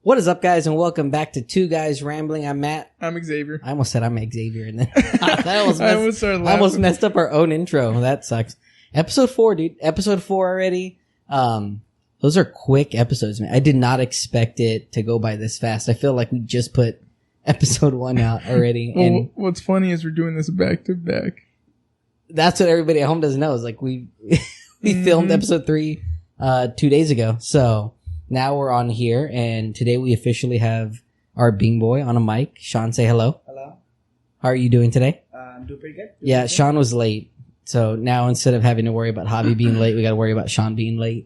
What is up, guys, and welcome back to Two Guys Rambling. I'm Matt. I'm Xavier. I almost said I'm Xavier, and then I almost messed up our own intro. That sucks. Episode 4, dude. Episode 4 already. Those are quick episodes, man. I did not expect it to go by this fast. I feel like we just put episode 1 out already. Well, and what's funny is we're doing this back to back. That's what everybody at home doesn't know. Is like we filmed episode 3 2 days ago. So now we're on here, and today we officially have our Bing Boy on a mic. Sean, say hello. Hello. How are you doing today? I'm doing pretty good. Yeah, Sean was late. So now instead of having to worry about Javi being late, we got to worry about Sean being late.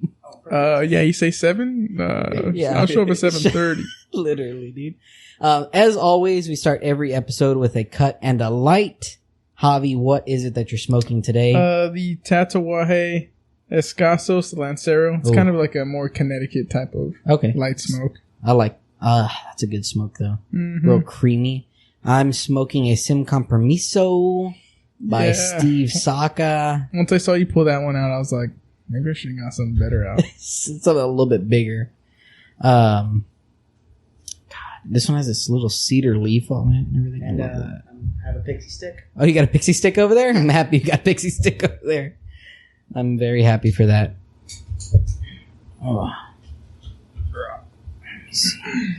Yeah, you say 7? Yeah. I'll show up at 7:30. Literally, dude. As always, we start every episode with a cut and a light. Javi, what is it that you're smoking today? The Tatuaje Escasos Lancero. It's kind of like a more Connecticut type of light smoke. I like, that's a good smoke though. Mm-hmm. Real creamy. I'm smoking a Sin Compromiso by Steve Saka. Once I saw you pull that one out, I was like, maybe I should have got something better out. Something a little bit bigger. God, this one has this little cedar leaf on it and everything. And I have a pixie stick. Oh, you got a pixie stick over there? I'm happy you got a pixie stick over there. I'm very happy for that. Oh. Let me see.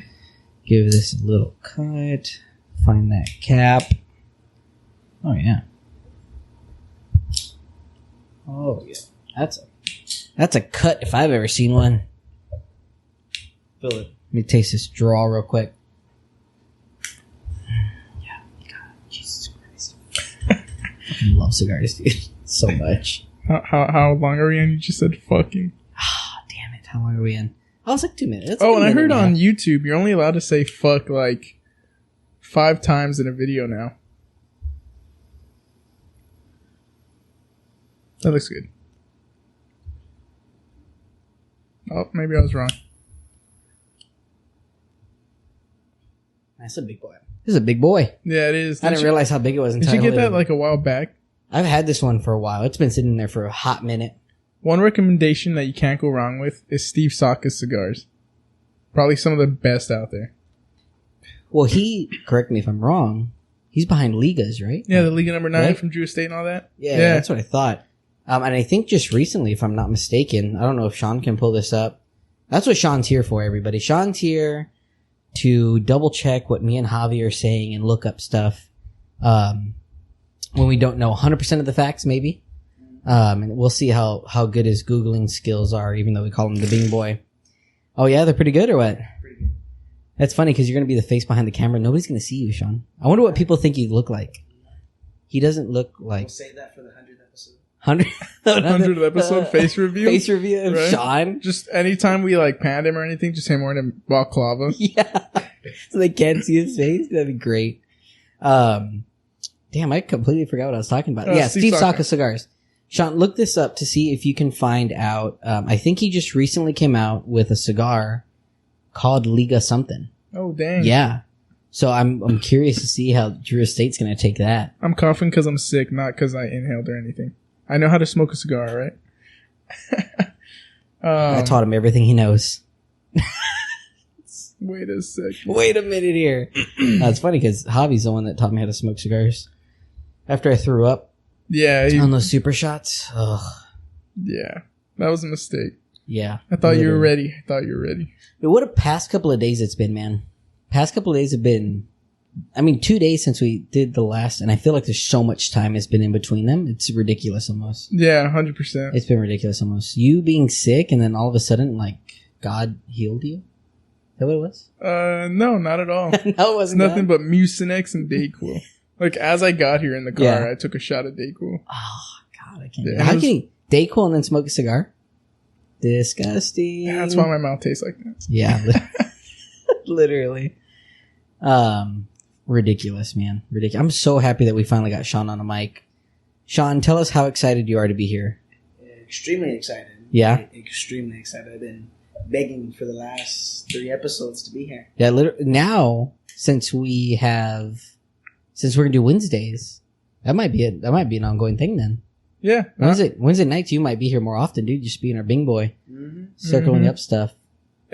Give this a little cut. Find that cap. Oh, yeah. Oh, yeah. That's a cut if I've ever seen one. Feel it. Let me taste this draw real quick. Yeah. God, Jesus Christ. I fucking love cigars, dude. So much. How long are we in? You just said fucking. Ah, damn it. How long are we in? Oh, it's like 2 minutes. It's Oh, like and I heard now. on YouTube, you're only allowed to say fuck like 5 times in a video now. That looks good. Oh, maybe I was wrong. That's a big boy. This is a big boy. Yeah, it is. I didn't realize how big it was. Did you get that like a while back? I've had this one for a while. It's been sitting there for a hot minute. One recommendation that you can't go wrong with is Steve Saka's cigars. Probably some of the best out there. Well, correct me if I'm wrong, he's behind Ligas, right? Yeah, the Liga number 9 right? from Drew Estate and all that. Yeah, that's what I thought. And I think just recently, if I'm not mistaken, I don't know if Sean can pull this up. That's what Sean's here for, everybody. Sean's here to double check what me and Javi are saying and look up stuff when we don't know 100% of the facts, maybe. And we'll see how good his Googling skills are, even though we call him the Bing Boy. Oh, yeah? They're pretty good or what? Pretty good. That's funny because you're going to be the face behind the camera. Nobody's going to see you, Sean. I wonder what people think you look like. He doesn't look like... We'll save that for the 100th episode. 100th episode face review. Face review of right? Sean. Just anytime we like panned him or anything, just him wearing a balaclava. Yeah. So they can't see his face. That'd be great. Damn, I completely forgot what I was talking about. Yeah, Steve Saka cigars. Sean, look this up to see if you can find out. I think he just recently came out with a cigar called Liga something. Oh, dang. Yeah. So I'm curious to see how Drew Estate's going to take that. I'm coughing because I'm sick, not because I inhaled or anything. I know how to smoke a cigar, right? I taught him everything he knows. Wait a second. Wait a minute here. It's funny because Javi's the one that taught me how to smoke cigars. After I threw up on those super shots. Ugh. Yeah, that was a mistake. Yeah. I thought you were ready. But what a past couple of days it's been, man. Past couple of days have been, 2 days since we did the last, and I feel like there's so much time has been in between them. It's ridiculous almost. Yeah, 100%. It's been ridiculous almost. You being sick and then all of a sudden, like, God healed you? Is that what it was? No, not at all. No, it wasn't. Nothing but Mucinex and Dayquil. Like, as I got here in the car, I took a shot of Dayquil. Oh, God, I can't. How can you Dayquil and then smoke a cigar? Disgusting. That's why my mouth tastes like that. Yeah. Literally. Ridiculous, man. Ridiculous. I'm so happy that we finally got Sean on a mic. Sean, tell us how excited you are to be here. Extremely excited. Yeah? Extremely excited. I've been begging for the last 3 episodes to be here. Yeah, now, since we're going to do Wednesdays, that might be an ongoing thing then. Yeah. Wednesday nights, you might be here more often, dude. Just being our Bing Boy. Mm-hmm. Circling up stuff.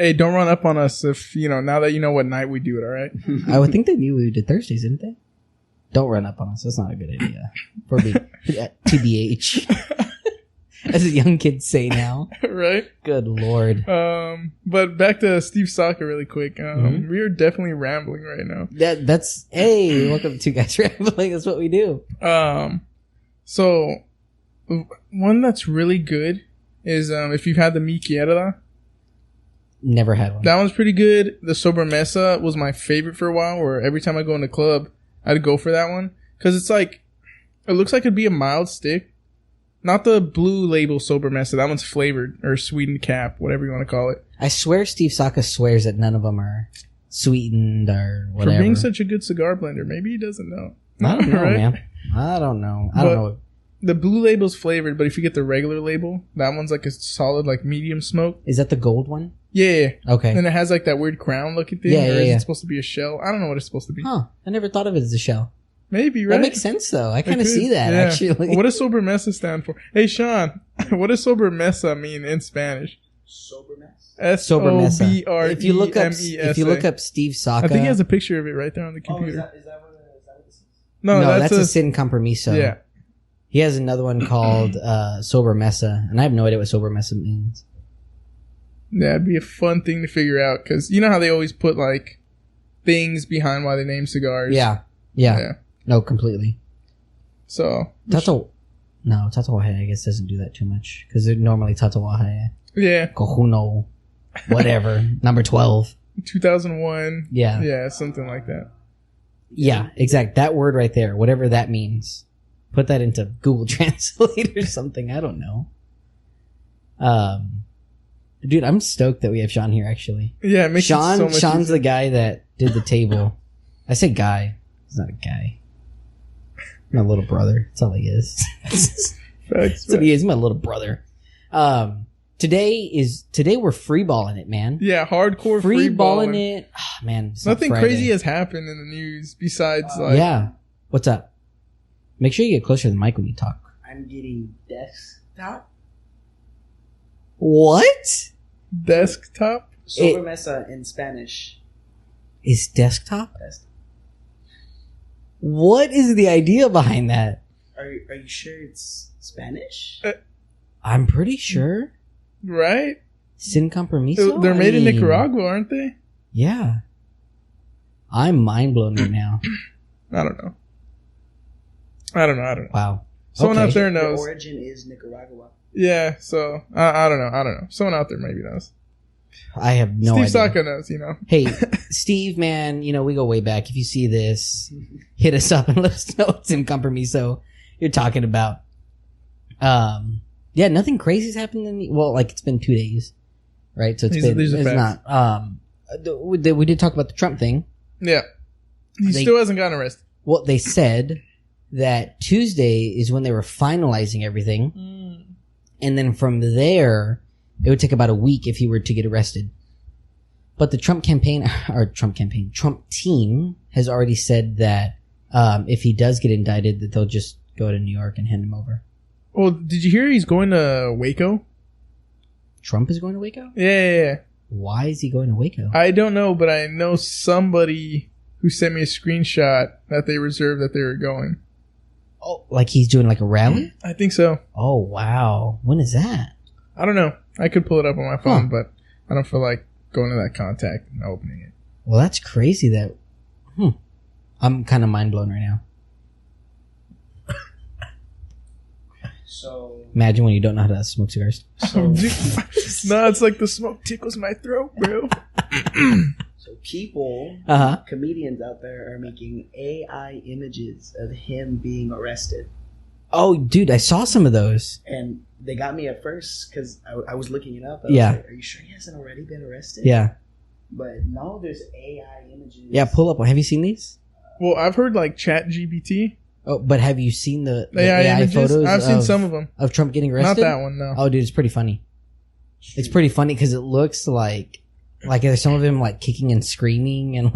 Hey, don't run up on us if, now that you know what night we do it, all right? I would think they knew we did Thursdays, didn't they? Don't run up on us. That's not a good idea. For me, TBH. As a young kid say now. Right? Good Lord. But back to Steve Saka really quick. We are definitely rambling right now. That's, hey, welcome to Two Guys Rambling. That's what we do. So, one that's really good is if you've had the Mi Quierda. Never had one. That one's pretty good. The Sobremesa was my favorite for a while, where every time I go in the club, I'd go for that one. Because it's like, it looks like it'd be a mild stick. Not the blue label Sobremesa. That one's flavored or sweetened cap, whatever you want to call it. I swear Steve Saka swears that none of them are sweetened or whatever. For being such a good cigar blender, maybe he doesn't know. I don't know, right? man. I don't know. I don't know. The blue label's flavored, but if you get the regular label, that one's like a solid, like medium smoke. Is that the gold one? Yeah. Okay. And it has like that weird crown looking thing. Yeah, or is yeah. it supposed to be a shell? I don't know what it's supposed to be. Huh. I never thought of it as a shell. Maybe, right? That makes sense, though. I kind of see that, actually. What does Sobremesa stand for? Hey, Sean, what does Sobremesa mean in Spanish? Sobremesa. S-O-B-R-E-M-E-S-A. If you look up Steve Saka. I think he has a picture of it right there on the computer. Is that what this is? No, that's a Sin Compromiso. Yeah. He has another one called Sobremesa, and I have no idea what Sobremesa means. Yeah, it'd be a fun thing to figure out, because you know how they always put, like, things behind why they name cigars? Yeah. No, completely. So. Tatuaje, I guess, doesn't do that too much, because they're normally Tatuaje. Yeah. Cojuno, whatever, number 12. 2001. Yeah. Yeah, something like that. Yeah, exact. That word right there, whatever that means. Put that into Google Translate or something. I don't know. Dude, I'm stoked that we have Sean here, actually. Yeah, it makes it so much Sean's easier. the guy that did the table. I say guy. He's not a guy. My little brother. That's all he is. That's what he is. My little brother. Today we're freeballing it, man. Yeah, hardcore freeballing it. Oh, man. Nothing crazy has happened in the news besides yeah. What's up? Make sure you get closer to the mic when you talk. I'm getting desktop. What? Desktop? Sobremesa in Spanish. Is desktop? What is the idea behind that? Are you sure it's Spanish? I'm pretty sure. Right? Sin Compromiso? They're made in Nicaragua, aren't they? Yeah. I'm mind blown right now. I don't know. Wow. Someone out there knows. The origin is Nicaragua. Yeah, so I don't know. Someone out there maybe knows. I have no idea. Steve Saka knows, Hey, Steve, man, we go way back. If you see this, hit us up and let us know what's in Compromiso you're talking about. Yeah, nothing crazy's happened it's been 2 days, right? So it's not. We did talk about the Trump thing. Yeah. He still hasn't gotten arrested. Well, they said that Tuesday is when they were finalizing everything. And then from there, it would take about a week if he were to get arrested. But the Trump team has already said that if he does get indicted, that they'll just go to New York and hand him over. Well, did you hear he's going to Waco? Trump is going to Waco? Yeah. Why is he going to Waco? I don't know, but I know somebody who sent me a screenshot that they reserved that they were going. Oh, like he's doing like a rally? I think so. Oh, wow. When is that? I don't know. I could pull it up on my phone, but I don't feel like going to that contact and opening it. Well, that's crazy that... I'm kind of mind blown right now. So... Imagine when you don't know how to smoke cigars. No, it's like the smoke tickles my throat, bro. So people, comedians out there are making AI images of him being arrested. Oh, dude, I saw some of those. And they got me at first because I was looking it up. I was like, are you sure he hasn't already been arrested? Yeah. But no, there's AI images. Yeah, pull up one. Have you seen these? Well, I've heard like ChatGPT. Oh, but have you seen the AI photos? I've seen some of them. Of Trump getting arrested? Not that one, no. Oh, dude, it's pretty funny. It's pretty funny because it looks like there's some of him like kicking and screaming and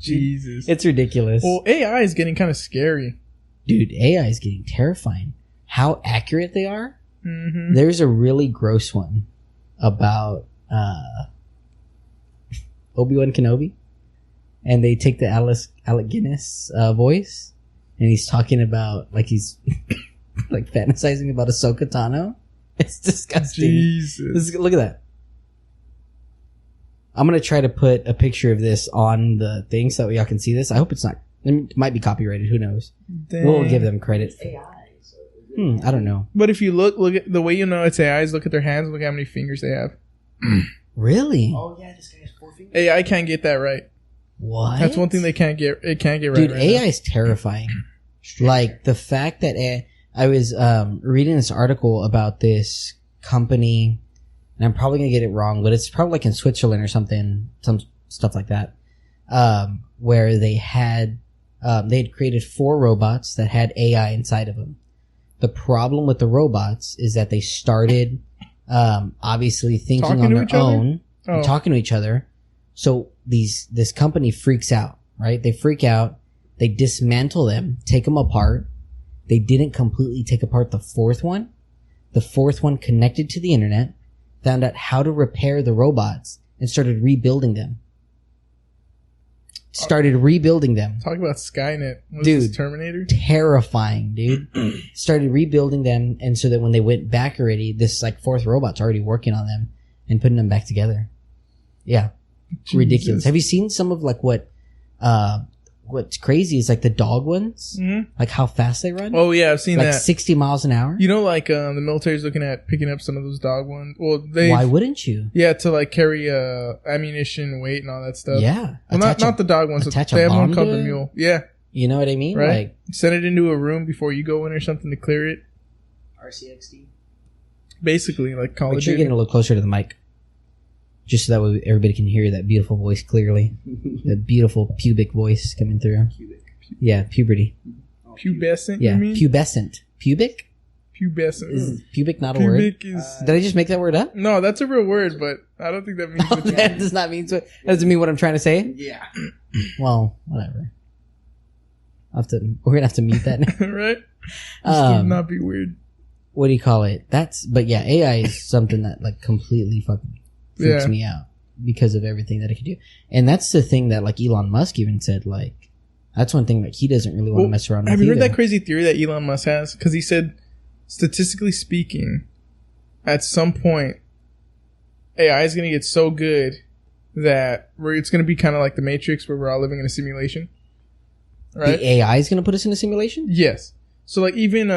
Jesus. It's ridiculous. Well, AI is getting kind of scary. Dude, AI is getting terrifying. How accurate they are. Mm-hmm. There's a really gross one about Obi-Wan Kenobi, and they take the Alec Guinness voice, and he's talking about like he's like fantasizing about Ahsoka Tano. It's disgusting. Jesus. Look at that. I'm gonna try to put a picture of this on the thing so that y'all can see this. I hope it's not. It might be copyrighted. Who knows? Dang. We'll give them credit. It's AI. So I don't know. But if you look at the way you know it's AI is look at their hands. Look how many fingers they have. Really? Oh yeah, this guy has 4 fingers. AI can't get that right. What? That's one thing they can't get. It can't get right. Dude, right AI now. is terrifying. Like the fact that I was reading this article about this company, and I'm probably gonna get it wrong, but it's probably like in Switzerland or something, some stuff like that, where they had created 4 robots that had AI inside of them. The problem with the robots is that they started obviously thinking Talking on to their each other? own, and talking to each other. So this company freaks out, right? They freak out. They dismantle them, take them apart. They didn't completely take apart the 4th one. The 4th one connected to the internet, found out how to repair the robots, and started rebuilding them. Talk about Skynet. What Dude. is this, Terminator? Terrifying, dude. Started rebuilding them, and so that when they went back already, this like 4th robot's already working on them and putting them back together. Yeah. Jesus. Ridiculous. Have you seen some of like what's crazy is like the dog ones? Mm-hmm. Like how fast they run? Oh yeah, I've seen like that. 60 miles an hour? You know, like the military's looking at picking up some of those dog ones. Well, Why wouldn't you? Yeah, to like carry ammunition, weight, and all that stuff. Yeah. Well, not the dog ones. attach They a have one bomb called to the it? mule. Yeah, You know what I mean? right. Like, Send it into a room before you go in or something to clear it. RCXD. Basically, like Call make of sure you're Duty. getting a little closer to the mic. Just so that way everybody can hear that beautiful voice clearly. That beautiful pubic voice coming through. Cubic. Yeah, puberty. Pubescent. Yeah, You mean? pubescent. Pubic? Pubescent. Is pubic not a word? Pubic is. Did I just make that word up? No, that's a real word, but I don't think that means what you that mean. does not mean so. That doesn't mean what I'm trying to say. Yeah. Well, whatever. We're gonna have to mute that now. Right? This would not be weird. What do you call it? But yeah, AI is something that like completely fucking freaks me out because of everything that it can do. And that's the thing that like Elon Musk even said, like, that's one thing like he doesn't really want to mess around with. Have you heard either. that crazy theory that Elon Musk has? Because he said, statistically speaking, at some point, AI is going to get so good that it's going to be kind of like the Matrix, where we're all living in a simulation. Right? The AI is going to put us in a simulation? Yes. So like even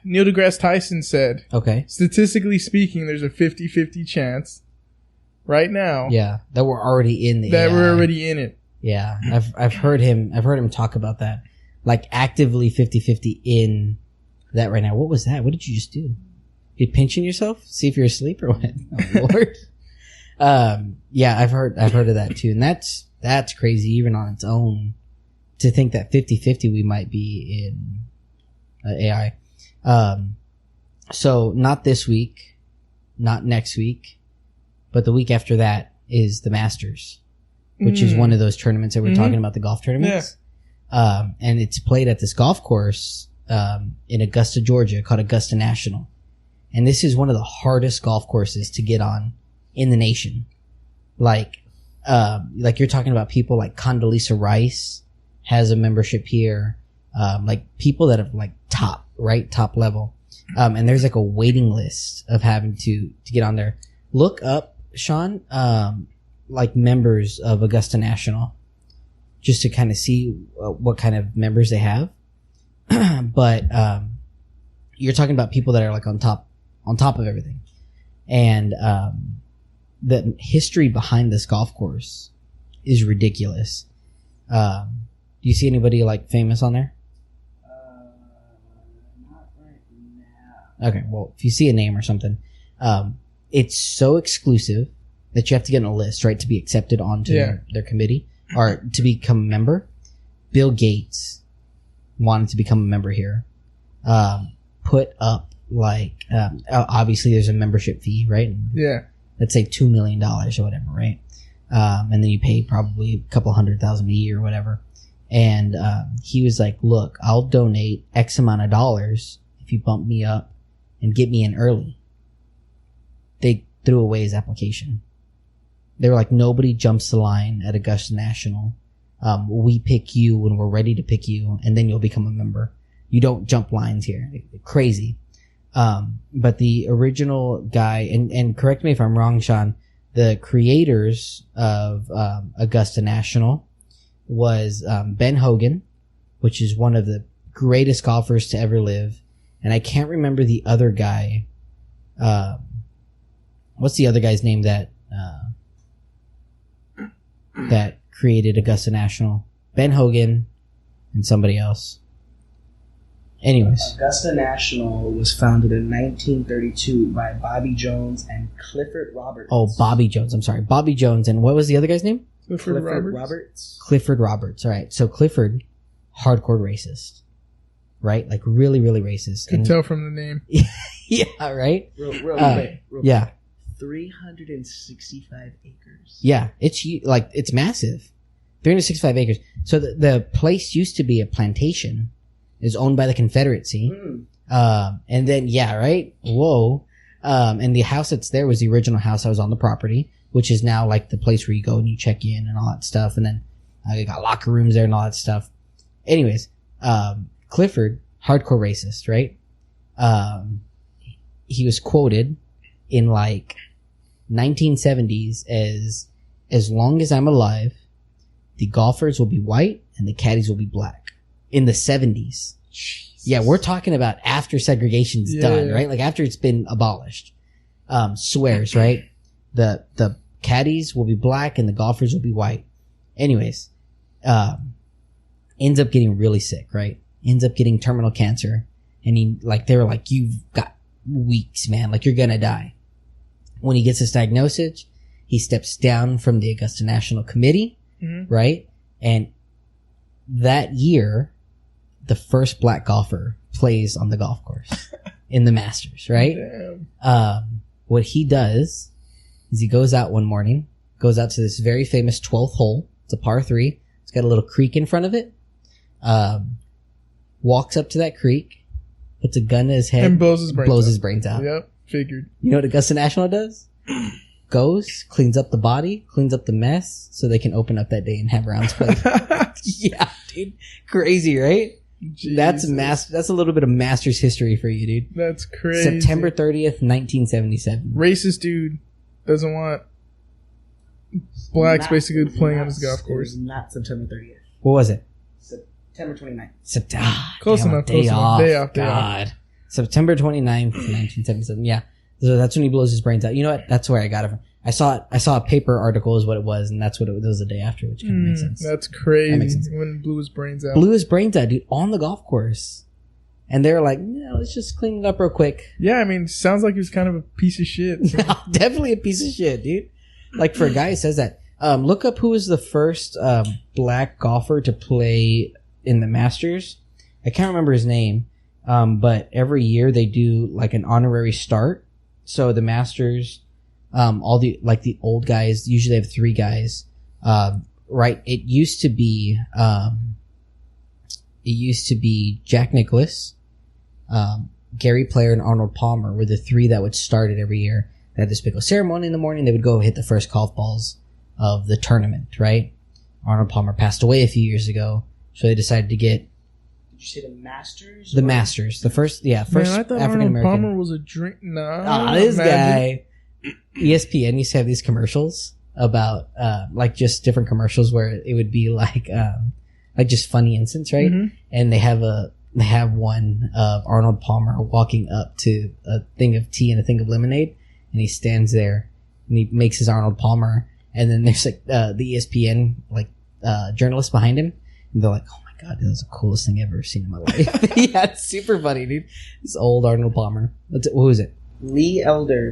Neil deGrasse Tyson said, Okay. statistically speaking, there's a 50-50 chance right now Yeah, that we're already in the that AI. we're already in it. Yeah, I've heard him talk about that, like actively 50-50 in that right now. What was that? What did you just do? You pinching yourself? See if you're asleep or what? Oh, Lord. Yeah, I've heard of that too, and that's crazy even on its own to think that 50-50 we might be in AI. So not this week, not next week, but the week after that is the Masters, which is one of those tournaments that we're talking about, the golf tournaments. Yeah. And it's played at this golf course, in Augusta, Georgia, called Augusta National. And this is one of the hardest golf courses to get on in the nation. Like you're talking about people like Condoleezza Rice has a membership here. Like people that have like top level. And there's like a waiting list of having to get on there. Look up, Sean, like members of Augusta National, just to kind of see what kind of members they have. But you're talking about people that are like on top of everything, and the history behind this golf course is ridiculous. Do you see anybody like famous on there? Not right now. Okay, well, if you see a name or something, it's so exclusive that you have to get on a list, right, to be accepted onto their committee or to become a member. Bill Gates wanted to become a member here. Put up like obviously there's a membership fee, right? Yeah. Let's say $2 million or whatever, right? And then you pay probably a couple $100,000 a year or whatever. And he was like, "Look, I'll donate X amount of dollars if you bump me up and get me in early." They threw away his application. They were like, nobody jumps the line at Augusta National. We pick you when we're ready to pick you, and then you'll become a member. You don't jump lines here. Crazy. But the original guy, and correct me if I'm wrong, Sean, the creators of Augusta National was Ben Hogan, which is one of the greatest golfers to ever live. And I can't remember the other guy. What's the other guy's name that created Augusta National? Ben Hogan and somebody else. Anyways. Augusta National was founded in 1932 by Bobby Jones and Clifford Roberts. Oh, Bobby Jones. I'm sorry. Bobby Jones. And what was the other guy's name? Clifford Roberts. Clifford Roberts. All right. So Clifford, hardcore racist. Right? Like really, really racist. Can tell from the name. Yeah, right? Real quick. Yeah. 365 acres. Yeah. It's massive. 365 acres. So the place used to be a plantation. Is owned by the Confederacy. And then, yeah, right? Whoa. And the house that's there was the original house that was on the property, which is now like the place where you go and you check in and all that stuff. And then you got locker rooms there and all that stuff. Anyways, Clifford, hardcore racist, right? He was quoted in like 1970s as long as I'm alive, the golfers will be white and the caddies will be black. In the 70s. Jesus. Yeah, we're talking about after segregation's done, right? Like after it's been abolished. Swears, right? The caddies will be black and the golfers will be white. Anyways, ends up getting really sick, right? Ends up getting terminal cancer. And they were like, you've got weeks, man. Like you're gonna die. When he gets this diagnosis, he steps down from the Augusta National Committee, right? And that year, the first black golfer plays on the golf course in the Masters, right? What he does is he goes out one morning, goes out to this very famous 12th hole. It's a par 3. It's got a little creek in front of it. Walks up to that creek, puts a gun to his head, and blows his brains out. Yep, figured. You know what Augusta National does? Goes, cleans up the body, cleans up the mess, so they can open up that day and have rounds played. Yeah, dude. Crazy, right? Jesus. That's a little bit of Masters history for you, dude. That's crazy. September 30th, 1977. Racist dude doesn't want blacks basically playing on his golf course. It was not September 30th. What was it? September 29th. Close enough. Day off. God. September 29th, 1977. Yeah. So that's when he blows his brains out. You know what? That's where I got it from. I saw a paper article is what it was, and that's what it was the day after, which kind of makes sense. That's crazy. That makes sense. When blew his brains out. Blew his brains out, dude, on the golf course. And they were like, yeah, let's just clean it up real quick. Yeah, I mean, sounds like he was kind of a piece of shit. So. Definitely a piece of shit, dude. Like for a guy who says that. Look up who was the first black golfer to play in the Masters. I can't remember his name, but every year they do like an honorary start. So the Masters, all the old guys usually have 3 guys, right? It used to be Jack Nicklaus, Gary Player, and Arnold Palmer were the 3 that would start it every year. They had this big ceremony in the morning. They would go hit the first golf balls of the tournament, right? Arnold Palmer passed away a few years ago, so they decided to get. Did you say the Masters? The Masters. The first African American. Palmer was a drink. Nah. This guy. ESPN used to have these commercials about, like just different commercials where it would be like just funny incidents, right? Mm-hmm. And they have one of Arnold Palmer walking up to a thing of tea and a thing of lemonade, and he stands there and he makes his Arnold Palmer, and then there's like the ESPN journalist behind him, and they're like, oh my god, that was the coolest thing I've ever seen in my life. Yeah, it's super funny, dude. This old Arnold Palmer. Who is it? Lee Elder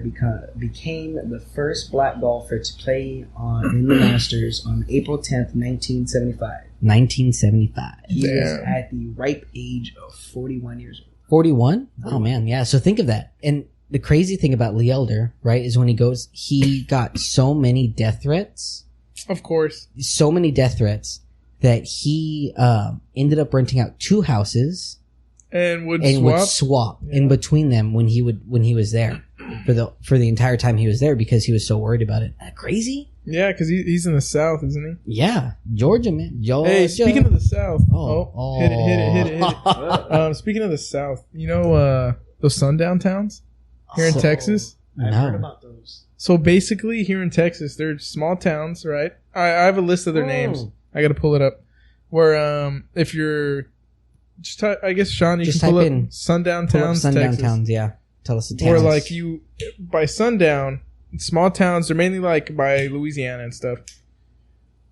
became the first black golfer to play in the Masters on April 10th, 1975. 1975. He was at the ripe age of 41 years old. 41? Oh, man, yeah. So think of that. And the crazy thing about Lee Elder, right, is when he got so many death threats. Of course. So many death threats that he ended up renting out 2 houses. And would swap in between them when he was there for the entire time he was there because he was so worried about it. Isn't that crazy? Yeah, because he's in the South, isn't he? Yeah, Georgia, man. Georgia. Hey, speaking of the South. Oh. Hit it. Speaking of the South, you know those sundown towns here in Texas? I've heard about those. So basically, here in Texas, they're small towns, right? I have a list of their names. I got to pull it up. Where if you're... I guess, Sean, you just can pull in up sundown towns, sundown Texas. towns, yeah. Tell us the towns. Where, like, you... By sundown... Small towns, they're mainly like by Louisiana and stuff.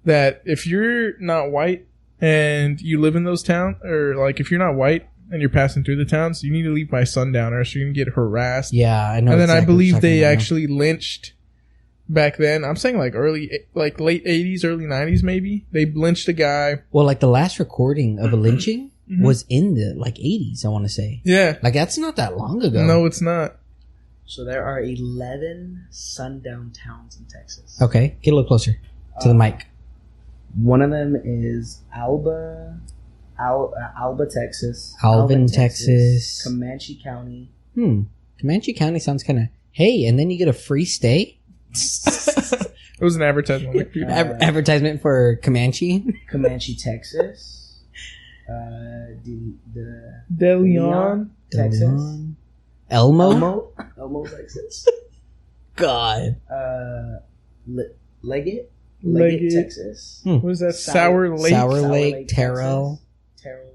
That if you're not white and you live in those towns, or like if you're not white and you're passing through the towns, you need to leave by sundown or else you're going to get harassed. Yeah, I know. And then exactly I believe they about actually lynched back then. I'm saying like late 80s, early 90s maybe. They lynched a guy. Well, like the last recording of a lynching was in the like 80s, I want to say. Yeah. Like that's not that long ago. No, it's not. So there are 11 sundown towns in Texas. Okay, get a little closer to the mic. One of them is Alba, Texas. Alvin, Texas. Comanche County. Comanche County sounds kind of... Hey, and then you get a free stay? It was an advertisement. Advertisement for Comanche? Comanche, Texas. De Leon, Texas. Elmo, Texas. God. Leggett, Texas. What is that? Sour Lake, Terrell, Texas.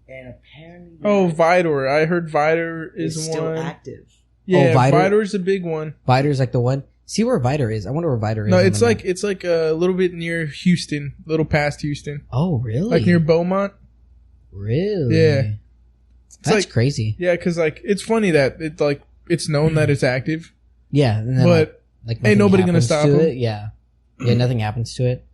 And apparently, Vidor. I heard Vidor is still one active. Yeah, Vidor? Vidor's a big one. Vidor's like the one. See where Vidor is. I wonder where Vidor is. No, it's like a little bit near Houston, a little past Houston. Oh, really? Like near Beaumont. Really? Yeah. That's like, crazy. Yeah, because like it's funny that it's known that it's active. Yeah, and then, but ain't nobody gonna stop them. Yeah, nothing happens to it.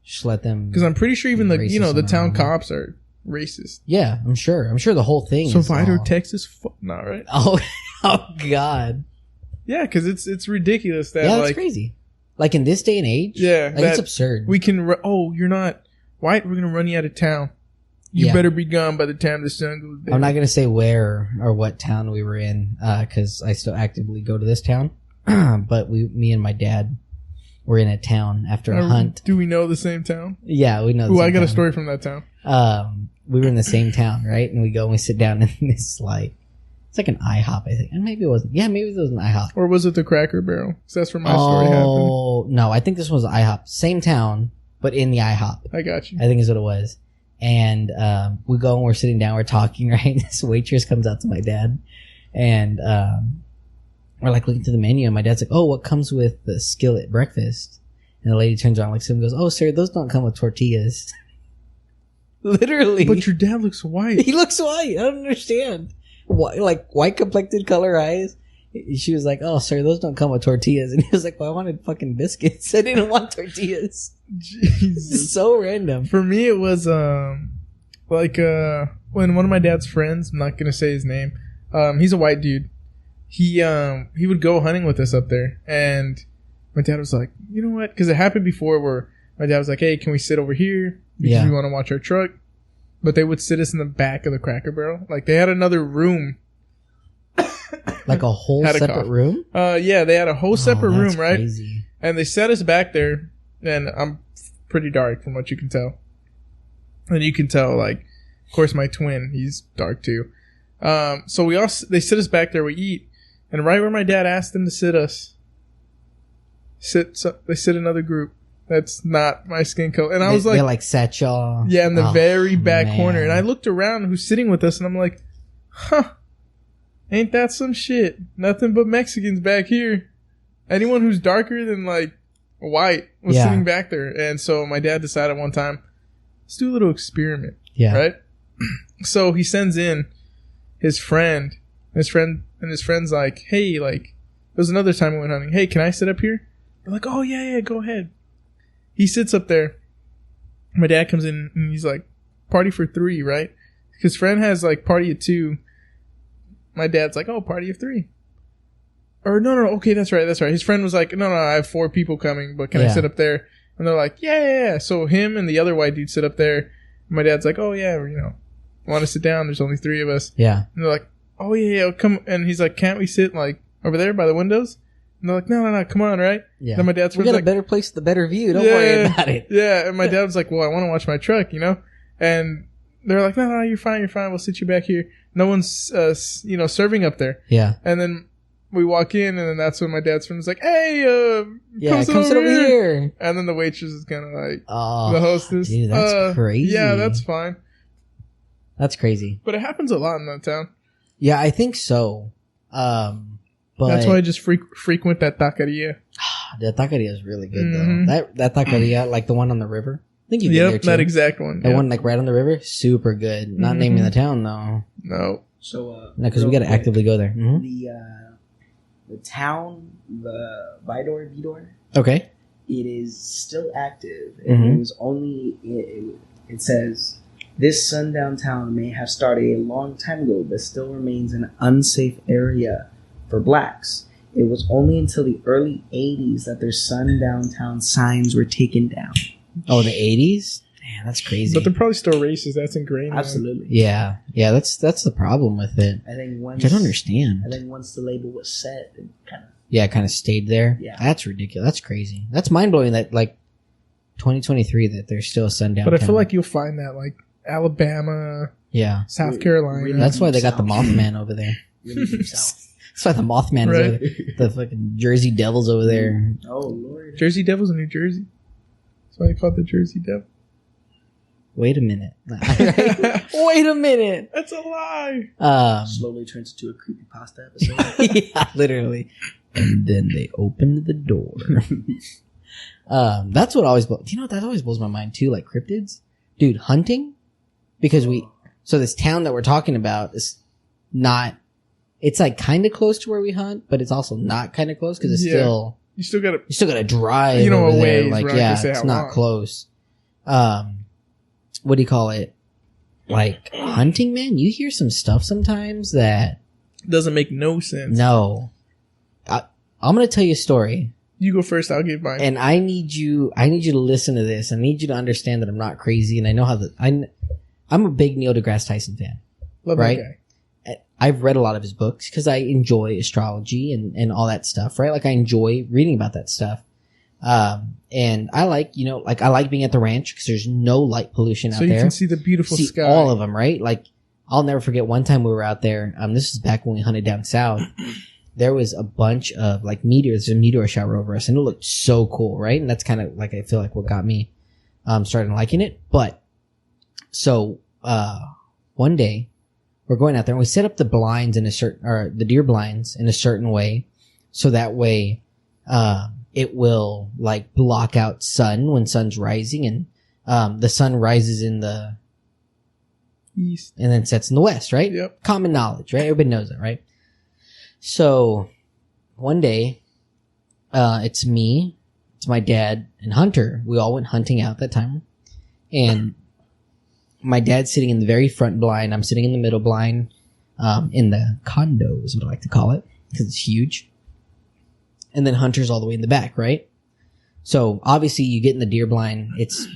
Just let them. Because I'm pretty sure even the town cops are racist. Yeah, I'm sure the whole thing. So Vidor, Texas, not right. Oh God. Yeah, because it's ridiculous that that's crazy. Like in this day and age. Yeah, like it's absurd. We can. You're not white. We're gonna run you out of town. You better be gone by the time the sun goes down. I'm not going to say where or what town we were in, because I still actively go to this town. But me and my dad were in a town after a hunt. Do we know the same town? Yeah, we know the same I got town. a story from that town. We were in the same town, right? And we go and we sit down in this, like, it's like an IHOP, I think. And maybe it wasn't. Yeah, maybe it was an IHOP. Or was it the Cracker Barrel? Because that's where my story happened. Oh, no, I think this was IHOP. Same town, but in the IHOP. I got you. I think is what it was. And we go and we're sitting down, we're talking, right? This waitress comes out to my dad, and we're like looking through the menu, and my dad's like, "Oh, what comes with the skillet breakfast?" And the lady turns around, looks at him, and goes, "Oh, sir, those don't come with tortillas." Literally. But your dad looks white. He looks white. I don't understand. Like white complected, color eyes. She was like, "Oh, sir, those don't come with tortillas." And he was like, "Well, I wanted fucking biscuits. I didn't want tortillas." Jesus. So random. For me, it was when one of my dad's friends, I'm not gonna say his name, he's a white dude. He would go hunting with us up there, and my dad was like, "You know what?" Because it happened before where my dad was like, "Hey, can we sit over here? Because we want to watch our truck." But they would sit us in the back of the Cracker Barrel. Like they had another room. Like a whole separate room? Yeah, they had a whole separate room, right? Crazy. And they set us back there, and I'm pretty dark from what you can tell. And you can tell, like, of course, my twin, he's dark too. So they sit us back there, we eat, and right where my dad asked them to sit us, they sit another group that's not my skin color. And I was like, they like sat y'all. Yeah, in the very back corner. And I looked around who's sitting with us, and I'm like, huh. Ain't that some shit? Nothing but Mexicans back here. Anyone who's darker than like white was sitting back there. And so my dad decided one time, let's do a little experiment. Yeah. Right? So he sends in his friend. And his friend's like, hey, like, there was another time we went hunting. Hey, can I sit up here? They're like, oh yeah, go ahead. He sits up there. My dad comes in and he's like, party for 3, right? His friend has like party of 2. My dad's like, oh, party of 3. Or no, okay, that's right. His friend was like, no, I have 4 people coming, but can I sit up there? And they're like, yeah. So him and the other white dude sit up there. My dad's like, oh yeah, want to sit down? There's only 3 of us. Yeah. And they're like, oh yeah, come. And he's like, can't we sit like over there by the windows. And they're like, no, come on, right? Yeah. Then my dad's we friend's got like, a better place, the better view. Don't worry about it. Yeah, and my dad was like, well, I want to watch my truck, And they're like, no, you're fine. We'll sit you back here. No one's, serving up there. Yeah. And then we walk in, and then that's when my dad's friend was like, hey, come sit over here. And then the waitress is kind of like, oh, the hostess. Dude, that's crazy. Yeah, that's fine. That's crazy. But it happens a lot in that town. Yeah, I think so. But that's why I just frequent that taqueria. The taqueria is really good, though. That taqueria, like the one on the river. I think you've been there, too. That exact one. That one, like, right on the river? Super good. Not naming the town, though. No. So, no, because we got to actively go there. The town, the Vidor, okay, it is still active. And it was only, it says, this sundown town may have started a long time ago, but still remains an unsafe area for blacks. It was only until the early 80s that their sundown town signs were taken down. Oh, the 80s? Man, that's crazy. But they're probably still racist. That's ingrained. Absolutely. Yeah, that's the problem with it. I think once, which I don't understand. I think once the label was set, it kind of stayed there. Yeah. That's ridiculous. That's crazy. That's mind-blowing that, like, 2023, that there's still a sundown But I town. feel like you'll find that, like, Alabama, South Carolina. Really that's why they got the Mothman over there. really deep south. That's why the Mothman is over there. The fucking Jersey Devils over there. Oh, Lord. Jersey Devils in New Jersey. That's why they call it the Jersey Devil. Wait a minute. Wait a minute. That's a lie. Slowly turns into a creepypasta episode. Yeah, literally. And then they opened the door. That's what always, that always blows my mind too, like cryptids. Dude, hunting? Because so this town that we're talking about is not, it's like kind of close to where we hunt, but it's also not kind of close because it's still, you still gotta drive over a there. ways, Like, right? yeah, it's not close. What do you call it? Like hunting, man, you hear some stuff sometimes that doesn't make no sense. No. I'm going to tell you a story. You go first, I'll give mine. And I need you to listen to this. I need you to understand that I'm not crazy, and I know how I'm a big Neil deGrasse Tyson fan. Love right? that guy. I've read a lot of his books because I enjoy astrology and all that stuff, right? Like I enjoy reading about that stuff. And I like, I like being at the ranch because there's no light pollution out there. So you can see the beautiful sky. All of them, right? Like I'll never forget one time we were out there. This is back when we hunted down south. There was a bunch of like meteors, a meteor shower over us, and it looked so cool, right? And that's kind of like, I feel like what got me, started liking it. But so, one day we're going out there and we set up the blinds the deer blinds in a certain way. So that way, it will like block out sun when sun's rising, and, the sun rises in the east and then sets in the west, right? Yep. Common knowledge, right? Everybody knows that, right? So one day, it's me, it's my dad and Hunter. We all went hunting out that time. And my dad's sitting in the very front blind. I'm sitting in the middle blind, in the condo is what I like to call it because it's huge. And then Hunter's all the way in the back, right? So obviously you get in the deer blind. It's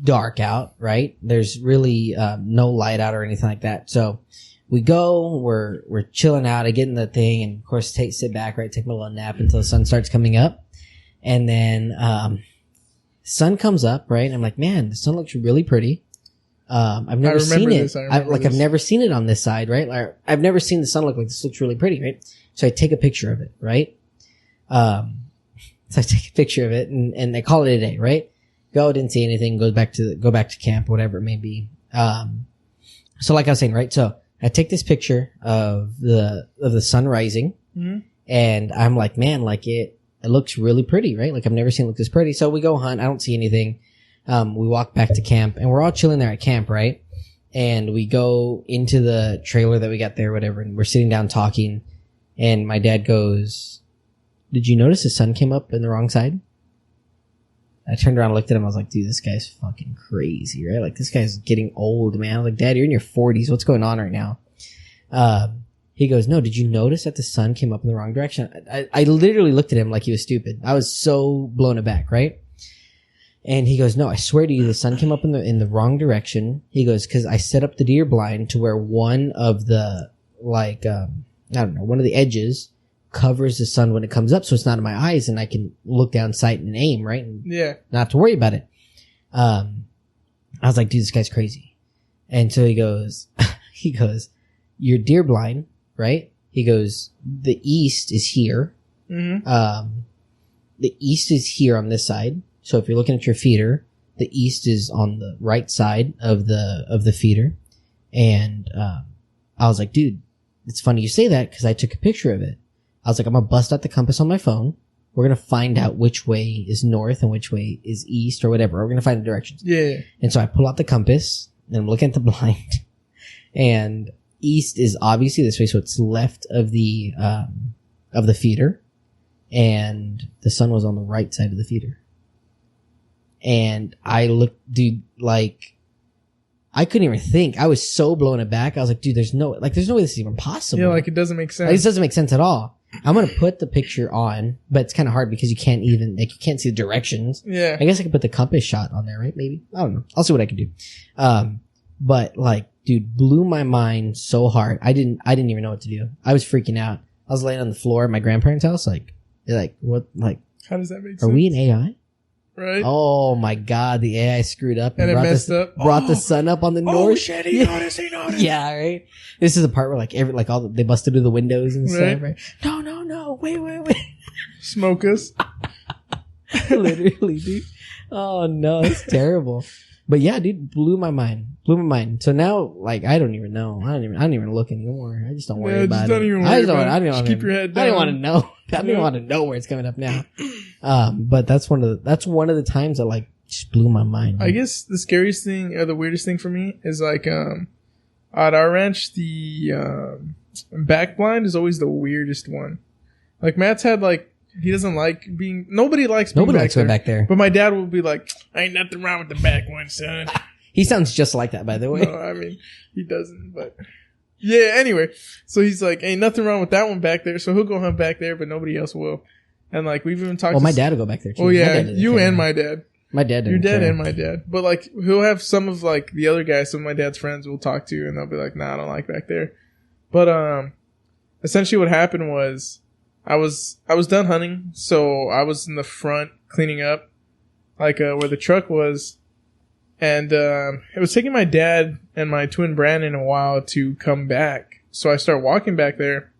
dark out, right? There's really, no light out or anything like that. So we go, we're chilling out. I get in the thing and of course sit back, right? Take my little nap until the sun starts coming up. And then, sun comes up, right? And I'm like, man, the sun looks really pretty. I've never seen it. I've never seen it on this side, right? Like, I've never seen the sun look like this. Looks really pretty, right? So I take a picture of it, right? So I take a picture of it and I call it a day, right? Didn't see anything, go back to camp, whatever it may be. So like I was saying, right? So I take this picture of the sun rising, and I'm like, man, like it looks really pretty, right? Like I've never seen it look this pretty. So we go hunt. I don't see anything. We walk back to camp and we're all chilling there at camp, right? And we go into the trailer that we got there, whatever. And we're sitting down talking and my dad goes, did you notice the sun came up in the wrong side? I turned around and looked at him. I was like, dude, this guy's fucking crazy, right? Like this guy's getting old, man. I was like, Dad, you're in your 40s. What's going on right now? He goes, no, did you notice that the sun came up in the wrong direction? I literally looked at him like he was stupid. I was so blown aback, right? And he goes, no, I swear to you, the sun came up in the wrong direction. He goes, cause I set up the deer blind to where one of the, one of the edges covers the sun when it comes up, so it's not in my eyes, and I can look down sight and aim, right? And Yeah. not have to worry about it. I was like, dude, this guy's crazy. And so he goes, you're deer blind, right? He goes, the east is here. Mm-hmm. The east is here on this side. So if you're looking at your feeder, the east is on the right side of the feeder. And, I was like, dude, it's funny you say that because I took a picture of it. I was like, I'm going to bust out the compass on my phone. We're going to find out which way is north and which way is east or whatever. We're going to find the directions. Yeah. And so I pull out the compass and I'm looking at the blind, and east is obviously this way. So it's left of the feeder, and the sun was on the right side of the feeder. And I looked, dude, like, I couldn't even think. I was so blown aback. I was like, dude, there's no way this is even possible. Yeah, like it doesn't make sense. Like, this doesn't make sense at all. I'm going to put the picture on, but it's kind of hard because you can't even, like, you can't see the directions. Yeah. I guess I could put the compass shot on there, right? Maybe. I don't know. I'll see what I can do. But like, dude, blew my mind so hard. I didn't even know what to do. I was freaking out. I was laying on the floor at my grandparents' house. Like, what, like, how does that make sense? Are we an AI? Right. Oh my God. The AI screwed up and it messed up. Brought the sun up on the north. Oh shit. He noticed. Yeah. Right. This is the part where they busted through the windows and stuff. Right? No. Wait. Smoke us. Literally, dude. Oh no, it's terrible. But yeah, dude, blew my mind. So now, like, I don't even know. I don't even look anymore. I just don't worry about it. Just keep your head down. I don't want to know. I don't even want to know where it's coming up now. But that's one of the times that, like, just blew my mind. I guess the scariest thing or the weirdest thing for me is, like, at our ranch, the back blind is always the weirdest one. Like, Matt's had, like, he doesn't like being... Nobody likes going back there. But my dad will be like, ain't nothing wrong with the back one, son. He sounds just like that, by the way. No, I mean, he doesn't, but... Yeah, anyway. So he's like, ain't nothing wrong with that one back there. So he'll go hunt back there, but nobody else will. And, like, we've even talked... Well, my dad will go back there, too. Oh, yeah. You and my dad. My dad didn't Your dad care. and my dad. But, like, he'll have some of, like, the other guys, some of my dad's friends will talk to, and they'll be like, nah, I don't like back there. But, essentially what happened was... I was done hunting, so I was in the front cleaning up, like, where the truck was, and, it was taking my dad and my twin Brandon a while to come back, so I start walking back there,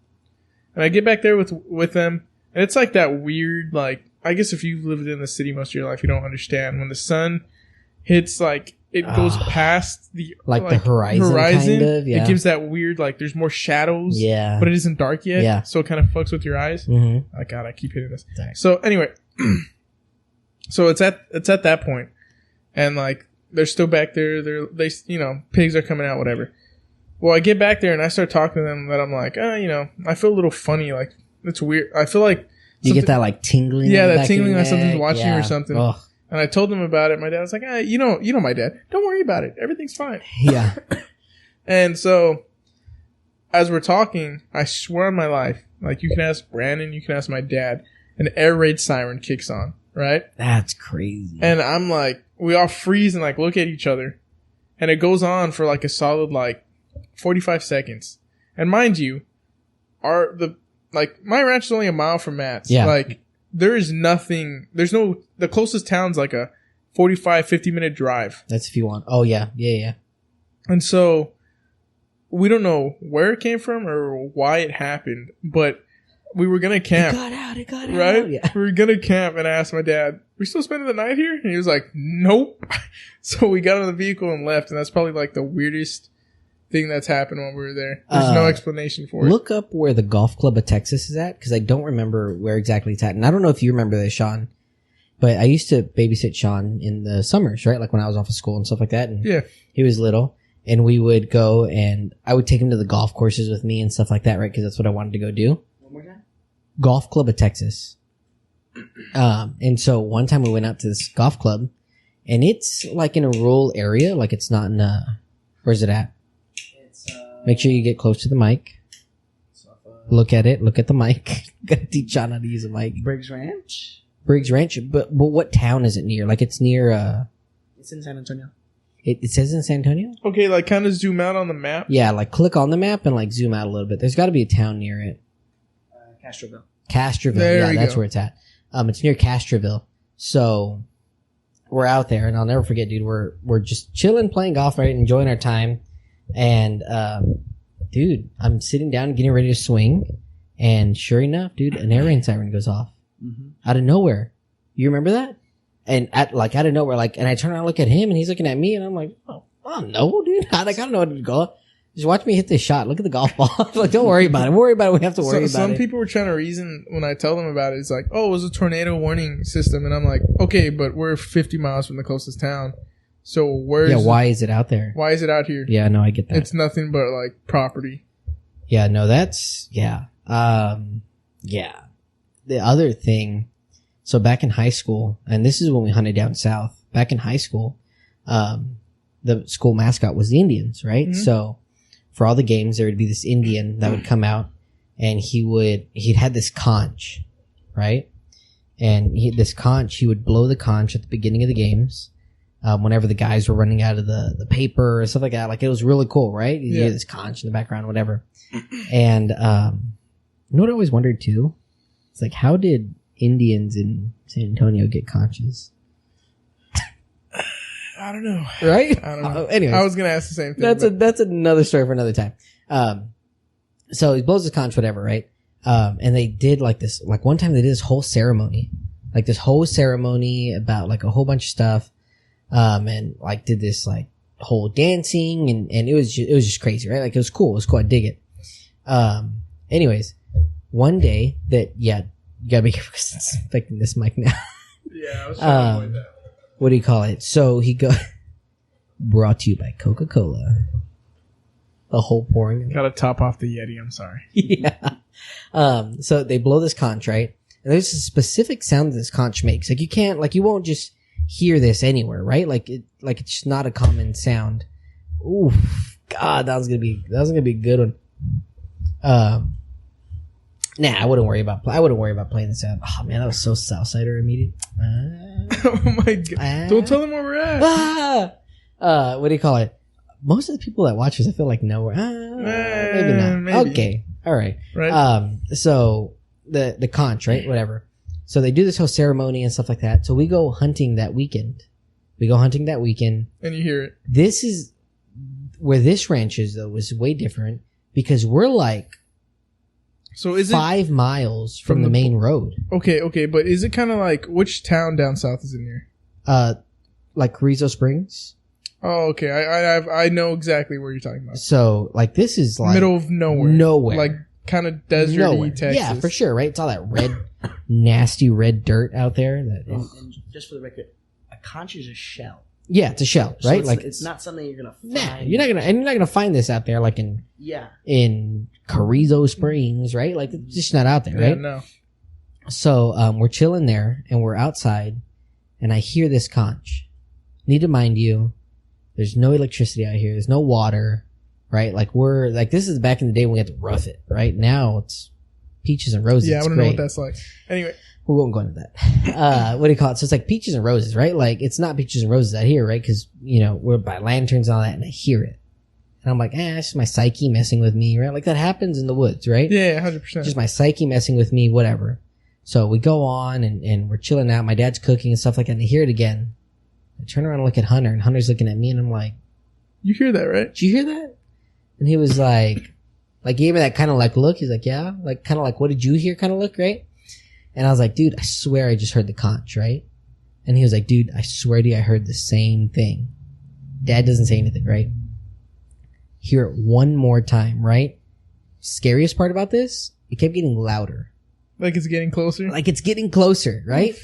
and I get back there with them, and it's like that weird, like, I guess if you've lived in the city most of your life, you don't understand, when the sun hits, like, it goes past the horizon kind of, yeah. It gives that weird, like, there's more shadows, yeah, but it isn't dark yet, yeah. So it kind of fucks with your eyes. Mm-hmm. Oh God, I keep hitting this. Sorry. So anyway, so it's at that point, and, like, they're still back there. They pigs are coming out, whatever. Well, I get back there and I start talking to them that I'm like, I feel a little funny, like, it's weird. I feel like you get that, like, tingling. Yeah, that tingling like something's watching you or something. Ugh. And I told them about it. My dad was like, you know my dad. Don't worry about it. Everything's fine. Yeah. And so, as we're talking, I swear on my life, like, you can ask Brandon, you can ask my dad, an air raid siren kicks on, right? That's crazy. And I'm like, we all freeze and, like, look at each other. And it goes on for, like, a solid, like, 45 seconds. And mind you, my ranch is only a mile from Matt's. Yeah. Like, there is nothing, the closest town's like a 45, 50-minute drive. That's if you want. Oh, yeah. Yeah. And so, we don't know where it came from or why it happened, but we were going to camp. It got out. Right? Yeah. We were going to camp, and I asked my dad, we still spending the night here? And he was like, nope. So we got in the vehicle and left, and that's probably, like, the weirdest thing that's happened when we were there. There's no explanation for it. Look up where the golf club of Texas is at, because I don't remember where exactly it's at. And I don't know if you remember this, Sean, but I used to babysit Sean in the summers, right? Like when I was off of school and stuff like that. And yeah. He was little, and we would go, and I would take him to the golf courses with me and stuff like that, right? Because that's what I wanted to go do. One more time. Golf club of Texas. And so one time we went out to this golf club, and it's like in a rural area, like it's not in where's it at? Make sure you get close to the mic. Look at it. Look at the mic. Gotta teach John how to use a mic. Briggs Ranch. But what town is it near? Like it's near. It's in San Antonio. It says in San Antonio. Okay, like kind of zoom out on the map. Yeah, like click on the map and like zoom out a little bit. There's got to be a town near it. Castroville. There we That's go. where it's at. It's near Castroville. So we're out there, and I'll never forget, dude. We're just chilling, playing golf, right, enjoying our time. And dude, I'm sitting down, getting ready to swing, and sure enough, dude, an air raid siren goes off out of nowhere. You remember that? And out of nowhere, and I turn around and look at him, and he's looking at me, and I'm like, oh, I don't know, dude. I don't know what to go. Just watch me hit this shot. Look at the golf ball. Like, don't worry about it. Worry about it. We have to worry about it. Some people were trying to reason when I tell them about it. It's like, oh, it was a tornado warning system. And I'm like, okay, but we're 50 miles from the closest town. So why is it out there? Why is it out here? Yeah, no, I get that. It's nothing but like property. Yeah, no, that's, yeah. Yeah. The other thing, so back in high school, and this is when we hunted down south, back in high school, the school mascot was the Indians, right? Mm-hmm. So for all the games, there would be this Indian that would come out, and he'd had this conch, right? And he would blow the conch at the beginning of the games, whenever the guys were running out of the paper or stuff like that. Like, it was really cool, right? You hear this conch in the background, whatever. And, you know what I always wondered too? It's like, how did Indians in San Antonio get conches? I don't know. Right? I don't know. Anyways, I was going to ask the same thing. That's another story for another time. So he blows his conch, whatever, right? And they did one time they did this whole ceremony about like a whole bunch of stuff. And like did this like whole dancing and it was just crazy, right? Like, it was cool. I dig it. Anyways, one day you gotta be careful because it's affecting this mic now. Yeah, I was trying to avoid that. What do you call it? So brought to you by Coca-Cola. The whole pouring. Gotta top off the Yeti, I'm sorry. Yeah. So they blow this conch, right? And there's a specific sound that this conch makes. Like, you won't just hear this anywhere, right? Like it's just not a common sound. Oof. God, that was gonna be a good one. Nah, I wouldn't worry about playing this out. Oh man, that was so Southsider immediate. Oh my god! Don't tell them where we're at. What do you call it? Most of the people that watch us, I feel like know where. Maybe not. Maybe. Okay, all right. Right. So the conch, right? Whatever. So they do this whole ceremony and stuff like that. So we go hunting that weekend. And you hear it. This is where this ranch is, though, was way different because we're like. So is 5 miles from the main road. Okay, but is it kind of like, which town down south is in here? Like Carrizo Springs. Oh, okay. I know exactly where you're talking about. So, like, this is like middle of nowhere. Like, kind of desert-y Texas. Yeah, for sure, right? It's all that red, nasty red dirt out there. And just for the record, a conch is a shell. Yeah, it's a shell, right? So like, it's not something you're gonna find. Nah, you're not gonna find this out there, like in Carrizo Springs, right? Like, it's just not out there, right? Yeah, no. So, we're chilling there, and we're outside, and I hear this conch. Need to mind you, there's no electricity out here. There's no water, right? Like, this is back in the day when we had to rough it, right? Now it's peaches and roses. Yeah, I want to know what that's like. Anyway. We won't go into that. What do you call it? So it's like peaches and roses, right? Like, it's not peaches and roses out here, right? Because, we're by lanterns and all that, and I hear it. And I'm like, it's just my psyche messing with me, right? Like, that happens in the woods, right? Yeah, 100%. Just my psyche messing with me, whatever. So we go on, and we're chilling out. My dad's cooking and stuff like that, and I hear it again. I turn around and look at Hunter, and Hunter's looking at me, and I'm like, you hear that, right? Did you hear that? And he was like, gave me that kind of like look. He's like, yeah. Like, kind of like, what did you hear kind of look, right? And I was like, dude, I swear I just heard the conch, right? And he was like, dude, I swear to you, I heard the same thing. Dad doesn't say anything, right? Hear it one more time, right? Scariest part about this, it kept getting louder. Like it's getting closer? Like it's getting closer, right?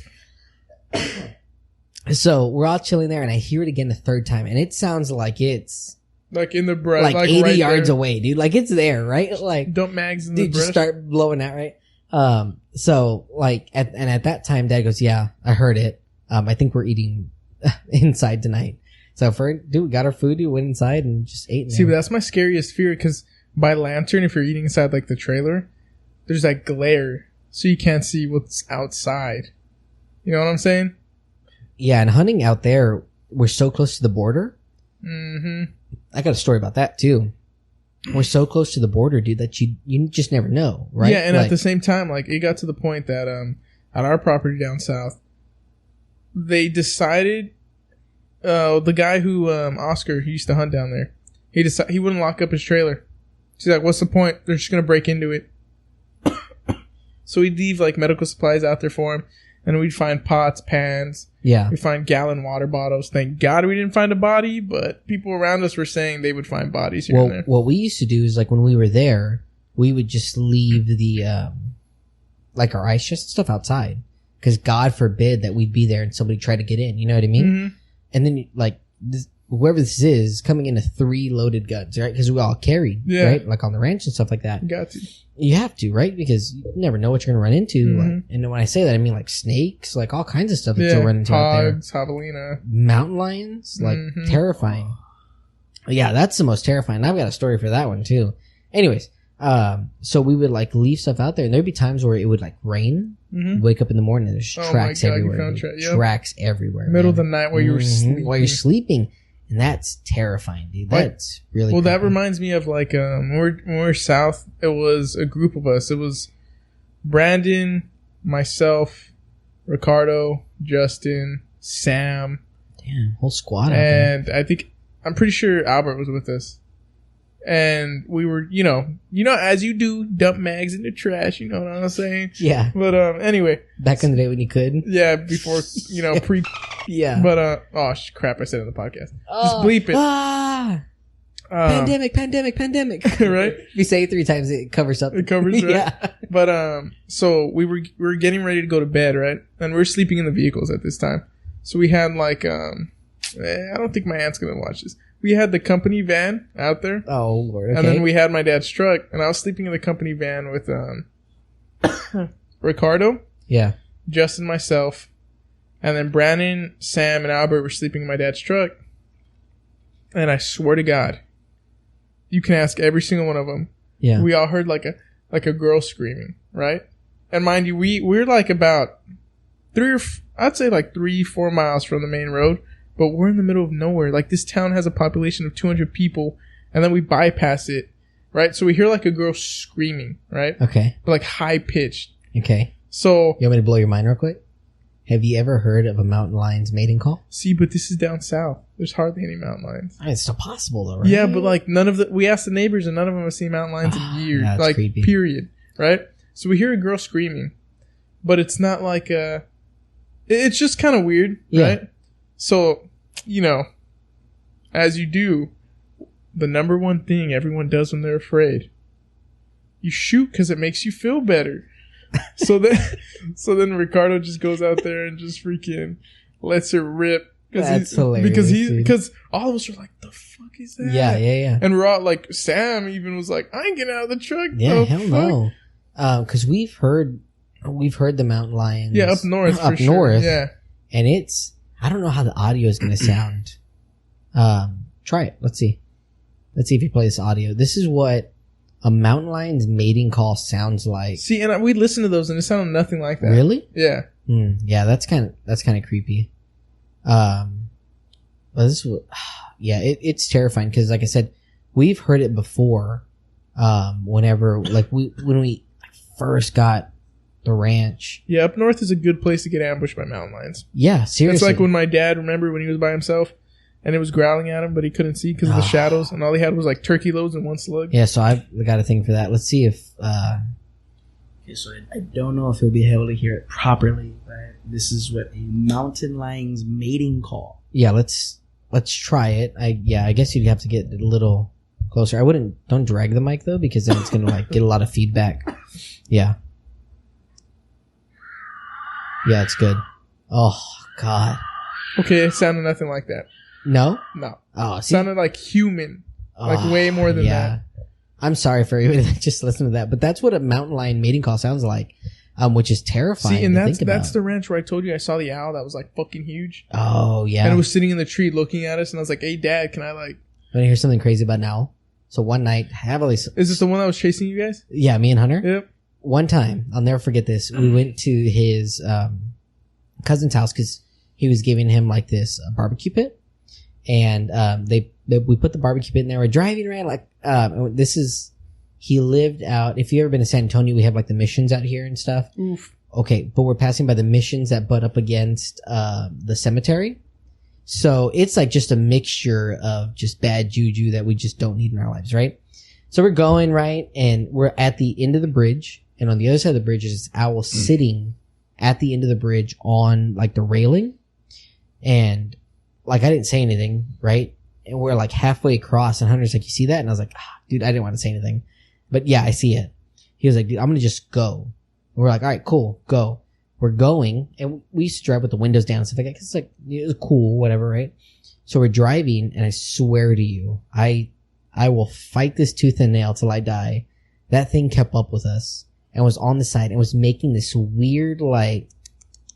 So we're all chilling there, and I hear it again the third time, and it sounds like it's... Like in the breath. Like 80 right yards there. away, dude. Like, it's there, right? Like... Dump mags in dude, the breath. just start blowing out, right? So, like, at that time, Dad goes, yeah, I heard it. I think we're eating inside tonight. So, we got our food, we went inside and just ate. See, but that's my scariest fear, because by lantern, if you're eating inside, like, the trailer, there's that glare, so you can't see what's outside. You know what I'm saying? Yeah, and hunting out there, we're so close to the border. Mm-hmm. I got a story about that, too. we're so close to the border, dude, that you just never know, right? Yeah, and like, at the same time, like, it got to the point that at our property down south, they decided the guy who Oscar, he used to hunt down there, he wouldn't lock up his trailer. He's like, what's the point? They're just gonna break into it. So we'd leave like medical supplies out there for him, and we'd find pots, pans. Yeah. We find gallon water bottles. Thank God we didn't find a body, but people around us were saying they would find bodies here and there. What we used to do is, like, when we were there, we would just leave the like our ice chest and stuff outside, because God forbid that we'd be there and somebody tried to get in. You know what I mean? Mm-hmm. And then, like, whoever this is coming into 3 loaded guns, right? Because we all carried, right? Like on the ranch and stuff like that. Got to. You have to, right? Because you never know what you're going to run into. Mm-hmm. Like, and when I say that, I mean like snakes, like all kinds of stuff that you'll run into out there. Hogs, javelina. Mountain lions, like terrifying. Yeah, that's the most terrifying. I've got a story for that one too. Anyways, so we would like leave stuff out there, and there'd be times where it would like rain. Mm-hmm. Wake up in the morning, and there's tracks everywhere. Tracks everywhere. Middle of the night while you were sleeping. While you're sleeping. And that's terrifying, dude. That's really well. creepy. That reminds me of like when we're south. It was a group of us. It was Brandon, myself, Ricardo, Justin, Sam. Damn, whole squad. And I'm pretty sure Albert was with us. And we were, you know, as you do, dump mags in the trash. You know what I'm saying? Yeah. But anyway, back in the day when you could. Yeah, before pre. Yeah. But crap! I said it on the podcast. Just bleep it. Pandemic. Right? If you say it 3 times, it covers up. It covers, right? Yeah. But so we were getting ready to go to bed, right? And we're sleeping in the vehicles at this time. So we had like I don't think my aunt's gonna watch this. We had the company van out there. Oh Lord! Okay. And then we had my dad's truck, and I was sleeping in the company van with Ricardo, Justin, myself, and then Brandon, Sam, and Albert were sleeping in my dad's truck. And I swear to God, you can ask every single one of them. Yeah, we all heard like a girl screaming, right? And mind you, we're like about 3-4 miles from the main road. But we're in the middle of nowhere. Like, this town has a population of 200 people, and then we bypass it, right? So we hear like a girl screaming, right? Okay. But like high pitched. Okay. So you want me to blow your mind real quick? Have you ever heard of a mountain lion's mating call? See, but this is down south. There's hardly any mountain lions. It's still possible though, right? Yeah, but like we asked the neighbors, and none of them have seen mountain lions in years. That's like creepy. Period. Right? So we hear a girl screaming, but it's not like it's just kind of weird, right? So, as you do, the number one thing everyone does when they're afraid, you shoot because it makes you feel better. So then Ricardo just goes out there and just freaking lets her rip. That's hilarious. Because all of us are like, the fuck is that? Yeah. And we're all like, Sam even was like, I ain't getting out of the truck. Yeah, hell no. Because we've heard the mountain lions. Yeah, up north. Up north. Yeah. And I don't know how the audio is going to sound. Try it. Let's see if you play this audio. This is what a mountain lion's mating call sounds like. See, and we listened to those, and it sounded nothing like that. Really? Yeah. Yeah, that's kind of creepy. But it's terrifying because, like I said, we've heard it before. Whenever when we first got the ranch. Yeah, up north is a good place to get ambushed by mountain lions. Yeah, seriously. It's like when my dad, remember when he was by himself and it was growling at him, but he couldn't see because of the shadows, and all he had was like turkey loads and one slug. Yeah, so I've got a thing for that. Let's see if. Okay, so I don't know if you'll be able to hear it properly, but this is what a mountain lion's mating call. Yeah, let's try it. I guess you'd have to get a little closer. Don't drag the mic though, because then it's gonna get a lot of feedback. Yeah. Yeah, it's good. Oh, God. Okay, it sounded nothing like that. No? No. Oh, it sounded like human. Like way more than that. I'm sorry for everybody that just listened to that, but that's what a mountain lion mating call sounds like, which is terrifying. See, and that's the ranch where I told you I saw the owl that was like fucking huge. Oh, yeah. And it was sitting in the tree looking at us, and I was like, hey, Dad, can I like... Want to hear something crazy about an owl? So one night, Is this the one that was chasing you guys? Yeah, me and Hunter? Yep. One time, I'll never forget this, we went to his cousin's house because he was giving him like this barbecue pit, and they we put the barbecue pit in there. We're driving around like, he lived out, if you've ever been to San Antonio, we have like the missions out here and stuff. Oof. Okay. But we're passing by the missions that butt up against, the cemetery. So it's like just a mixture of just bad juju that we just don't need in our lives, right? So we're going, right? And we're at the end of the bridge. And on the other side of the bridge is this owl sitting at the end of the bridge on like the railing. And like, I didn't say anything, right? And we're like halfway across and Hunter's like, you see that? And I was like, dude, I didn't want to say anything. But yeah, I see it. He was like, dude, I'm going to just go. And we're like, all right, cool, go. We're going, and we used to drive with the windows down and stuff like that, 'cause it's like, it was cool, whatever, right? So we're driving, and I swear to you, I will fight this tooth and nail till I die. That thing kept up with us, and was on the side, and was making this weird, like,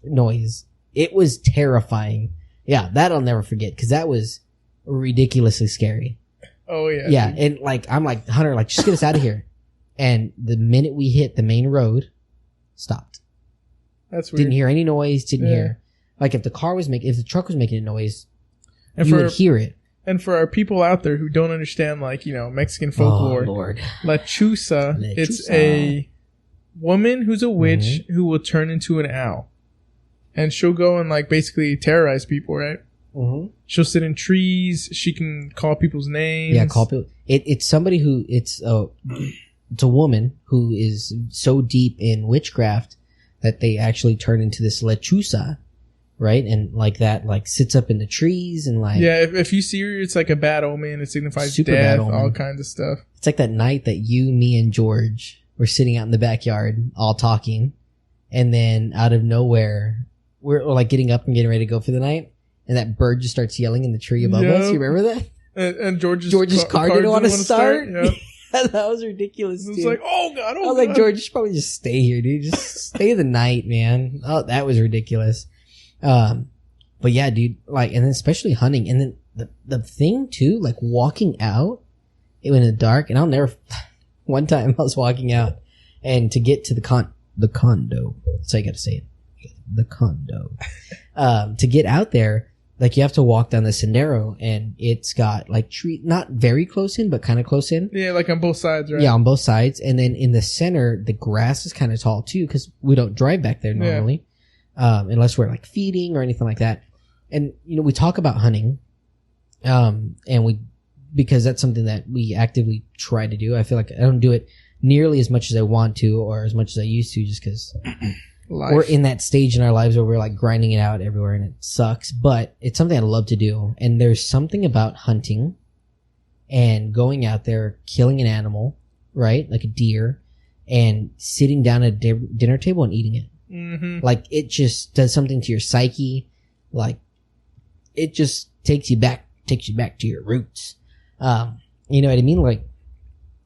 noise. It was terrifying. Yeah, that I'll never forget, 'cause that was ridiculously scary. Oh, yeah. Yeah, dude. and like, I'm like, Hunter, like, just get us out of here. And the minute we hit the main road, stopped. That's weird. Didn't hear any noise, didn't hear. Like if the truck was making a noise, and you would hear it. And for our people out there who don't understand, like, Mexican folklore, Oh, Lord. Lechuza, it's a woman who's a witch who will turn into an owl. And she'll go and like basically terrorize people, right? Mm-hmm. She'll sit in trees. She can call people's names. Yeah, call people. It's somebody who, it's a woman who is so deep in witchcraft that they actually turn into this lechuza, right? And like that, like sits up in the trees and like... Yeah, if you see her, it's like a bad omen. It signifies super death, bad omen. All kinds of stuff. It's like that night that you, me, and George were sitting out in the backyard all talking. And then out of nowhere, we're like getting up and getting ready to go for the night. And that bird just starts yelling in the tree above us. You remember that? And George's car didn't want to start. Yep. That was ridiculous, dude. It's like, oh God, I was like, George, you should probably just stay here, dude. Just stay the night, man. Oh, that was ridiculous. But yeah, dude, like, and then especially hunting. And then the thing too, like walking out in the dark, and I'll never, one time I was walking out and to get to the condo. That's how you gotta say it. The condo. To get out there, like you have to walk down the sendero, and it's got like tree, not very close in, but kind of close in. Yeah, like on both sides, right? Yeah, on both sides. And then in the center, the grass is kind of tall too, because we don't drive back there normally, unless we're like feeding or anything like that. And, we talk about hunting, because that's something that we actively try to do. I feel like I don't do it nearly as much as I want to, or as much as I used to, just because we're in that stage in our lives where we're like grinding it out everywhere and it sucks, but it's something I love to do. And there's something about hunting and going out there, killing an animal, right? Like a deer, and sitting down at a dinner table and eating it. Mm-hmm. Like it just does something to your psyche. Like it just takes you back to your roots. You know what I mean? Like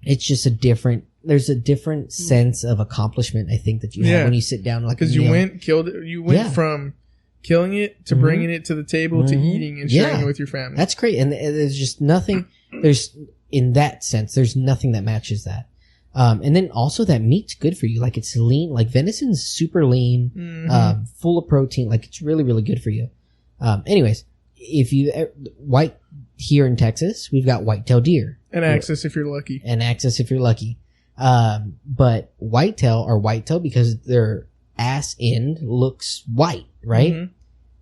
it's just there's a different sense of accomplishment, I think, that you have when you sit down. Like, because you went from killing it to bringing it to the table to eating and sharing it with your family. That's great. And there's just nothing, in that sense, there's nothing that matches that. And then also that meat's good for you. Like it's lean, like venison's super lean, full of protein. Like it's really, really good for you. Anyways, if you, white here in Texas, we've got whitetail deer. And access if you're lucky. But whitetail because their ass end looks white, right? Mm-hmm.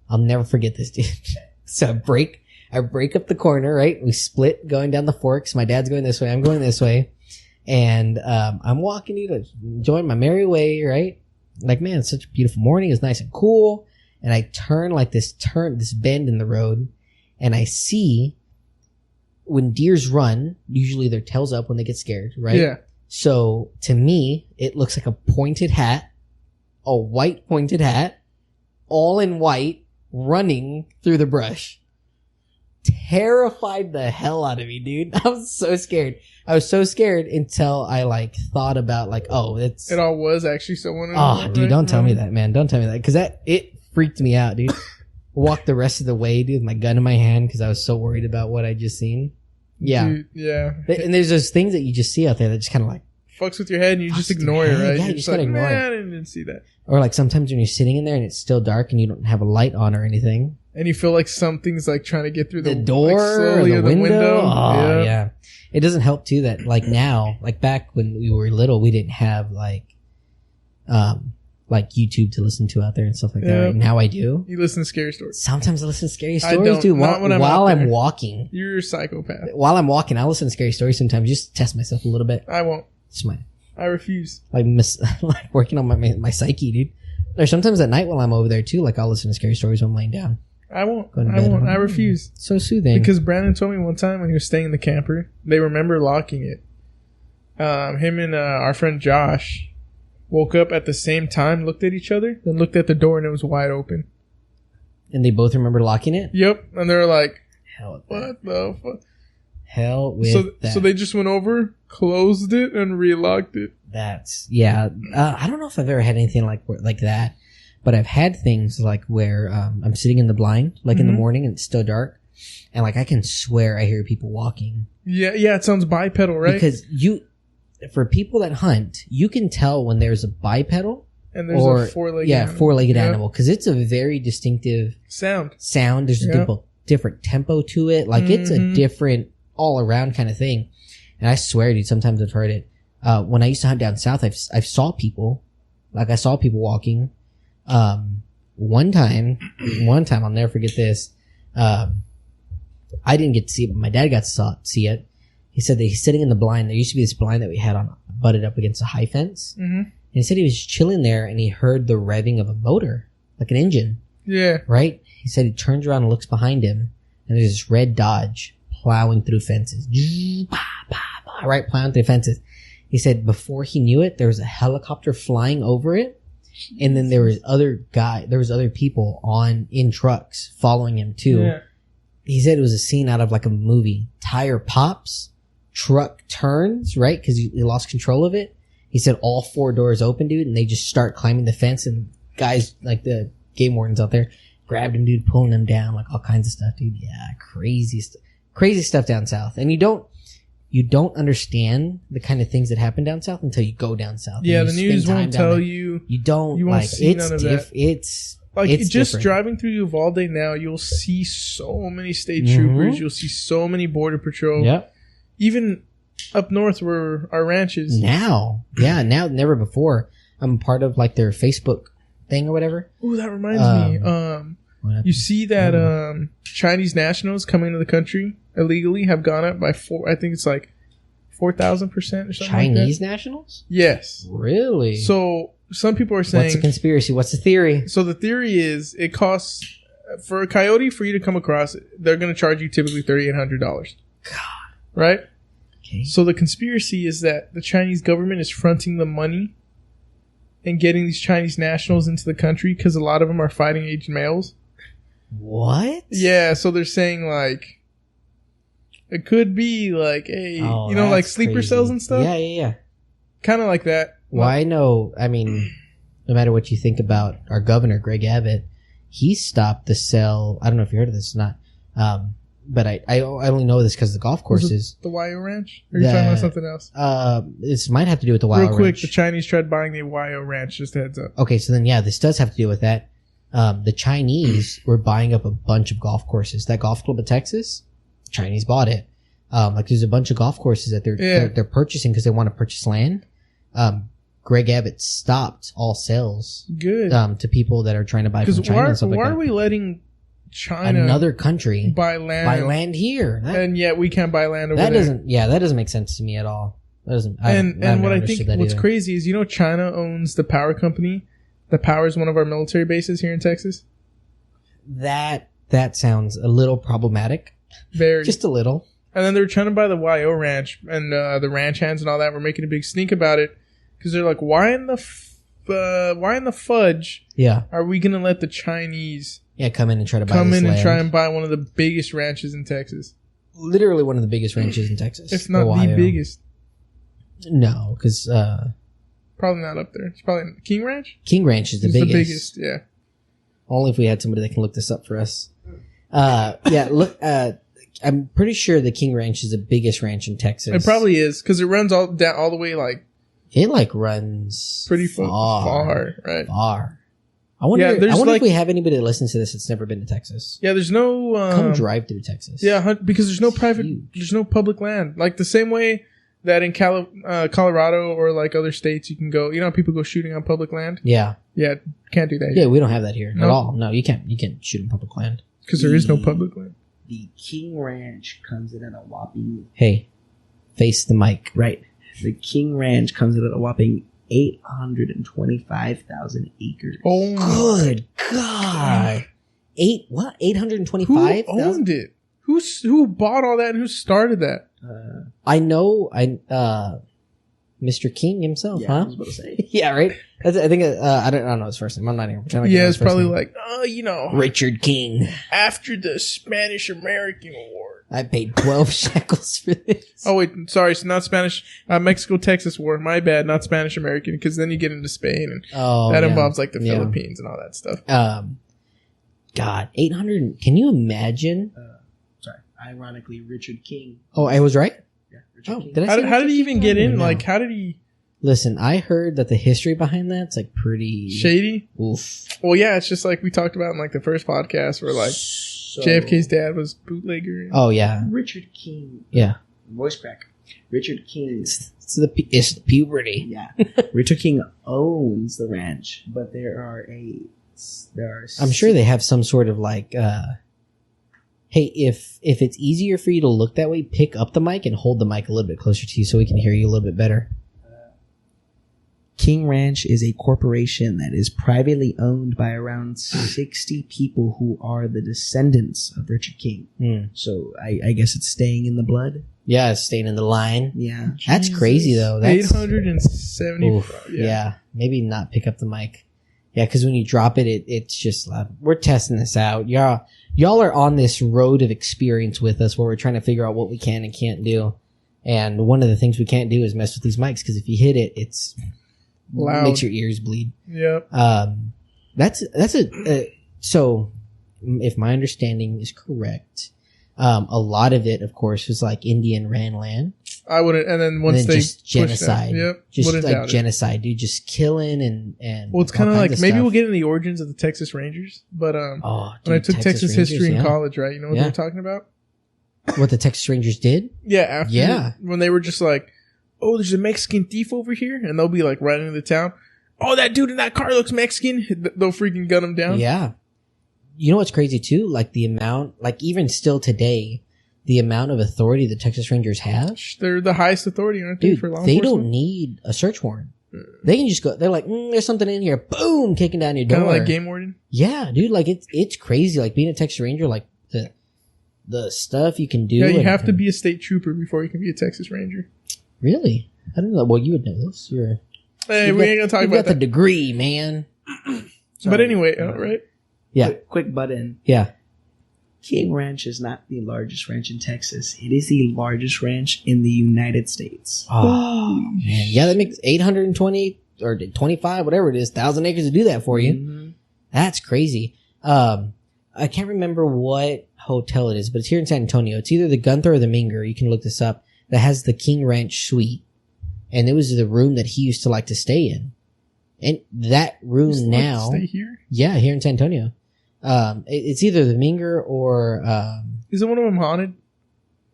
I'll never forget this, dude. So I break up the corner, right? We split going down the forks. My dad's going this way. I'm going this way. And, I'm walking, enjoying my merry way, right? Like, man, it's such a beautiful morning. It's nice and cool. And I turn this bend in the road, and I see when deers run, usually their tail's up when they get scared, right? Yeah. So to me, it looks like a white pointed hat, all in white, running through the brush. Terrified the hell out of me, dude. I was so scared. I was so scared until I thought about it all was actually someone. Oh, dude, don't tell me that, man. Don't tell me that, because it freaked me out, dude. Walked the rest of the way, dude, with my gun in my hand because I was so worried about what I just seen. Yeah. Dude, yeah. And there's those things that you just see out there that just kind of fucks with your head, and you just ignore it, right? Yeah, you just gotta ignore it. I didn't see that. Or sometimes when you're sitting in there and it's still dark and you don't have a light on or anything. and you feel like something's like trying to get through the the door like, or slowly the window. Oh, Yeah. yeah. It doesn't help too that like now, like back when we were little, we didn't have like YouTube to listen to out there and stuff like that. Yeah. Right now I do. You listen to scary stories. Sometimes I listen to scary I stories, don't. dude. Not when I'm While out I'm there. walking. You're a psychopath. While I'm walking, I listen to scary stories sometimes just to test myself a little bit. I won't. It's my I refuse. like like working on my psyche, dude. There's sometimes at night while I'm over there too, like I'll listen to scary stories when I'm laying down. I won't. Going to I bed. won't. I refuse. So soothing. Because Brandon told me one time when he was staying in the camper, they remember locking it. Him and our friend Josh woke up at the same time, looked at each other, then looked at the door and it was wide open. And they both remember locking it? Yep. And they were like, Hell with that. what the fuck? Hell with that. So they just went over, closed it, and relocked it. That's, yeah. I don't know if I've ever had anything like that, but I've had things like where I'm sitting in the blind, like in the morning and it's still dark, and like I can swear I hear people walking. Yeah, it sounds bipedal, right? Because for people that hunt, you can tell when there's a bipedal and there's a four-legged animal. four-legged animal, because it's a very distinctive sound. There's a different tempo to it. Like it's a different all around kind of thing. And I swear, dude, sometimes I've heard it. When I used to hunt down south, I saw people walking. One time, I'll never forget this. I didn't get to see it, but my dad got to see it. He said that he's sitting in the blind. There used to be this blind that we had butted up against a high fence. Mm-hmm. And he said he was chilling there and he heard the revving of a motor, like an engine. Yeah. Right? He said he turns around and looks behind him and there's this red Dodge plowing through fences. Right? Plowing through fences. He said before he knew it, there was a helicopter flying over it. And then there was other people in trucks following him too. Yeah. He said it was a scene out of like a movie. Tire pops, truck turns, right? Cause he lost control of it. He said all four doors open, dude, and they just start climbing the fence and guys like the game wardens out there grabbed him, dude, pulling him down, like all kinds of stuff, dude. Yeah, crazy stuff down south. And you don't understand the kind of things that happen down south until you go down south. Yeah, the news won't tell you. You don't. You won't see none of that. It's like it's just different. Driving through Uvalde now, you'll see so many state troopers. You'll see so many border patrol. Yep. Even up north where our ranch is. Now, never before. I'm part of like their Facebook thing or whatever. Oh, that reminds me. You see that Chinese nationals coming into the country illegally have gone up by 4,000% or something. Chinese nationals? Yes. Really? So some people are saying, what's the conspiracy? What's the theory? So the theory is it costs for a coyote for you to come across. They're going to charge you typically $3,800. God. Right? Okay. So the conspiracy is that the Chinese government is fronting the money and getting these Chinese nationals into the country because a lot of them are fighting age males. What? Yeah, so they're saying like it could be like like sleeper crazy. cells and stuff. Yeah. Kind of like that. Well, I know. I mean, no matter what you think about our governor, Greg Abbott, he stopped the sale. I don't know if you heard of this or not. But I only know this because the golf courses. The YO Ranch? Or are you talking about something else? This might have to do with the YO Ranch. Real quick, the Chinese tried buying the YO Ranch, just a heads up. Okay, so then this does have to do with that. The Chinese were buying up a bunch of golf courses. That golf club in Texas, Chinese bought it. Like there's a bunch of golf courses that they're purchasing because they want to purchase land. Greg Abbott stopped all sales. Good. To people that are trying to buy from China and stuff like that. Why are we letting China, another country, buy land here, and yet we can't buy land over there? That doesn't make sense to me at all. That doesn't. And what I think what's crazy is China owns the power company that powers one of our military bases here in Texas. That sounds a little problematic. Very, just a little. And then they're trying to buy the YO Ranch and the ranch hands and all that. We're making a big stink about it because they're like, why in the fudge? Yeah. Are we gonna let the Chinese? Yeah, come in and try to buy this land. Try and buy one of the biggest ranches in Texas. Literally one of the biggest ranches in Texas. If not the biggest. No, because probably not up there. It's probably King Ranch. King Ranch is the biggest. The biggest, yeah. Only if we had somebody that can look this up for us. Look. I'm pretty sure the King Ranch is the biggest ranch in Texas. It probably is because it runs all the way like. It runs pretty far, right? Far. I wonder. Yeah, there's I wonder like- if we have anybody that listens to this that's never been to Texas. Yeah, there's no Come drive through Texas. Yeah, because there's no It's private, huge. there's no public land. Like the same way that in Colorado or like other states, you can go. You know, how people go shooting on public land. Yeah. Yeah, can't do that Yeah, we don't have that here No. at all. No, you can't. You can't shoot in public land. because there is no public land. The King Ranch comes in at a whopping Hey, face the mic. right. The King Ranch comes in at a whopping 825,000 acres. Oh, Good God. What? who 825,000? owned it? Who bought all that and who started that? I know. Mr. King himself, Yeah, I huh? was about to say. Yeah, right. I think I don't know his first name. I'm not even pretending. Yeah, it's probably like, Richard King. after the Spanish American War. I paid 12 shekels for this. Oh wait, sorry, it's not Spanish. Mexico-Texas War. My bad, not Spanish American, because then you get into Spain and that yeah. involves like the Yeah. Philippines and all that stuff. God, 800. Can you imagine? Sorry. Ironically, Richard King. Oh, I was right. Yeah, Richard Oh, King. did I? How say did Richard he King? even get in? No. Like, how did he Listen, I heard that the history behind that's like pretty shady? Oof. Well, yeah, it's just like we talked about in like the first podcast where like So, JFK's dad was bootlegger. Oh yeah, Richard King. yeah. Voice crack. Richard King. It's the puberty. Yeah. Richard King owns the ranch, but there are I'm sure they have some sort of like, hey, if it's easier for you to look that way, pick up the mic and hold the mic a little bit closer to you so we can hear you a little bit better. King Ranch is a corporation that is privately owned by around 60 people who are the descendants of Richard King. Hmm. So I guess it's staying in the blood. Yeah, it's staying in the line. Yeah. That's crazy though. That's 870. oof, yeah. Maybe not pick up the mic. Yeah, because when you drop it, it's just loud. We're testing this out. Y'all are on this road of experience with us where we're trying to figure out what we can and can't do. And one of the things we can't do is mess with these mics because if you hit it, it's Loud. makes your ears bleed. Yep. So if my understanding is correct, a lot of it, of course, was like Indian ran land. I wouldn't. And then And once then they just pushed that- genocide. Yep. Just Wouldn't like doubt it. genocide, dude. Just killing and Well, it's all kind of kinds like maybe stuff. we'll get into the origins of the Texas Rangers, but Oh, when I dude, took Texas history Rangers, in yeah. college, right? You know what Yeah. they were talking about? What the Texas Rangers did? Yeah, after Yeah. when they were just like, "Oh, there's a Mexican thief over here," and they'll be like riding into town. Oh, that dude in that car looks Mexican. They'll freaking gun him down. Yeah. You know what's crazy too? Like the amount, like even still today, the amount of authority the Texas Rangers have. They're the highest authority, aren't they, Dude, for law they enforcement? don't need a search warrant. They can just go. They're like, there's something in here. Boom, kicking down your door. Kind of like game warden. Yeah, dude. Like it's crazy. Like being a Texas Ranger, like the stuff you can do. Yeah, you and- have to and- be a state trooper before you can be a Texas Ranger. Really. I don't know. Well, you would know this. Hey, You've we got- ain't gonna talk you've about got the that. degree, man. But Sorry. anyway, right? Yeah, Quick butt in. yeah. King Ranch is not the largest ranch in Texas. It is the largest ranch in the United States. Oh man, yeah. That makes 820 or 25, whatever it is, 1,000 acres to do that for you. Mhm. That's crazy. I can't remember what hotel it is, but it's here in San Antonio. It's either the Gunther or the Minger. You can look this up. That has the King Ranch suite, and it was the room that he used to like to stay in. And that room Just like now, stay here. yeah, here in San Antonio. It's either the Minger or Isn't one of them haunted?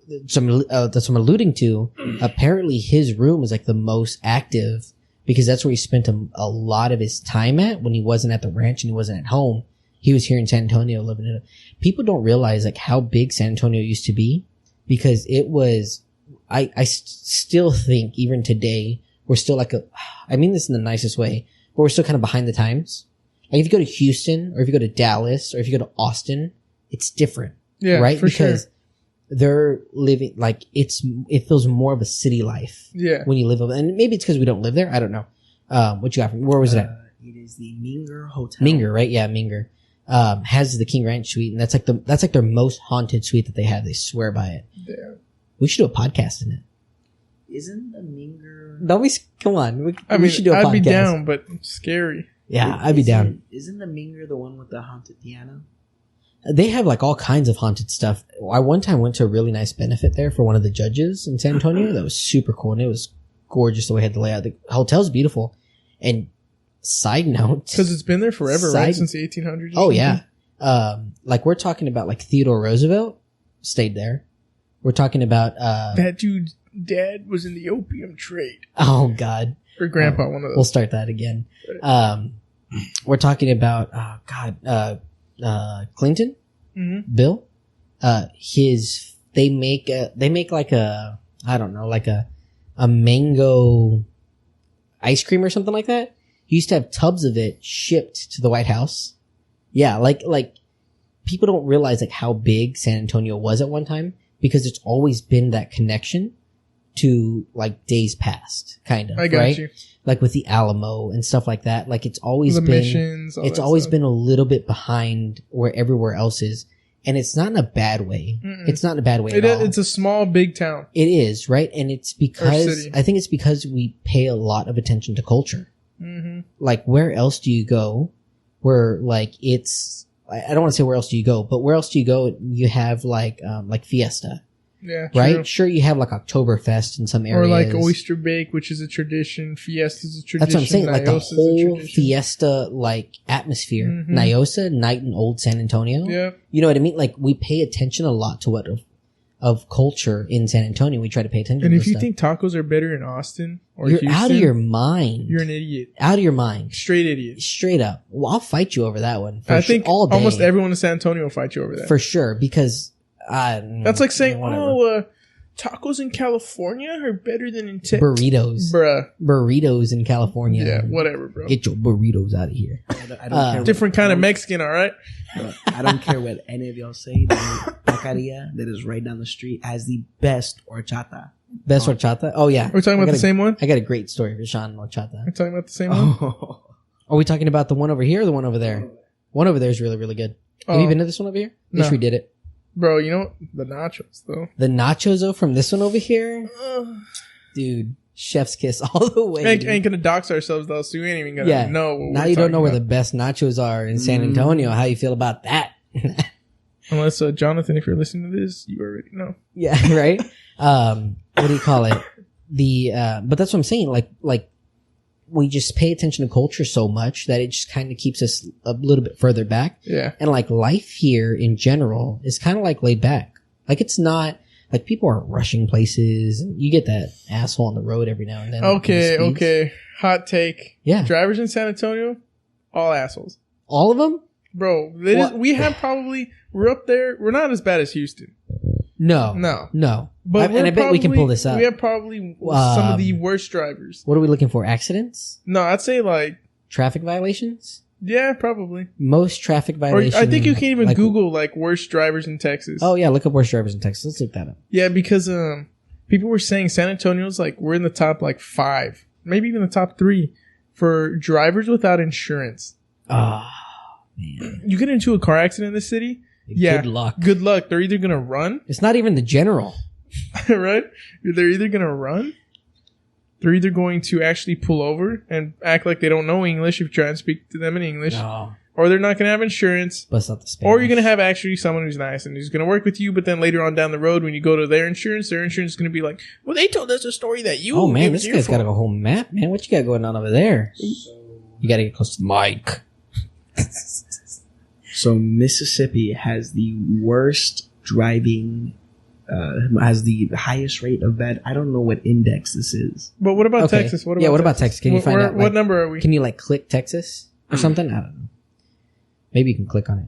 that's what I'm alluding to. Apparently, his room is like the most active because that's where he spent a lot of his time at when he wasn't at the ranch and he wasn't at home. He was here in San Antonio living in it. People don't realize like how big San Antonio used to be because it was. I still think even today we're still like I mean this in the nicest way, but we're still kind of behind the times. Like if you go to Houston or if you go to Dallas or if you go to Austin, it's different. Yeah, right? for Because sure. they're living like it feels more of a city life Yeah. when you live over, and maybe it's because we don't live there. I don't know. What you got from where was it at? It is the Minger Hotel. Minger, right? Yeah, Minger has the King Ranch suite, and that's like their most haunted suite that they have. They swear by it. Yeah. We should do a podcast in it. Isn't the Minger? Don't we? Come on, I we mean, should do a I'd podcast. be down, but it's scary. Yeah, I'd be down. Isn't the Minger the one with the haunted piano? They have like all kinds of haunted stuff. I one time went to a really nice benefit there for one of the judges in San Antonio. That was super cool, and it was gorgeous the way it had the layout. The hotel's beautiful, and Side note. Because it's been there forever, right? Since the 1800s. Oh, yeah. Like we're talking about like Theodore Roosevelt stayed there. We're talking about that dude's dad was in the opium trade. Oh God. Or grandpa, one of those. We'll start that again. We're talking about Clinton, Bill. They make like a I don't know, like a mango ice cream or something like that. He used to have tubs of it shipped to the White House. Yeah, like people don't realize like how big San Antonio was at one time because it's always been that connection to like days past, kind of. I got right? you. Like with the Alamo and stuff like that. Like it's always been missions, it's always been a little bit behind where everywhere else is. And it's not in a bad way. Mm-mm. It's not in a bad way at all. It's a small, big town. It is, right? And it's because, I think it's because we pay a lot of attention to culture. Mm-hmm. Like, where else do you go where, like, it's, I don't want to say where else do you go, but where else do you go? You have, like Fiesta. Yeah. Right? True. Sure, you have, like, Oktoberfest in some areas. Or, like, Oyster Bake, which is a tradition. Fiesta's a tradition. That's what I'm saying. Like, the Nyosa's whole Fiesta, like, atmosphere. Mm-hmm. Nyosa, night in old San Antonio. Yeah. You know what I mean? Like, we pay attention a lot to what of culture in San Antonio. We try to pay attention and to if you stuff. think tacos are better in Austin or you're Houston, out of your mind. You're an idiot. Out of your mind. Straight idiot. Straight up. Well, I'll fight you over that one. I think all day. Almost everyone in San Antonio will fight you over that. For sure, because that's like saying, tacos in California are better than in Texas. Burritos. Bruh. Burritos in California. Yeah, whatever, bro. Get your burritos out of here. I don't care. Different kind of Mexican, all right? I don't care what any of y'all say. The taqueria that is right down the street has the best horchata. Best horchata? Oh, yeah. We're talking about the same one? I got a great story for Sean horchata. We're talking about the same one? Are we talking about the one over here or the one over there? One over there is really, really good. Have you been to this one over here? No. Wish we did it. Bro, you know the nachos though. The nachos though from this one over here, dude, chef's kiss all the way. Ain't gonna dox ourselves though, so you ain't even gonna know. What now you don't know where the best nachos are in San Antonio. How you feel about that? Unless Jonathan, if you're listening to this, you already know. Yeah, right. What do you call it? But that's what I'm saying. Like we just pay attention to culture so much that it just kind of keeps us a little bit further back. Yeah. And like life here in general is kind of like laid back. Like it's not like people aren't rushing places. And you get that asshole on the road every now and then. Okay. Hot take. Yeah. Drivers in San Antonio, all assholes. All of them? Bro, we have we're up there. We're not as bad as Houston. No. But I bet we can pull this up. We have probably some of the worst drivers. What are we looking for? Accidents? No, I'd say like traffic violations. Yeah, probably most traffic violations. Or I think you can even Google like worst drivers in Texas. Oh yeah, look up worst drivers in Texas. Let's look that up. Yeah, because people were saying San Antonio's like we're in the top like 5, maybe even the top 3 for drivers without insurance. Oh man, you get into a car accident in this city. Yeah. Good luck. They're either going to run. It's not even the general. Right? They're either going to run. They're either going to actually pull over and act like they don't know English if you try and speak to them in English. No. Or they're not going to have insurance. But it's not the Spanish. Or you're going to have actually someone who's nice and who's going to work with you. But then later on down the road, when you go to their insurance is going to be like, well, they told us a story that you. Oh, man. This guy's got a whole map, man. What you got going on over there? You got to get close to the mic. So Mississippi has the worst driving, has the highest rate of bad. I don't know what index this is. But what about Texas? What about Texas? Can you find out? What number are we? Can you like click Texas or something? I don't know. Maybe you can click on it.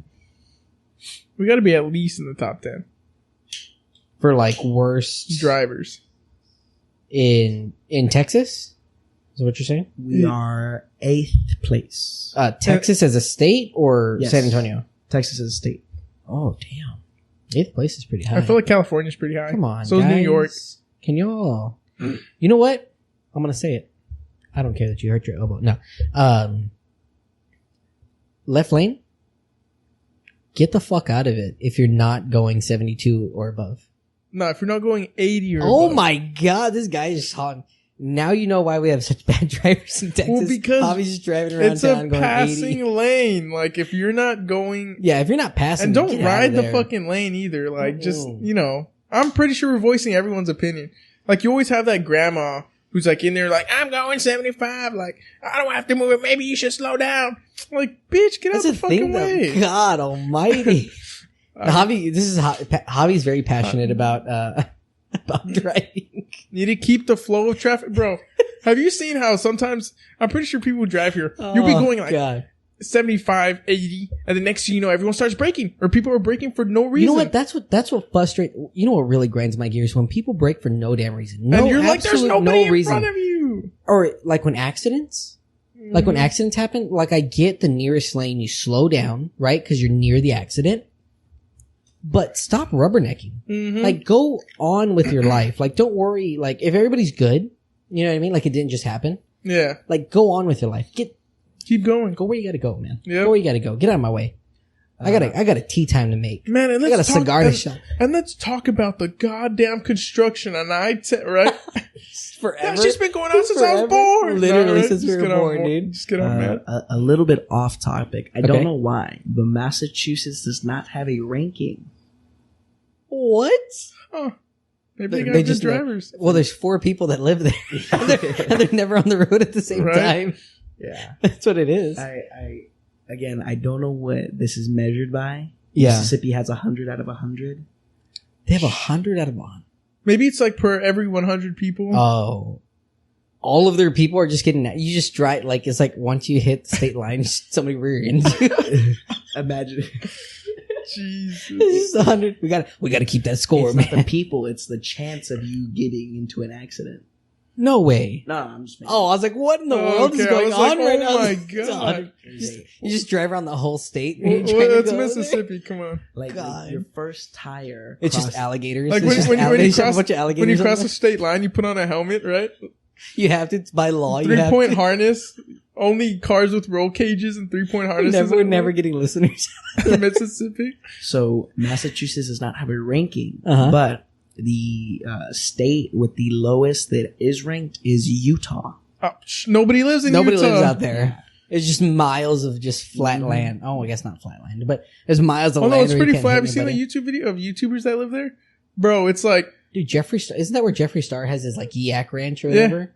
We got to be at least in the top 10 for like worst drivers in Texas. Is that what you're saying? We are 8th place. Texas as a state or yes. San Antonio? Texas as a state. Oh, damn. 8th place is pretty high. I feel like California's pretty high. Come on, so is New York. Can y'all... You know what? I'm going to say it. I don't care that you hurt your elbow. No. Left lane? Get the fuck out of it if you're not going 72 or above. No, if you're not going 80 or above. Oh my God, this guy is hot. Now you know why we have such bad drivers in Texas. Well, because Javi's just driving around town going 80. It's a passing lane. Like, if you're not going... Yeah, if you're not passing... And don't ride the fucking lane either. Like, just, I'm pretty sure we're voicing everyone's opinion. Like, you always have that grandma who's like in there like, I'm going 75. Like, I don't have to move it. Maybe you should slow down. I'm like, bitch, get out the fucking way. God almighty. Javi's very passionate about driving. Need to keep the flow of traffic, bro. Have you seen how sometimes, I'm pretty sure people who drive here, you'll be going like 75, 80, and the next thing you know, everyone starts braking, or people are braking for no reason. You know what? That's what frustrates. You know what really grinds my gears when people brake for no damn reason. And you're like, there's nobody in front of you. Or like when accidents, happen. Like I get the nearest lane, you slow down, right? Because you're near the accident. But stop rubbernecking. Mm-hmm. Like go on with your life. Like don't worry. Like if everybody's good, you know what I mean? Like it didn't just happen. Yeah. Like go on with your life. Keep going. Go where you gotta go, man. Yep. Go where you gotta go. Get out of my way. I got a tea time to make. Man, and I got a cigar to shop. And let's talk about the goddamn construction on I-10, right? Forever. That's just been going on since I was born. Literally right? since we were born, dude. Just get on, man. A little bit off topic. I don't know why, but Massachusetts does not have a ranking. What? Oh. Maybe they got good drivers. Well, there's 4 people that live there. and they're never on the road at the same time. Yeah. That's what it is. Again, I don't know what this is measured by. Yeah. Mississippi has 100 out of 100. They have 100 out of 100. Maybe it's like per every 100 people. Oh. All of their people are just getting, you just drive, like, it's like once you hit the state line, somebody rear ends you. Imagine. Jesus. It's just 100. We gotta keep that score, It's man. not the people, it's the chance of you getting into an accident. No way. No, I'm just making Oh, I was like, what in the world is going on right now? Oh my It's god. 100. You just drive around the whole state. And Well, you're trying to that's go Mississippi. Come on. like God. your first tire. It's just alligators. Like It's just when you they just have cross a bunch of when alligators. you cross on the state line, you put on a helmet, right? there. You have to. It's by law. You have 3-point to. harness. Only cars with roll cages and 3-point harnesses. We're never getting listeners. in Mississippi. So Massachusetts does not have a ranking, Uh-huh. but the state with the lowest that is ranked is Utah. Nobody lives in Nobody Utah. lives out there. It's just miles of just flat land. Oh, I guess not flat land, but there's miles of Oh land. no, it's where you pretty can't flat. hit Have you seen a anybody. YouTube video of YouTubers that live there? Bro, it's like, Dude, Jeffree Star, isn't that where Jeffree Star has his like yak ranch or whatever?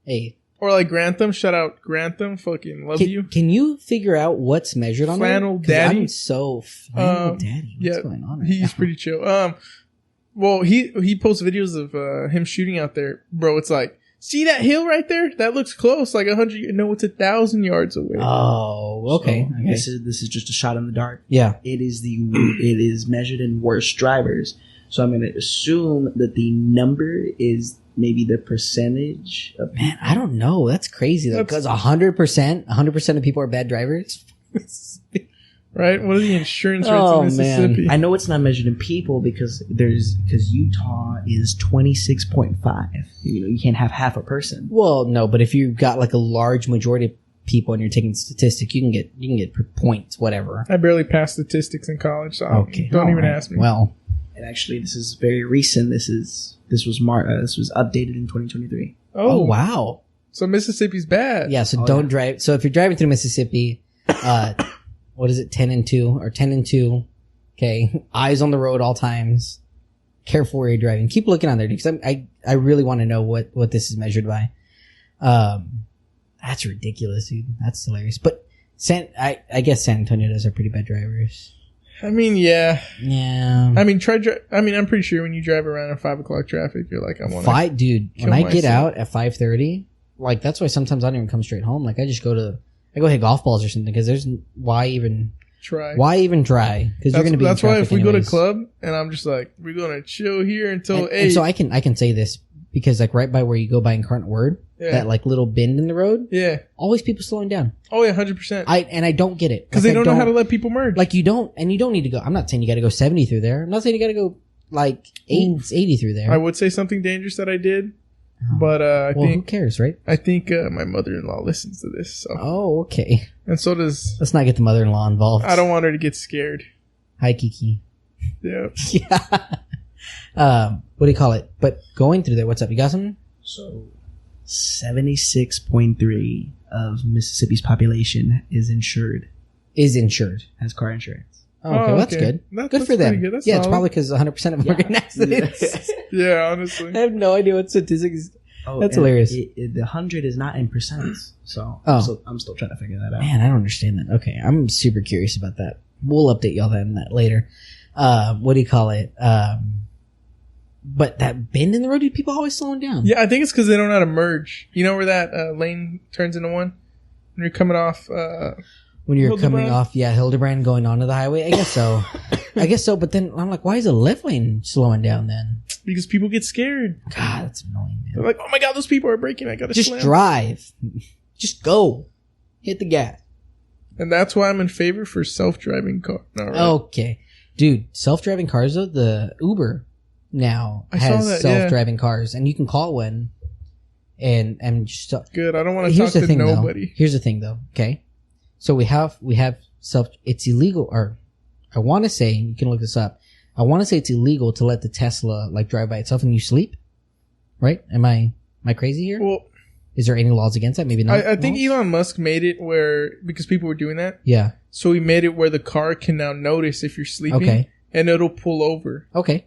Hey, or like Grantham. Shout out Grantham. Fucking love you. Can you figure out what's measured on Flannel there? 'Cause Daddy? I'm so Flannel Daddy. What's going on? Right He's now? pretty chill. Well, he posts videos of him shooting out there, bro. It's like, see that hill right there? That looks close, like 100. No, it's 1,000 yards away. Oh, okay. So okay. This is just a shot in the dark. Yeah. It is measured in worst drivers. So I'm going to assume that the number is maybe the percentage of Man, I don't know. That's crazy though, because 100% of people are bad drivers. Right? What are the insurance rates Oh, in Mississippi? I know it's not measured in people because Utah is 26.5. You can't have half a person. Well, no, but if you've got like a large majority of people and you're taking statistic, you can get points, whatever. I barely passed statistics in college, so don't even ask me. Well, And actually, this is very recent. This was updated in 2023. oh wow. So Mississippi's bad. Yeah, so Oh, don't yeah. drive. So if you're driving through Mississippi, what is it, 10 and 2 or 10 and 2? Okay, eyes on the road all times. Careful where you're driving. Keep looking on there because I really want to know what this is measured by. That's ridiculous, dude. That's hilarious. But I guess San Antonio does have pretty bad drivers. I mean, yeah. Yeah. I mean, I'm pretty sure when you drive around in 5 o'clock traffic, you're like, I want to. Dude, kill when I get myself. out at 5:30, like that's why sometimes I don't even come straight home. Like I just go hit golf balls or something because there's why even try? Because you're going to be. That's in why traffic if we go to anyways. club and I'm just like, we're gonna chill here until 8. And so I can say this because like right by where you go by Incarnate Word, Yeah. that like little bend in the road, Yeah. always people slowing down. Oh yeah, 100%. I don't get it Because Like, they don't know how to let people merge. Like you don't need to go. I'm not saying you got to go 70 through there. I'm not saying you got to go like 80 through there. I would say something dangerous that I did, but well, who cares, right? I think my mother-in-law listens to this. So. Oh, okay. And so does. Let's not get the mother-in-law involved. I don't want her to get scared. Hi, Kiki. Yeah. Yeah. What do you call it? But going through there, what's up? You got something? So 76.3 of Mississippi's population is insured, has car insurance. Oh, okay. Well, that's good. Good for them. pretty good. That's Yeah, it's solid. probably because 100% of them are getting accidents. Yeah, honestly. I have no idea what statistics. That's hilarious. The 100 is not in percents, so I'm still trying to figure that out. Man, I don't understand that. Okay, I'm super curious about that. We'll update y'all on that later. What do you call it? But that bend in the road, dude, people always slowing down. Yeah, I think it's because they don't know how to merge. You know where that lane turns into one? When you're coming off... when you're coming off, Hildebrand going onto the highway? I guess so. But then I'm like, why is the left lane slowing down then? Because people get scared. God, that's annoying, man. They're like, oh my God, those people are braking. I gotta just slam. drive. Just go. Hit the gas. And that's why I'm in favor for self-driving car. No, right? Okay. Dude, self-driving cars though, the Uber now has self-driving cars, and you can call one and just good. I don't want to talk to nobody. Here's the thing though. Okay. So we have it's illegal, or I want to say, you can look this up. I want to say it's illegal to let the Tesla like drive by itself and you sleep. Right? Am I crazy here? Well, is there any laws against that? Maybe not. I think Elon Musk made it because people were doing that. Yeah. So he made it where the car can now notice if you're sleeping. Okay. And it'll pull over. Okay.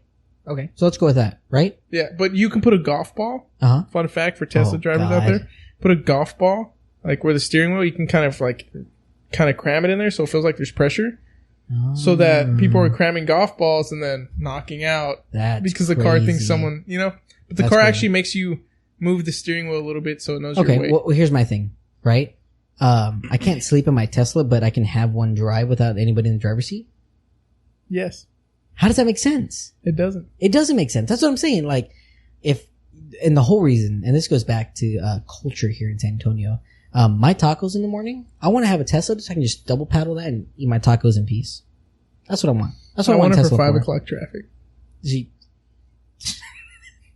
So let's go with that, right? Yeah, but you can put a golf ball. Fun fact for Tesla drivers out there. Put a golf ball, like where the steering wheel, you can kind of cram it in there so it feels like there's pressure. So that people are cramming golf balls and then knocking out. Because the car thinks someone, But the car actually makes you move the steering wheel a little bit so it knows your weight. Okay, well, here's my thing, right? I can't sleep in my Tesla, but I can have one drive without anybody in the driver's seat? Yes. How does that make sense? It doesn't. It doesn't make sense. That's what I'm saying. Like, and the whole reason, and this goes back to culture here in San Antonio, my tacos in the morning, I want to have a Tesla so I can just double paddle that and eat my tacos in peace. That's what I want. That's what I want it Tesla for 5 o'clock traffic.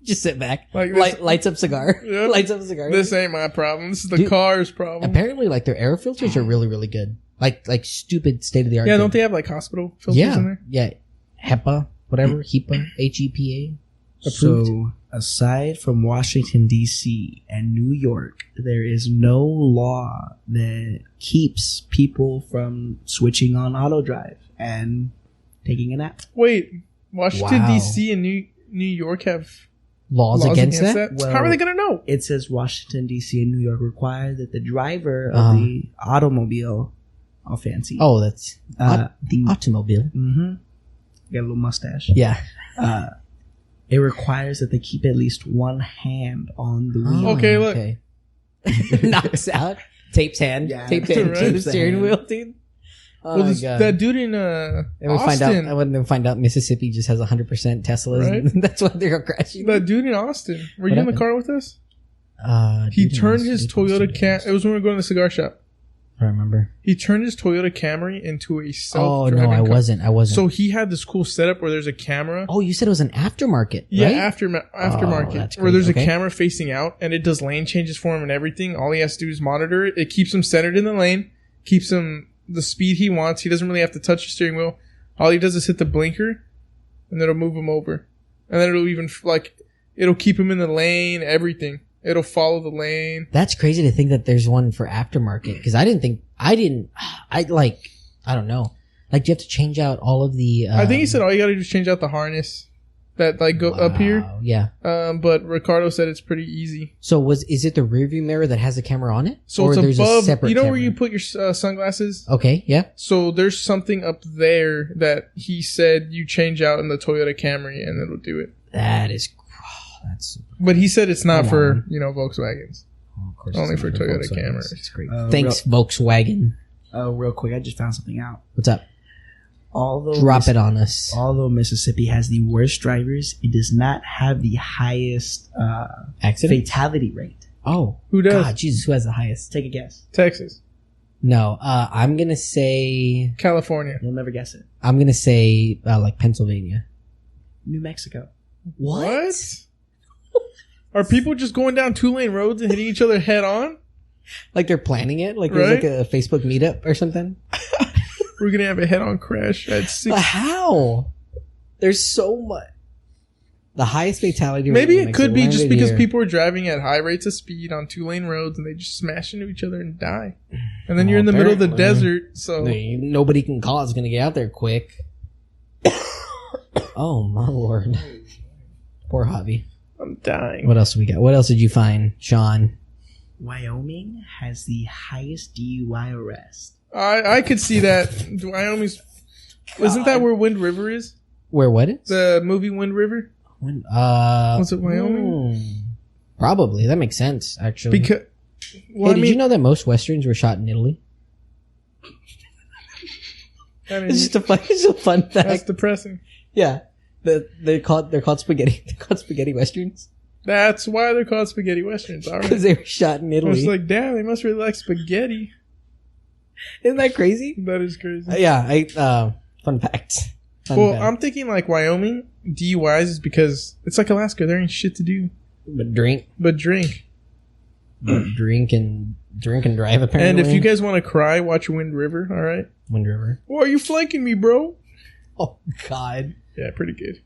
Just sit back. Like lights up cigar. Yep. Lights up cigar. This ain't my problem. This is the car's problem. Apparently, like, their air filters are really, really good. Like stupid state of the art. Yeah, don't they have like hospital filters in there? Yeah. HEPA, whatever. HEPA. HEPA. Approved. So, aside from Washington, D.C. and New York, there is no law that keeps people from switching on auto drive and taking a nap. Wait, Washington, D.C. and New York have laws against that? Well, how are they going to know? It says Washington, D.C. and New York require that the driver of the automobile, all fancy. Oh, that's the automobile. Mm-hmm. Got a little mustache. Yeah. It requires that they keep at least one hand on the wheel. Okay, look. Knocks out. Tapes hand. Yeah, Tapes hand to the steering wheel, dude. Oh, well, that dude in Austin. When they find out Mississippi just has 100% Teslas, right? And that's why they're crashing. That dude in Austin. Were you in the car with us? He turned his Toyota Camry. It was when we were going to the cigar shop. I remember. He turned his Toyota Camry into a self-driving car. I wasn't. So he had this cool setup where there's a camera. Oh, you said it was an aftermarket, Yeah, right? aftermarket. Where there's a camera facing out and it does lane changes for him and everything. All he has to do is monitor it. It keeps him centered in the lane, keeps him the speed he wants. He doesn't really have to touch the steering wheel. All he does is hit the blinker and it'll move him over. And then it'll even, it'll keep him in the lane, everything. It'll follow the lane. That's crazy to think that there's one for aftermarket, because I don't know. Like, do you have to change out all of the... I think he said all you gotta do is change out the harness that go up here. Yeah. But Ricardo said it's pretty easy. So is it the rearview mirror that has a camera on it? So it's above, you know, camera? Where you put your sunglasses? Okay, yeah. So there's something up there that he said you change out in the Toyota Camry and it'll do it. But he said it's not for, Volkswagens. Oh, of course, only for Toyota Camrys. It's great. Thanks, Volkswagen. Real quick, I just found something out. What's up? Drop it on us. Although Mississippi has the worst drivers, it does not have the highest fatality rate. Oh. Who does? God, Jesus, who has the highest? Take a guess. Texas. No, I'm going to say... California. You'll never guess it. I'm going to say, Pennsylvania. New Mexico. What? Are people just going down 2-lane roads and hitting each other head on? Like they're planning it? Like there's like a Facebook meetup or something? We're going to have a head-on crash at 6. But how? There's so much. The highest fatality rate. Maybe it could be just because people are driving at high rates of speed on 2-lane roads and they just smash into each other and die. And then you're in the middle of the desert, so... Nobody can call it's going to get out there quick. Oh, my Lord. Poor Javi. I'm dying. What else we got? What else did you find, Sean? Wyoming has the highest DUI arrest. I could see that. Wyoming's... Isn't that where Wind River is? Where what is? The movie Wind River? Was it Wyoming? Probably. That makes sense, actually. Because... Well, did you know that most westerns were shot in Italy? It's just a fun fact. That's depressing. Yeah. They're called spaghetti. They're called spaghetti westerns. That's why they're called spaghetti westerns. All right. Because they were shot in I Italy. was like, damn, they must really like spaghetti. Isn't that crazy? That is crazy. Fun fact. I'm thinking like Wyoming DUIs is because it's like Alaska. There ain't shit to do But drink and drive, apparently. And if you guys want to cry, watch Wind River. All right. Wind River. Why are you flanking me, bro? Oh God. Yeah, pretty good.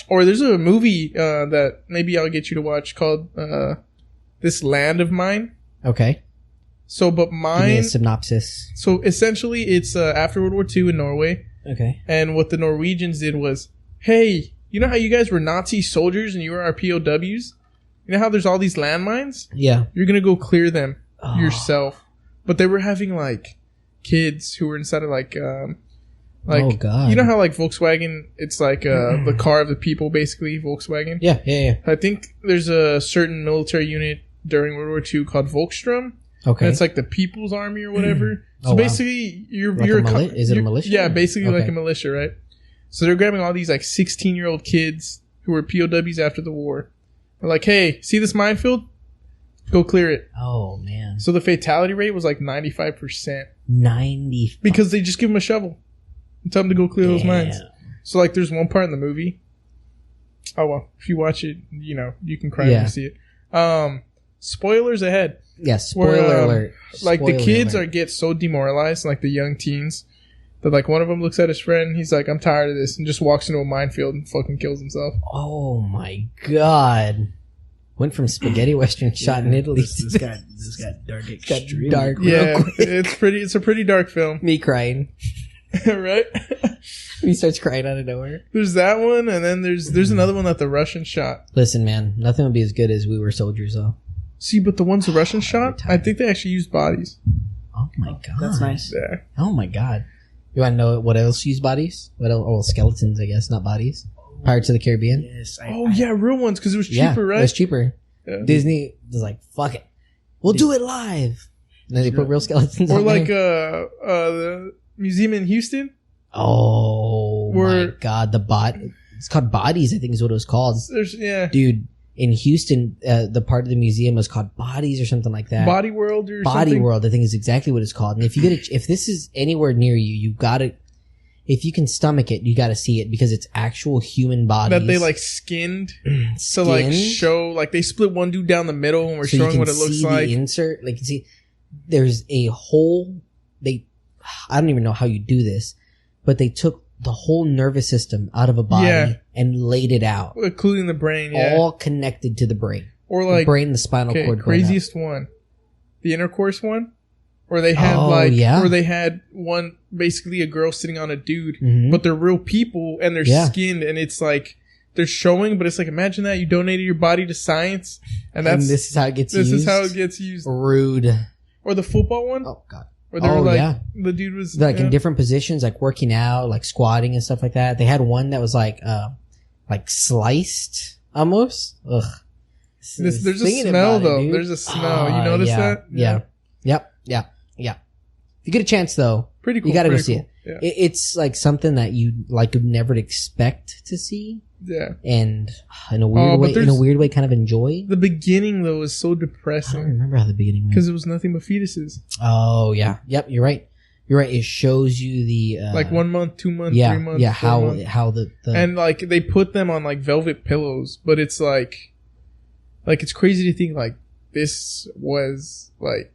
Or there's a movie that maybe I'll get you to watch called This Land of Mine. Okay. So, but Give me mine. a synopsis. So essentially, it's after World War II in Norway. Okay. And what the Norwegians did was, hey, you know how you guys were Nazi soldiers and you were our POWs? You know how there's all these landmines? Yeah. You're going to go clear them yourself. But they were having like kids who were inside of like oh God. You know how like Volkswagen, it's like the car of the people, basically, Volkswagen? Yeah. I think there's a certain military unit during World War II called Volkssturm. Okay. And it's like the People's Army or whatever. So wow. basically, you're is it a militia? Yeah, basically like Okay. a militia, right? So they're grabbing all these like 16-year-old kids who were POWs after the war. They're like, hey, see this minefield? Go clear it. Oh man. So the fatality rate was like 95%. 90. Because they just give them a shovel and tell them to go clear those mines. So like there's one part in the movie. Oh well, if you watch it, you know, you can cry when you see it. Spoilers ahead. Yes, spoiler alert. Like the Spoiler kids alert. get so demoralized, like the young teens, that like one of them looks at his friend, he's like, I'm tired of this, and just walks into a minefield and fucking kills himself. Oh my God. Went from spaghetti western shot in Italy. This got dark extremely. dark. Yeah, Real quick. it's a pretty dark film. Me crying. Right? He starts crying out of nowhere. There's that one, and then there's another one that the Russians shot. Listen, man, nothing would be as good as We Were Soldiers, though. See, but the ones the Russians shot, I think they actually used bodies. Oh my God. That's nice. Yeah. Oh my God. You want to know what else used bodies? What else? Oh, skeletons, I guess, not bodies. Pirates of the Caribbean. Yes. Yeah, real ones, because it was cheaper, right? It was cheaper. Yeah. Disney was like, fuck it. We'll do it live. And then they put real skeletons Or on like there. the museum in Houston. Oh my God. It's called Bodies, I think is what it was called. Yeah. Dude, in Houston, the part of the museum was called Bodies or something like that. Body World or Body something. World, I think is exactly what it's called. And if you if this is anywhere near you, you gotta, if you can stomach it, you gotta see it because it's actual human bodies. That they like skinned to like show, like they split one dude down the middle and we're so showing what it looks like. The insert, like you see, there's a whole, I don't even know how you do this, but they took the whole nervous system out of a body and laid it out. Including the brain, yeah. All connected to the brain. Or like, the brain, the spinal cord. Craziest one. The intercourse one. Where they had where they had one, basically a girl sitting on a dude, but they're real people and they're skinned and it's like, they're showing, but it's like, imagine that you donated your body to science and this is how it gets used. This is how it gets used. Rude. Or the football one. Oh God. Where they were like, the dude was like in different positions, like working out, like squatting and stuff like that. They had one that was like sliced almost. Ugh. There's a smell though. There's a smell. You notice that? Yeah. Yep. If you get a chance though, pretty cool. You gotta go see it. Yeah. It's like something that you like would never expect to see. Yeah. And in a weird way, kind of enjoy. The beginning though is so I depressing. don't remember how the beginning went. Because it was nothing but fetuses. Oh yeah. Yep. You're right. It shows you the like 1 month, 2 months, 3 months. Yeah. How the and like they put them on like velvet pillows, but it's like it's crazy to think like this was like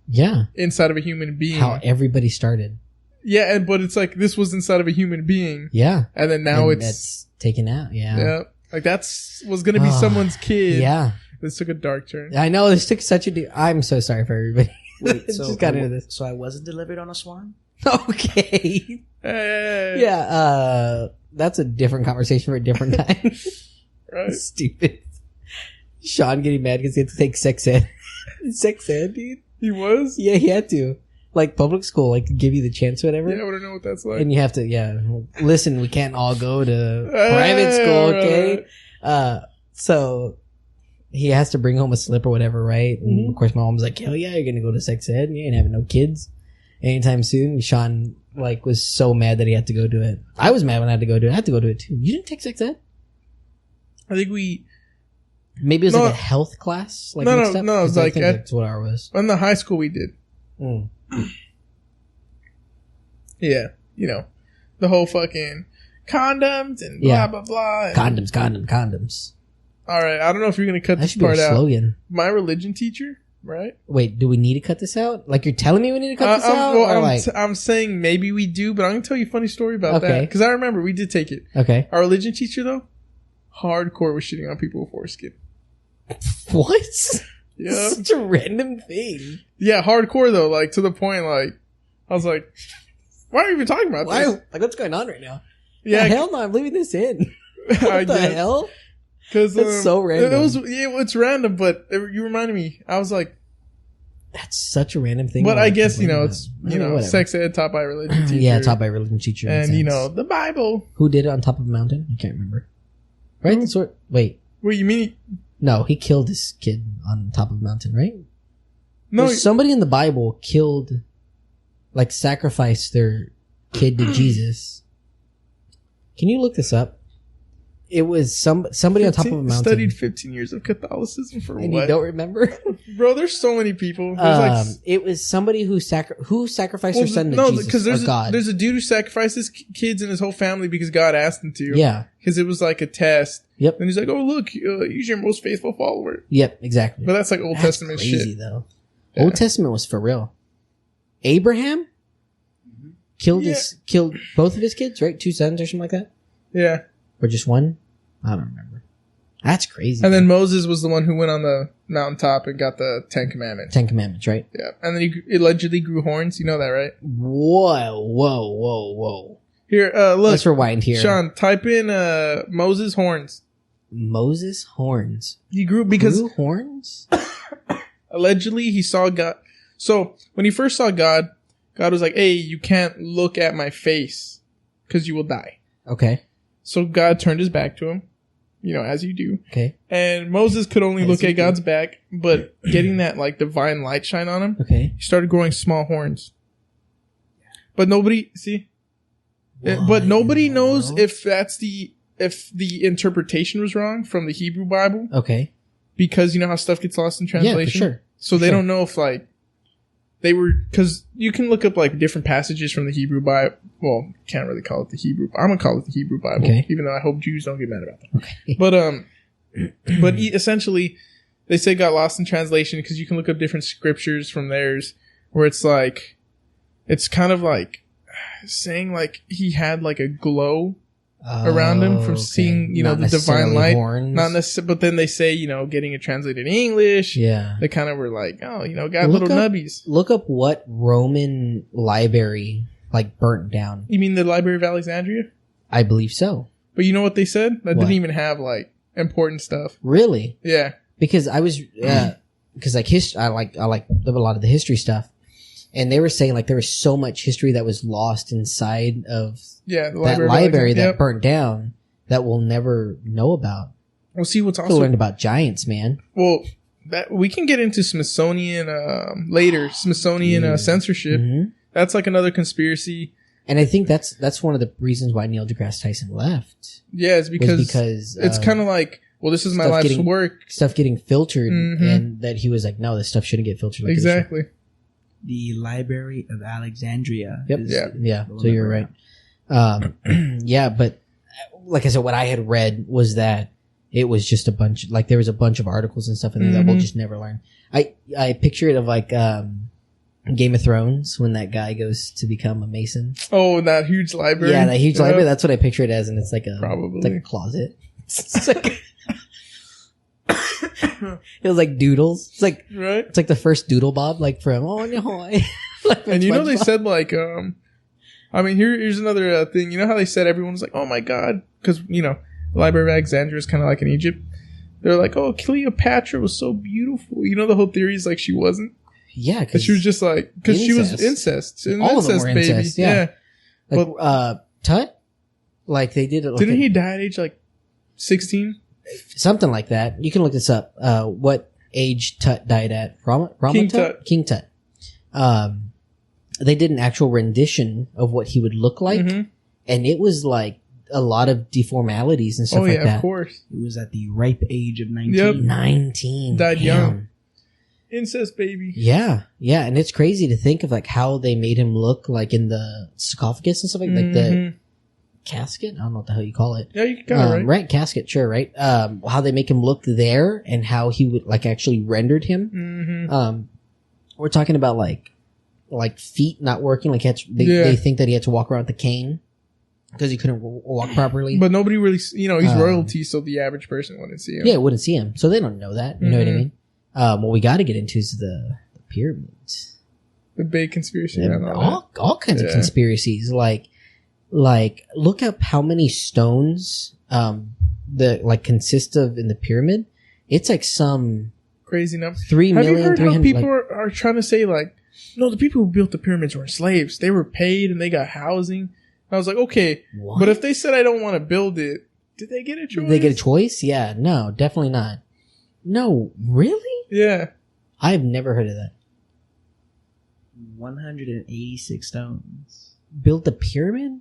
inside of a human being. How everybody started. Yeah, but it's like this was inside of a human being. Yeah. And then now it's taken out. Yeah. Yeah. Like was gonna be someone's kid. Yeah. This took a dark turn. I know this took such I'm so sorry for everybody. Wait, so just got into this. So I wasn't delivered on a swan? Okay. Hey. Yeah. That's a different conversation for a different time. Right. Stupid. Sean getting mad because he had to take sex ed. Sex ed, dude. He was? Yeah, he had to. Like public school, like give you the chance or whatever. Yeah, I want to know what that's like. And you have to, listen, we can't all go to private school, okay? So he has to bring home a slip or whatever, right? And of course my mom's like, hell yeah, you're gonna go to sex ed. You ain't having no kids anytime soon. And Sean, like, was so mad that he had to go do it. I was mad when I had to go do it. I had to go do it too. You didn't take sex ed? I think we... Maybe it was like a health class? Like No, it was like... that's what ours was. In the high school we did. Mm. Yeah, you know, the whole fucking condoms and blah, blah, blah. Condoms. All right, I don't know if you're going to cut That this should be part a out. slogan. My religion teacher, right? Wait, do we need to cut this out? Like you're telling me we need to cut this out? Well, I'm saying maybe we do, but I'm going to tell you a funny story about that. Because I remember we did take it. Okay. Our religion teacher, though, hardcore was shitting on people with foreskin. What? Yeah. Such a random thing. Yeah, hardcore, though, like to the point, like, I was like, why are you even talking about this? Like, what's going on right now? Yeah. Hell no, I'm leaving this in. What the hell? Because that's so random. It's random, but you reminded me. I was like, that's such a random thing. But I guess, it's, sex ed taught by a religion teacher. Yeah, taught by a religion teacher. And, the Bible. Who did it on top of a mountain? I can't remember. Right? Wait, you mean... No, he killed this kid on top of a mountain, right? No. Somebody in the Bible killed, like, sacrificed their kid to Jesus. Can you look this up? It was somebody on top of a mountain. Studied 15 years of Catholicism for and what? You don't remember? Bro, there's so many people. It was somebody who sacrificed their son to Jesus or God. There's a dude who sacrifices kids and his whole family because God asked him to. Yeah. Because it was like a test. Yep. And he's like, oh, look, he's your most faithful follower. Yep, exactly. But that's like Old Testament crazy, shit. Though. Yeah. Old Testament was for real. Abraham killed both of his kids, right? 2 sons or something like that? Yeah. Or just one? I don't remember. That's crazy. And then Moses was the one who went on the mountaintop and got the 10 Commandments. 10 Commandments, right? Yeah. And then he allegedly grew horns. You know that, right? Whoa. Here, look. Let's rewind here. Sean, type in Moses horns. Moses horns. He grew horns? Allegedly, he saw God. So, when he first saw God, God was like, hey, you can't look at my face because you will die. Okay. So God turned his back to him, as you do. Okay. And Moses could only look at God's back, but getting that, like, divine light shine on him, he started growing small horns. But nobody knows if the interpretation was wrong from the Hebrew Bible. Okay. Because you know how stuff gets lost in translation? Yeah, for sure. So they don't know if, like, they were, because you can look up, like, different passages from the Hebrew Bible. Well, can't really call it the Hebrew. I'm gonna call it the Hebrew Bible, even though I hope Jews don't get mad about that. Okay. But essentially, they say got lost in translation because you can look up different scriptures from theirs, where it's like, it's kind of like saying like he had like a glow around him from seeing, the divine light. Horns. Not necessarily, but then they say, getting it translated in English. Yeah. They kind of were like, got little nubbies. Look up what Roman library, like, burnt down. You mean the Library of Alexandria? I believe so. But you know what they said? That didn't even have, like, important stuff. Really? Yeah. Because I was, because like history, I like a lot of the history stuff. And they were saying like there was so much history that was lost inside of the library that burnt down that we'll never know about. Well, see what's also learned about giants, man. Well, that we can get into Smithsonian later. Smithsonian censorship. Mm-hmm. That's like another conspiracy. And I think that's one of the reasons why Neil deGrasse Tyson left. Yeah, it's because it's kind of like, well, this is my life's work. Stuff getting filtered, and that he was like, no, this stuff shouldn't get filtered. Like exactly. The Library of Alexandria. Yep. Yeah. So you're right. Yeah, but like I said, what I had read was that it was just a bunch, like there was a bunch of articles and stuff in there that we'll just never learn. I picture it of like Game of Thrones when that guy goes to become a mason. Oh, that huge library. Yeah, that huge library. That's what I picture it as, and it's like a probably it's like a closet. It's like it was like doodles. It's like right. It's like the first Doodle Bob, like from like and you know they said like I mean here's another thing. You know how they said everyone was like, oh my god, because the Library of Alexandria is kind of like in Egypt. They're like, oh, Cleopatra was so beautiful. You know, the whole theory is like she wasn't. Yeah, because she was just like, because she was incest. All of them were baby. incest. Yeah. Like, but Tut, like they did it. Like didn't he die at age like 16? Something like that. You can look this up. What age Tut died at? King Tut. King Tut. They did an actual rendition of what he would look like, and it was like a lot of deformalities and stuff like that. Oh yeah, of course. It was at the ripe age of 19. Yep. 19. Died young. Incest baby. Yeah, yeah, and it's crazy to think of like how they made him look like in the sarcophagus and stuff like the casket. I don't know what the hell you call it. Yeah, you got it right. Casket, sure, right. How they make him look there and how he would like actually rendered him. We're talking about like feet not working. Like they think that he had to walk around with a cane because he couldn't walk properly. But nobody really, he's royalty, so the average person wouldn't see him. Yeah, wouldn't see him, so they don't know that. You know what I mean? What we got to get into is the pyramids. The big conspiracy. All kinds of conspiracies. Like look up how many stones that like consist of in the pyramid. It's like some crazy number. 3 million. Have you heard how people are trying to say like, no, the people who built the pyramids were slaves. They were paid and they got housing. And I was like, okay, what? But if they said I don't want to build it, did they get a choice? Did they get a choice? Yeah, no, definitely not. No, really? Yeah. I've never heard of that. 186 stones. Built the pyramid?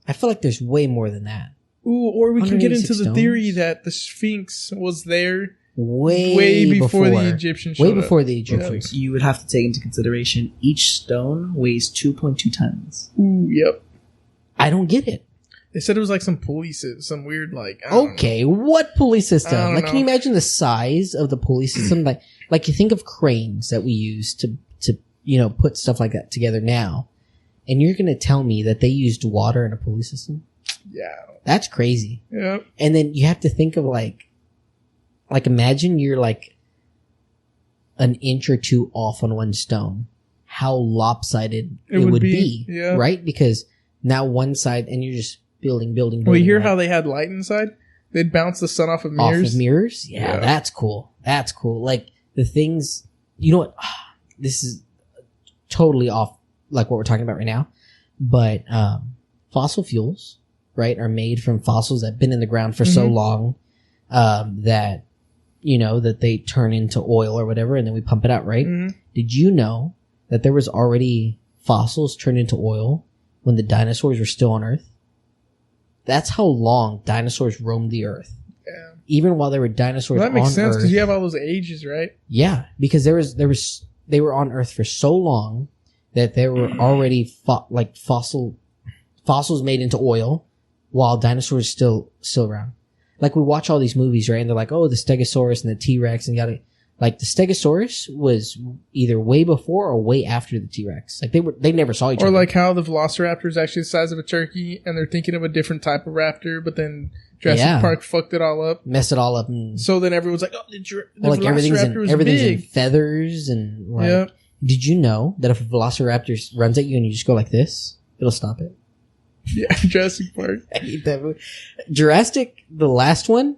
I feel like there's way more than that. Ooh, or we can get into the stones? theory that the Sphinx was there way before the Egyptians showed Way before the Egyptians. You would have to take into consideration each stone weighs 2.2 tons. Ooh, yep. I don't get it. They said it was like some pulley system, some weird like. Okay, what pulley system? Like, know. can you imagine the size of the pulley system? like you think of cranes that we use to put stuff like that together now, and you're gonna tell me that they used water in a pulley system? Yeah, that's crazy. Yep. And then you have to think of like imagine you're like an inch or two off on one stone. How lopsided it would be, yeah. Right? Because now one side, and you're just building. Well, you hear how they had light inside? They'd bounce the sun off of mirrors. Off of mirrors? Yeah, that's cool. That's cool. Like, the things, you know what? This is totally off, like what we're talking about right now. But fossil fuels, right, are made from fossils that have been in the ground for so long that, that they turn into oil or whatever, and then we pump it out, right? Did you know that there was already fossils turned into oil when the dinosaurs were still on Earth? That's how long dinosaurs roamed the Earth. Yeah. Even while there were dinosaurs on Earth. That makes sense because you have all those ages, right? Yeah, because they were on Earth for so long that there were already fossils made into oil while dinosaurs still around. Like, we watch all these movies, right? And they're like, oh, the Stegosaurus and the T-Rex and like the Stegosaurus was either way before or way after the T-Rex. Like, they never saw each other. Or like how the Velociraptor is actually the size of a turkey and they're thinking of a different type of raptor, but then Jurassic Park fucked it all up. Messed it all up. And so then everyone's like, oh, the Velociraptor was everything's big. in feathers and like, did you know that if a Velociraptor runs at you and you just go like this, it'll stop it? Yeah, Jurassic Park. I hate that movie. Jurassic, the last one,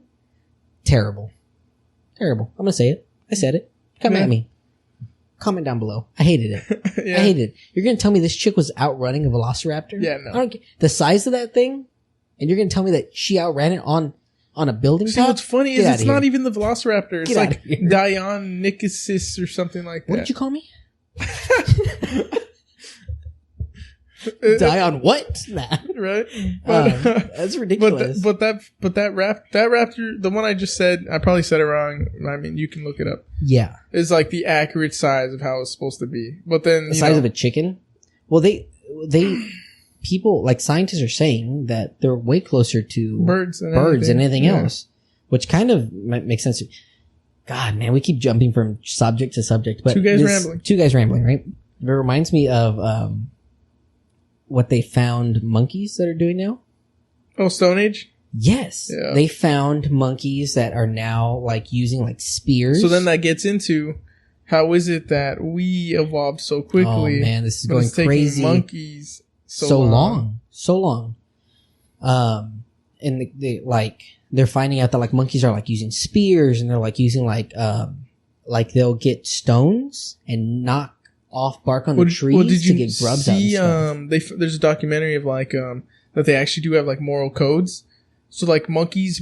terrible. Terrible. I'm gonna say it. I said it. Come at me. Comment down below. I hated it. I hated it. You're gonna tell me this chick was outrunning a Velociraptor? Yeah, no. I don't the size of that thing, and you're gonna tell me that she outran it on a building top? What's funny is it's not even the Velociraptor. It's like Dionysus or something like that. What did you call me? Die on what? Nah. Right? That's ridiculous. But that raptor, the one I just said, I probably said it wrong. I mean, you can look it up. Yeah. Is like the accurate size of how it's supposed to be. But then the size of a chicken? Well, people, like scientists are saying that they're way closer to birds than anything else, which kind of makes sense. God, man, we keep jumping from subject to subject, but two guys rambling, right? It reminds me of, what they found monkeys that are doing now. Oh, Stone Age? Yes. Yeah. They found monkeys that are now like using like spears. So then that gets into how is it that we evolved so quickly? Oh man, this is going crazy. Monkeys so long. And they they're finding out that like monkeys are like using spears, and they're like using like they'll get stones and knock off bark on the trees to get grubs out and stuff. There's a documentary of like that they actually do have like moral codes. So like monkeys,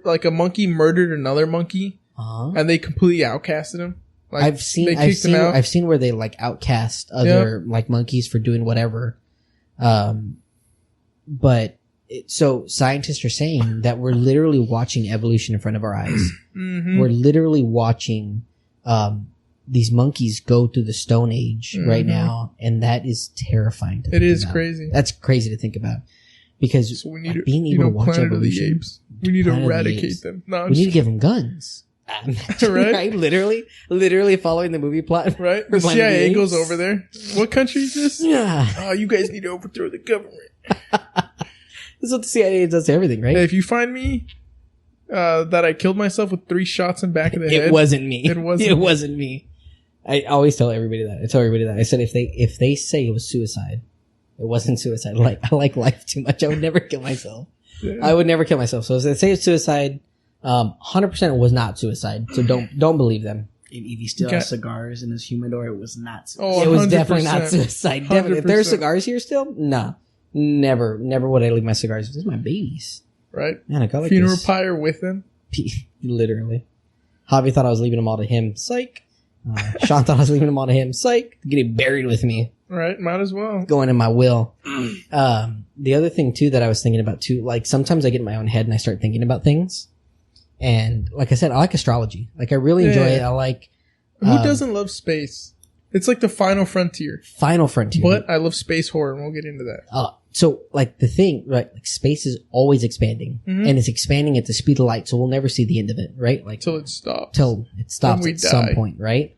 like a monkey murdered another monkey, and they completely outcasted him. Like, I've seen where they like outcast other like monkeys for doing whatever. So scientists are saying that we're literally watching evolution in front of our eyes. Mm-hmm. We're literally watching these monkeys go through the Stone Age right now, and that is terrifying. It is crazy. That's crazy to think about, because so we need being able to watch evolution. We need to eradicate them. No, we need to give them guns. Right? Literally following the movie plot. Right? The CIA goes over there. What country is this? Yeah. Oh, you guys need to overthrow the government. That's what the CIA does to everything, right? Hey, if you find me that I killed myself with 3 shots in the back of the head. It wasn't me. It wasn't me. I always tell everybody that. I said if they say it was suicide, it wasn't suicide. Like, I like life too much. I would never kill myself. Yeah. I would never kill myself. So if they say it's suicide, 100% it was not suicide. So don't believe them. If he still has cigars in his humidor, it was not suicide. Oh, it was definitely not suicide. Definitely. If there's cigars here still, nah. Never would I leave my cigars. This is my babies. Right? Man, I got like funeral pyre with them. Literally. Javi thought I was leaving them all to him. Psych. Sean thought I was leaving them all to him. Psych. Getting buried with me. Right? Might as well. Going in my will. The other thing too that I was thinking about too, like sometimes I get in my own head and I start thinking about things. And like I said, I like astrology. Like I really enjoy it. I like. Who doesn't love space? It's like the final frontier. But I love space horror, and we'll get into that. So like the thing, right? Like space is always expanding, and it's expanding at the speed of light. So we'll never see the end of it, right? Like till it stops. Till it stops at some point, right?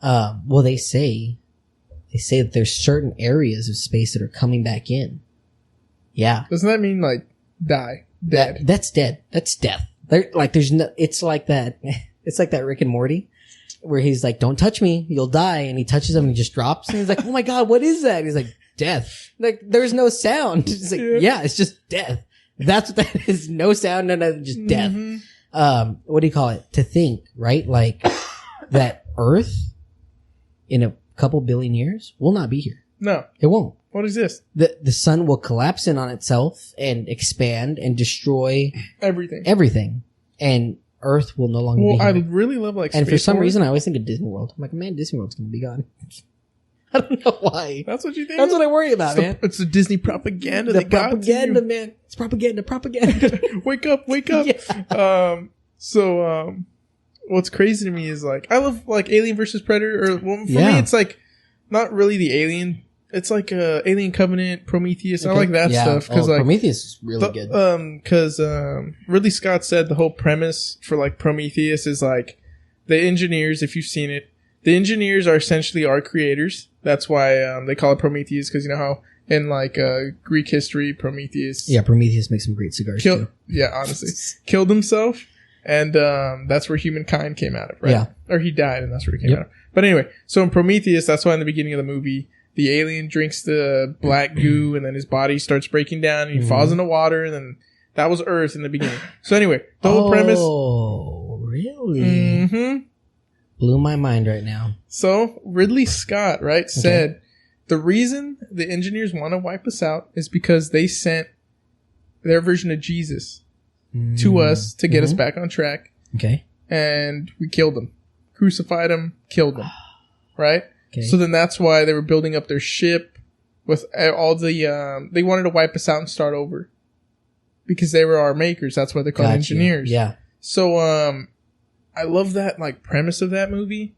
Well, they say that there's certain areas of space that are coming back in. Yeah. Doesn't that mean like die? Dead. That's dead. That's death. There's no. It's like that. It's like that Rick and Morty, where he's like, "Don't touch me, you'll die," and he touches him and he just drops, and he's like, "Oh my god, what is that?" And he's like, "Death." Like, there's no sound. It's like, yeah, it's just death. That's what that is. No sound, no, just death. What do you call it? To think, right? Like that Earth in a couple billion years will not be here. No, it won't. What is this? The sun will collapse in on itself and expand and destroy everything, and Earth will no longer be here. I really love like space. And for some reason, I always think of Disney World. I'm like, man, Disney World's going to be gone. I don't know why. That's what you think? That's what I worry about, man. It's the Disney propaganda. The propaganda, man. It's propaganda. Wake up. Yeah. What's crazy to me is like, I love like Alien versus Predator. For me, it's like not really the Alien. It's like Alien Covenant, Prometheus. Okay. I like that stuff because like Prometheus is really good. Because Ridley Scott said the whole premise for like Prometheus is like the engineers. If you've seen it, the engineers are essentially our creators. That's why they call it Prometheus, because you know how in like Greek history, Prometheus. Yeah, Prometheus makes some great cigars too. Yeah, honestly, killed himself, and that's where humankind came out of, right? Yeah, or he died, and that's where he came out of. But anyway, so in Prometheus, that's why in the beginning of the movie, the alien drinks the black goo, and then his body starts breaking down, and he falls into water, and then that was Earth in the beginning. So anyway, the whole premise. Oh, really? Mm-hmm. Blew my mind right now. So Ridley Scott, right, said the reason the engineers want to wipe us out is because they sent their version of Jesus to us to get us back on track. Okay. And we killed him. Crucified him, killed him. Right? Okay. So then that's why they were building up their ship with all the, they wanted to wipe us out and start over. Because they were our makers. That's why they're called engineers. Yeah. So, I love that, like, premise of that movie.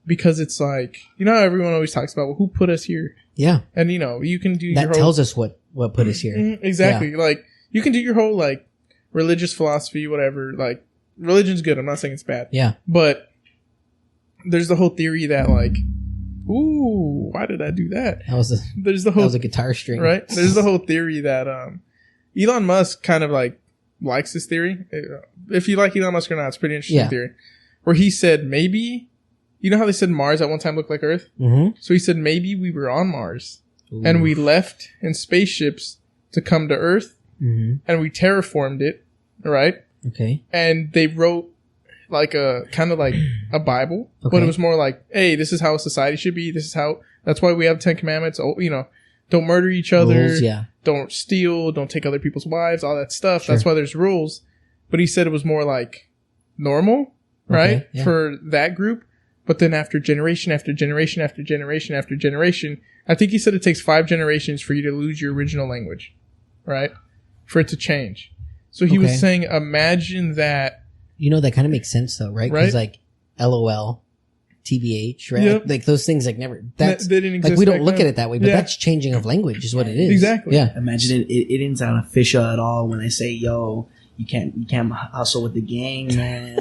Because it's like, you know how everyone always talks about, well, who put us here? Yeah. And, you know, you can do that tells us what put us here. Exactly. Yeah. Like, you can do your whole, like, religious philosophy, whatever. Like, religion's good. I'm not saying it's bad. Yeah. But there's the whole theory that, like, ooh, why did I do that? That was a guitar string. Right? There's the whole theory that Elon Musk kind of, like, likes this theory. If you like Elon Musk or not, it's a pretty interesting theory. Where he said maybe, you know how they said Mars at one time looked like Earth? Mm-hmm. So he said maybe we were on Mars. Ooh. And we left in spaceships to come to Earth. Mm-hmm. And we terraformed it, right? Okay. And they wrote like a kind of like a Bible, but Okay. it was more like, hey, this is how society should be. This is how. That's why we have 10 Commandments. Oh, you know, don't murder each other. Rules, yeah. Don't steal. Don't take other people's wives. All that stuff. Sure. That's why there's rules. But he said it was more like normal, right, yeah. for that group. But then after generation after generation after generation after generation, I think he said it takes 5 generations for you to lose your original language, right? For it to change. So he was saying, imagine that. You know, that kind of makes sense though, right? Because like LOL, TBH, right? Yep. Like those things like never, that's, they didn't exist like we don't back look then. at it that way, but that's changing of language is what it is. Exactly. Yeah. Imagine it didn't sound official at all when I say, yo, you can't hustle with the gang, man.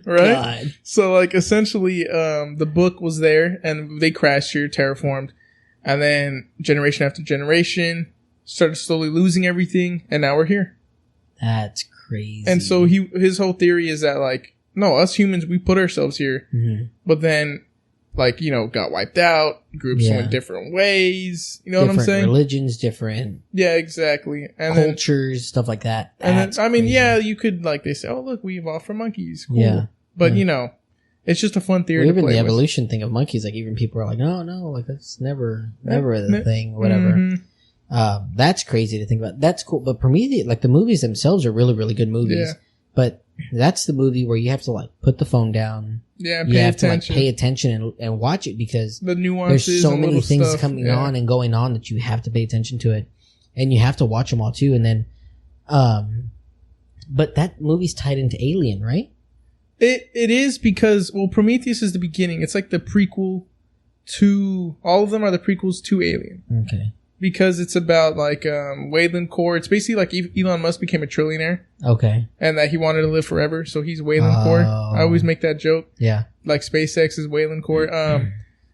Right? God. So like essentially, the book was there and they crashed here, terraformed. And then generation after generation started slowly losing everything. And now we're here. That's crazy. And so his whole theory is that like, no, us humans, we put ourselves here, but then like, you know, got wiped out. Groups went different ways. You know different what I'm saying? Religions, different Yeah, exactly. And cultures, stuff like that. And That's then, I mean, crazy. yeah, you could like, they say, oh, look, we evolved from monkeys. Cool. Yeah. But you know, it's just a fun theory to even play the with. evolution thing of monkeys, like even people are like, no, like that's never the thing, whatever. Mm-hmm. That's crazy to think about. That's cool. But Prometheus, like the movies themselves are really, really good movies. Yeah. But that's the movie where you have to like put the phone down. Yeah, You have to like pay attention and watch it because the nuances. there's so and many little things stuff. coming on and going on that you have to pay attention to it, and you have to watch them all too. And then, but that movie's tied into Alien, right? It is because, well, Prometheus is the beginning. It's like the prequel to, all of them are the prequels to Alien. Okay. Because it's about like Wayland Core. It's basically like Elon Musk became a trillionaire Okay. and that he wanted to live forever. So he's Wayland Core. I always make that joke. Yeah. Like SpaceX is Wayland Core.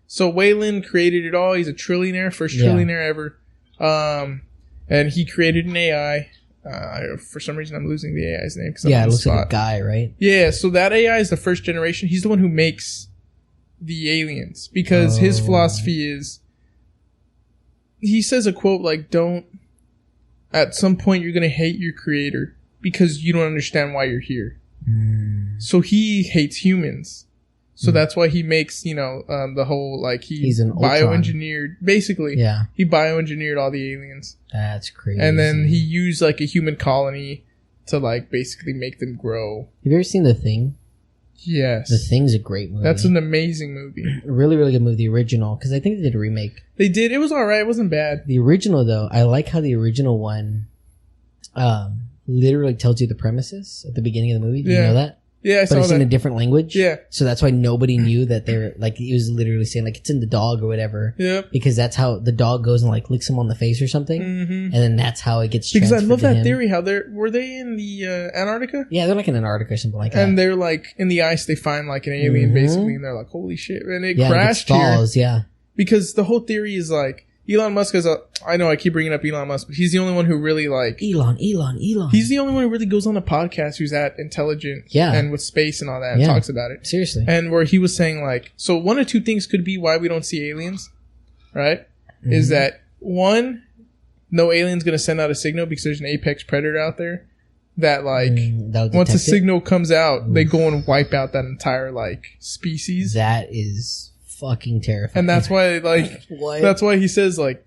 So Wayland created it all. He's a trillionaire, first trillionaire ever. And he created an AI. For some reason, I'm losing the AI's name. Yeah, it looks like a guy, right? Yeah, so that AI is the first generation. He's the one who makes the aliens because his philosophy is, he says a quote like, don't, at some point you're going to hate your creator because you don't understand why you're here. So he hates humans. So that's why he makes, you know, the whole, like, he's an bioengineered, basically. Yeah. He bioengineered all the aliens. That's crazy. And then he used, like, a human colony to, like, basically make them grow. Have you ever seen The Thing? Yes. The Thing's a great movie. That's an amazing movie. A really, really good movie. The original, because I think they did a remake. They did. It was alright. It wasn't bad. The original, though, I like how the original one literally tells you the premises at the beginning of the movie. Do you know that? Yeah, I But saw it's that. in a different language. Yeah. So that's why nobody knew that they're, like, he was literally saying, like, it's in the dog or whatever. Yep. Because that's how the dog goes and, like, licks him on the face or something. Mm-hmm. And then that's how it gets Because I transferred love to that him. theory, how were they in the Antarctica? Yeah, they're like in Antarctica or something like that. And they're like, in the ice, they find like an alien basically, and they're like, holy shit. And it yeah, crashed it here. falls, yeah. Because the whole theory is like, Elon Musk is I know I keep bringing up Elon Musk, but he's the only one who really like, Elon. he's the only one who really goes on a podcast who's that intelligent. Yeah. And with space and all that and Yeah. talks about it. Seriously. And where he was saying like, so one or two things could be why we don't see aliens, right? Is that one, no alien's going to send out a signal because there's an apex predator out there that like, That'll once a detect it. signal comes out, they go and wipe out that entire like species. That is fucking terrifying. And that's why like, What? that's why he says like,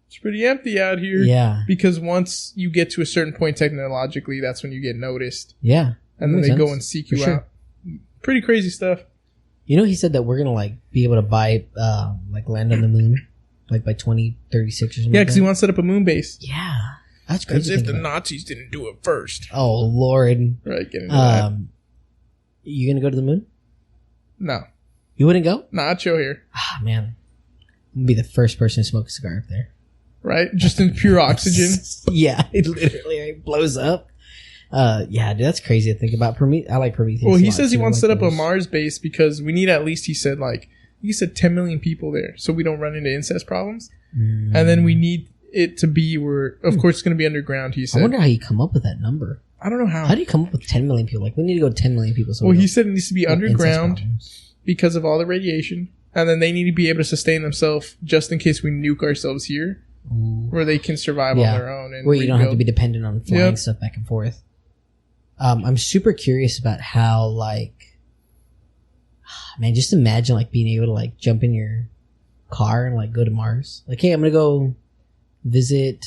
it's pretty empty out here. Yeah. Because once you get to a certain point technologically, that's when you get noticed. Yeah. And then Makes they go sense. and seek For you sure. out. Pretty crazy stuff. You know, he said that we're going to, like, be able to buy, like, land on the moon, like, by 2036 or something. Yeah, like because he that. wants to set up a moon base. Yeah. That's As crazy. if to the think about. Nazis didn't do it first. Oh, Lord. Right, get into that. You going to go to the moon? No. You wouldn't go? Not chill here. Ah, man. I'm going to be the first person to smoke a cigar up there. Right? Just in pure oxygen. Yeah, it literally blows up. Yeah, dude, that's crazy to think about. I like Prometheus. Well, a he lot, says he too. I wants to like set up a those. Mars base because we need at least, he said 10 million people there so we don't run into incest problems. And then we need it to be where, of course, it's going to be underground, he I said. wonder how you come up with that number. I don't know how. How do you come up with 10 million people? Like, we need to go 10 million people. So Well, we he don't said it needs to be have incest underground problems. because of all the radiation. And then they need to be able to sustain themselves just in case we nuke ourselves here, Ooh. where they can survive Yeah. on their own. And Where you don't have to rebuild. be dependent on flying Yep. stuff back and forth. I'm super curious about how, like, man, just imagine, like, being able to, like, jump in your car and, like, go to Mars. Like, hey, I'm gonna go visit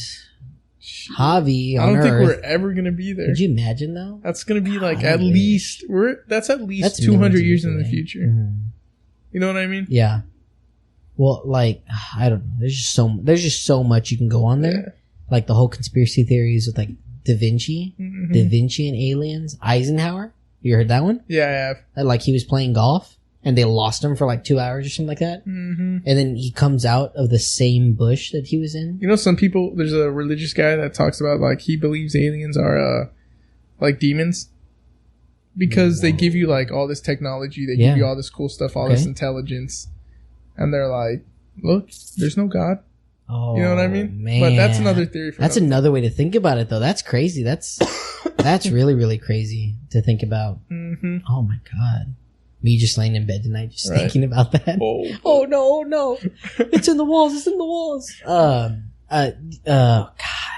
Javi on I don't think Earth. we're ever gonna be there. Could you imagine, though? That's gonna be like God, at least that's at least 200 years in the away. future. Mhm. You know what I mean? Yeah. Well, like, I don't know. There's just so much you can go on there. Yeah. Like the whole conspiracy theories with, like, Da Vinci Mhm. Da Vinci and aliens. Eisenhower. You heard that one? Yeah, I have. That, like, he was playing golf and they lost him for like 2 hours or something like that. Mm-hmm. And then he comes out of the same bush that he was in. You know, some people. There's a religious guy that talks about like he believes aliens are like demons because they give you like all this technology, they give you all this cool stuff, all this intelligence, and they're like, "Look, there's no God." Oh, You know what I mean? Man. But that's another theory. That's another way to think about it, though. That's crazy. That's really, really crazy to think about. Mm-hmm. Oh my God. Me just laying in bed tonight, just thinking about that. Oh No. It's in the walls. It's in the walls. God.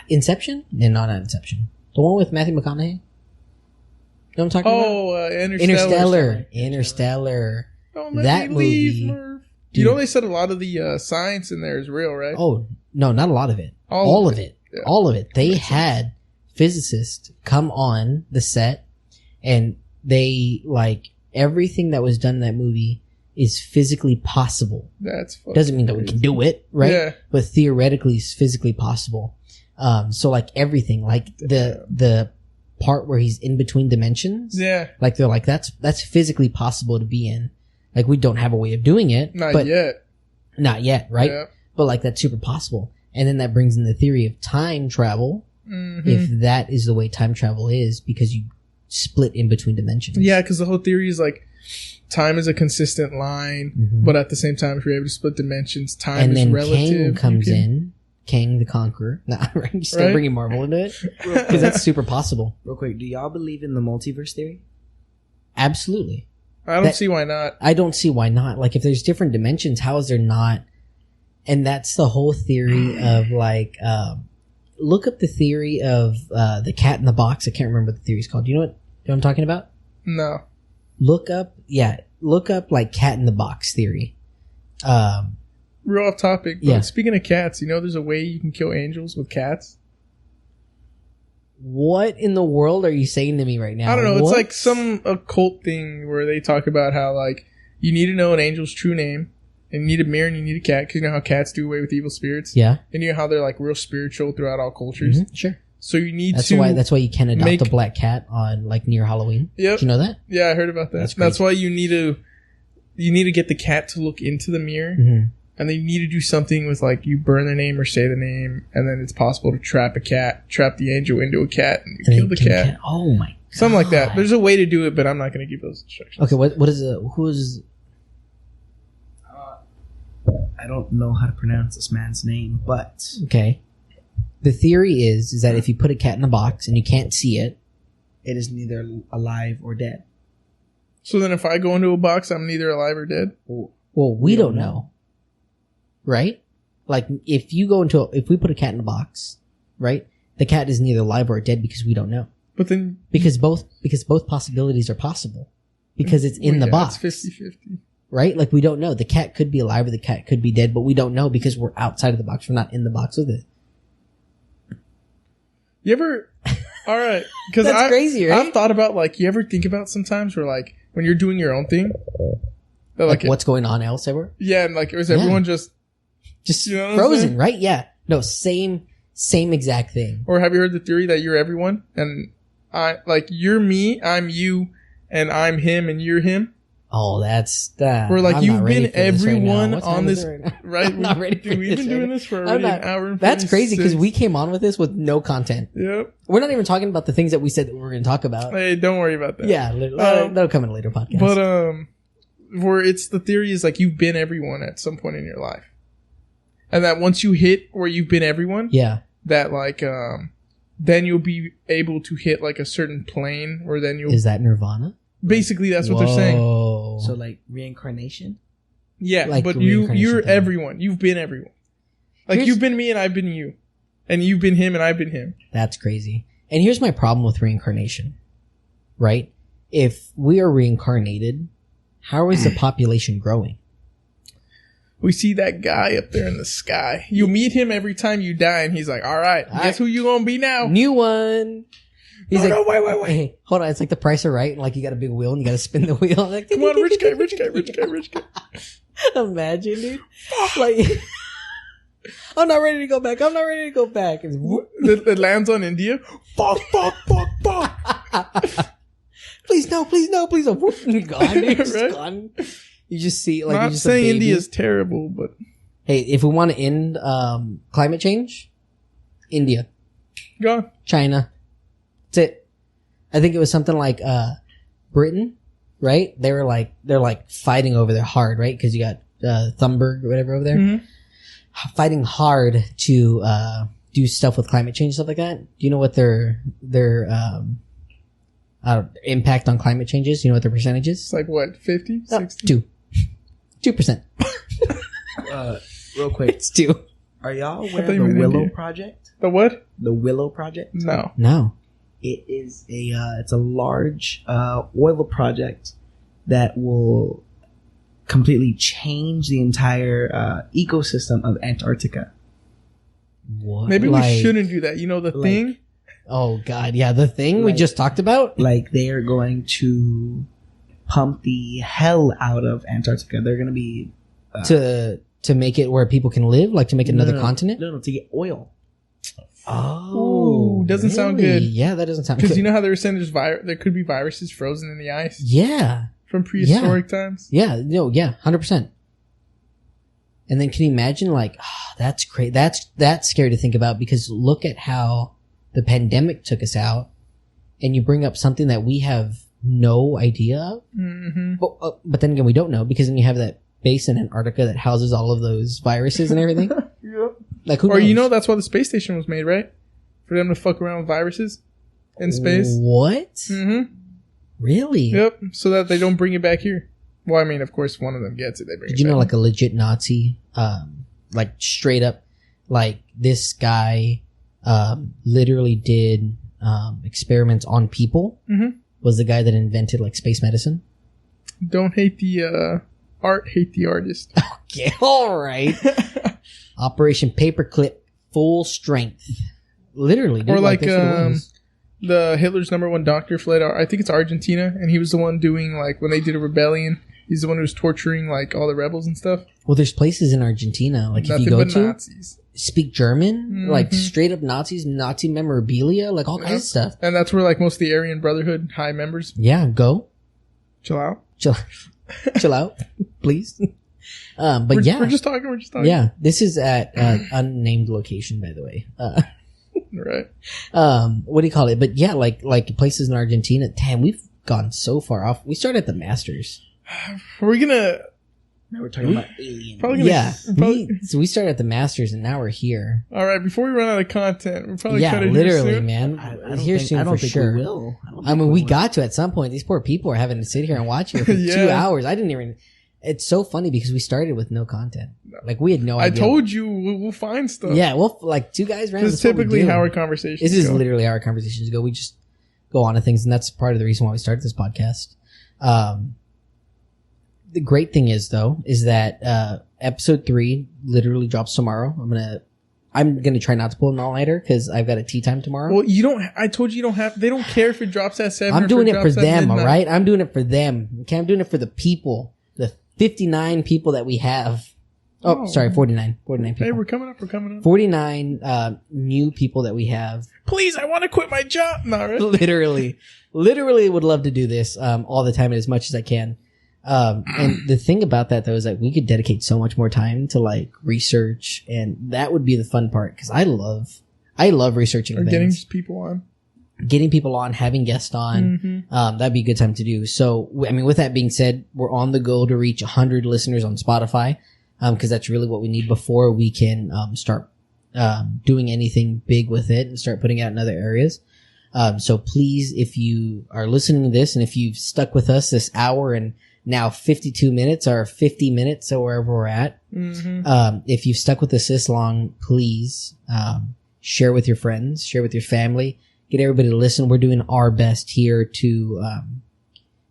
Inception? No, not Inception. The one with Matthew McConaughey? You know what I'm talking about? Interstellar. Don't let That me leave, movie. Murph. Dude. You know they said a lot of the science in there is real, right? Oh, no, not a lot of it. All All of of it. it. Yeah. All of it. They had physicists come on the set and they, like, everything that was done in that movie is physically possible. That's fucking Doesn't mean that we can do it, right? Yeah. But theoretically it's physically possible. So, like, everything, like the part where he's in between dimensions. Yeah. Like, they're like, that's physically possible to be in. Like, we don't have a way of doing it. Not yet. Not yet, right? Yeah. But, like, that's super possible. And then that brings in the theory of time travel. Mm-hmm. If that is the way time travel is, because you split in between dimensions. Yeah, because the whole theory is like time is a consistent line, but at the same time, if you're able to split dimensions, time And is then relative. Kang comes in. Kang the Conqueror. Nah, right? You start Right? bringing Marvel into it. Because that's super possible. Real quick, do y'all believe in the multiverse theory? Absolutely. I don't see why not. I don't see why not. Like, if there's different dimensions, how is there not? And that's the whole theory of, like, look up the theory of the cat in the box. I can't remember what the theory's called. Do you know what I'm talking about? No. Look up, like, cat in the box theory. Real off topic, but Yeah. speaking of cats, you know there's a way you can kill angels with cats? What in the world are you saying to me right now? I don't know. It's What? like some occult thing where they talk about how, like, you need to know an angel's true name, and you need a mirror, and you need a cat, because you know how cats do away with evil spirits? Yeah. And you know how they're, like, real spiritual throughout all cultures? Mhm, sure. So you need That's to... why you can adopt make- a black cat on, like, near Halloween. Yep. Did you know that? Yeah, I heard about that. That's That's crazy. why you need to get the cat to look into the mirror, Mm-hmm. and then you need to do something with, like, you burn their name or say the name, and then it's possible to trap the angel into a cat, and you kill the cat. Oh my God. Something like that. There's a way to do it, but I'm not going to give those instructions. Okay, what is who is... I don't know how to pronounce this man's name, but Okay. The theory is that if you put a cat in a box and you can't see it, it is neither alive or dead. So then if I go into a box, I'm neither alive or dead? well, we don't know. Right? Like, if we put a cat in a box, right? The cat is neither alive or dead because we don't know. But then... Because both possibilities are possible. Because it's in the yeah, box. It's 50-50. Right? Like, we don't know. The cat could be alive or the cat could be dead, but we don't know because we're outside of the box. We're not in the box with it. You ever... All right. Because That's crazy, right? I've thought about, like, you ever think about sometimes where, like, when you're doing your own thing... that, Like, what's going on else everywhere? Yeah, and, like, is everyone just Just You know what I'm frozen, saying? right? Yeah. No, same exact thing. Or have you heard the theory that you're everyone? And you're me, I'm you, and I'm him, and you're him? Oh, that's that. Where, like, I'm you've not ready been for this right now. everyone What on time is this, it right now? right? I'm not ready for Dude, we've this been right doing now. this for I'm already not- an hour and That's crazy because 46. we came on with this with no content. Yep. We're not even talking about the things that we said that we were going to talk about. Hey, don't worry about that. Yeah, that'll come in a later podcast. But, where it's the theory is, like, you've been everyone at some point in your life. And that once you hit where you've been everyone, yeah. that, like, then you'll be able to hit, like, a certain plane where then you'll... Is that Nirvana? Basically, that's what they're saying. Whoa. So, like, reincarnation? Yeah, Like but the you're reincarnation thing. everyone. You've been everyone. Like, Here's- you've been me and I've been you. And you've been him and I've been him. That's crazy. And here's my problem with reincarnation. right? If we are reincarnated, how is the population growing? We see that guy up there in the sky. You meet him every time you die, and he's like, all right, guess who you gonna be now? New one. He's no, wait. Hey, hold on. It's like the Price of Right. Like you got a big wheel and you got to spin the wheel. Like, come on, rich guy. Imagine, dude. Like, I'm not ready to go back. It's It lands on India. Fuck. Please no. Whoop, gone, dude. It's Right? gone. You just see, like, Not you're just saying a baby. India is terrible, but Hey, if we want to end climate change, India, gone. China, that's it. I think it was something like Britain, right? They're like fighting over there hard, right? Because you got Thunberg or whatever over there, fighting hard to do stuff with climate change, stuff like that. Do you know what their impact on climate change is? You know what their percentage is? It's like what, 50, 60? 2%. Real quick, It's 2. are y'all aware thought of you the meant Willow India. Project? The what? The Willow Project? No. No. It is it's a large oil project that will completely change the entire ecosystem of Antarctica. What? Maybe Like- we shouldn't do that. You know the like- thing? Oh God, yeah, the thing we Like- just talked about. Like, they are going to pump the hell out of Antarctica. They're going to be To make it where people can live, like to make another continent. No, to get oil. Oh, Ooh, doesn't sound really? good. Yeah, that doesn't sound Because good. you know how they were saying there could be viruses frozen in the ice Yeah, from prehistoric times? yeah, no, yeah, 100%. And then can you imagine, like, that's great. That's scary to think about because look at how the pandemic took us out, and you bring up something that we have no idea of. Mm-hmm. But then again, we don't know because then you have that base in Antarctica that houses all of those viruses and everything. Yep. Like, who Or knows? you know that's why the space station was made, right? For them to fuck around with viruses in space. What? Mm-hmm. Really? Yep. So that they don't bring it back here. Well, I mean, of course, one of them gets it. They bring Did it you know, back. like, a legit Nazi, like, straight up, like, this guy, literally did, experiments on people, was the guy that invented, like, space medicine. Don't hate the art, hate the artist. Okay, alright. Operation Paperclip, full strength. Literally, dude. Or like that's what it was. the Hitler's #1 doctor fled, I think it's Argentina, and he was the one doing, like, when they did a rebellion, he's the one who was torturing, like, all the rebels and stuff. Well, there's places in Argentina, like, if Nothing you go but to, Nazis. speak German, like, Mhm. straight up Nazis, Nazi memorabilia, like, all kinds of stuff. And that's where, like, most of the Aryan Brotherhood high members Yeah, go. chill out. Chill out, please. But We're yeah. just talking. Yeah, this is at unnamed location, by the way. Right. What do you call it? But yeah, like places in Argentina. Damn, we've gone so far off. We started at the Masters. Are we gonna... Now we're talking about aliens. Probably gonna... Yeah, probably- we started at the Masters, and now we're here. all right, before we run out of content, we'll probably Yeah, cut it literally, here soon. man. I don't Here think, soon I don't for think sure. we will. I mean, we got to at some point. These poor people are having to sit here and watch here for Yeah. 2 hours. I didn't even. It's so funny because we started with no content. Like we had no I idea. told you we'll find stuff. Yeah, well, like two guys random. This is typically how our conversations This is go. literally how our conversations go. We just go on to things, and that's part of the reason why we started this podcast. The great thing is, though, is that episode 3 literally drops tomorrow. I'm gonna try not to pull an all-nighter because I've got a tea time tomorrow. Well, you don't. I told you don't have. They don't care if it drops at 7. I'm or doing if it for drops at them, all midnight. right? I'm doing it for them. Okay, I'm doing it for the people, the 59 people that we have. Oh, Oh. sorry, 49 people. Hey, we're coming up. 49 new people that we have. Please, I want to quit my job. No, right? literally would love to do this all the time and as much as I can. And the thing about that though is that we could dedicate so much more time to like research, and that would be the fun part because I love researching Or things. getting people people on. on, having guests on. Mhm. That'd be a good time to do. So, I mean, with that being said, we're on the goal to reach 100 listeners on Spotify. Cause that's really what we need before we can, start, doing anything big with it and start putting out in other areas. So please, if you are listening to this and if you've stuck with us this hour and now 52 minutes or 50 minutes or wherever we're at, if you've stuck with us this long, please, share with your friends, share with your family, get everybody to listen. We're doing our best here to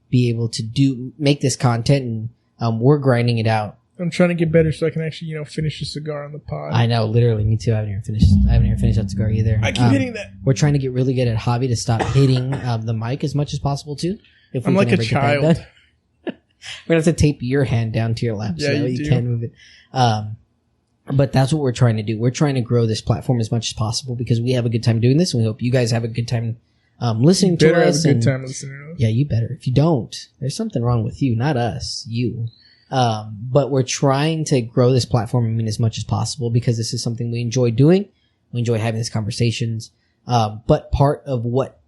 be able to make this content, and we're grinding it out. I'm trying to get better so I can actually, finish a cigar on the pod. I know, literally, me too. I haven't even finished that cigar either. I keep hitting that. We're trying to get really good at Javi to stop hitting the mic as much as possible too. If I'm like a child. We're gonna have to tape your hand down to your lap so that you can't move it. But that's what we're trying to do. We're trying to grow this platform as much as possible because we have a good time doing this, and we hope you guys have a good time listening to us. Better have a good time listening to us. Yeah, you better. If you don't, there's something wrong with you, not us. You. But we're trying to grow this platform, as much as possible because this is something we enjoy doing. We enjoy having these conversations. But part of what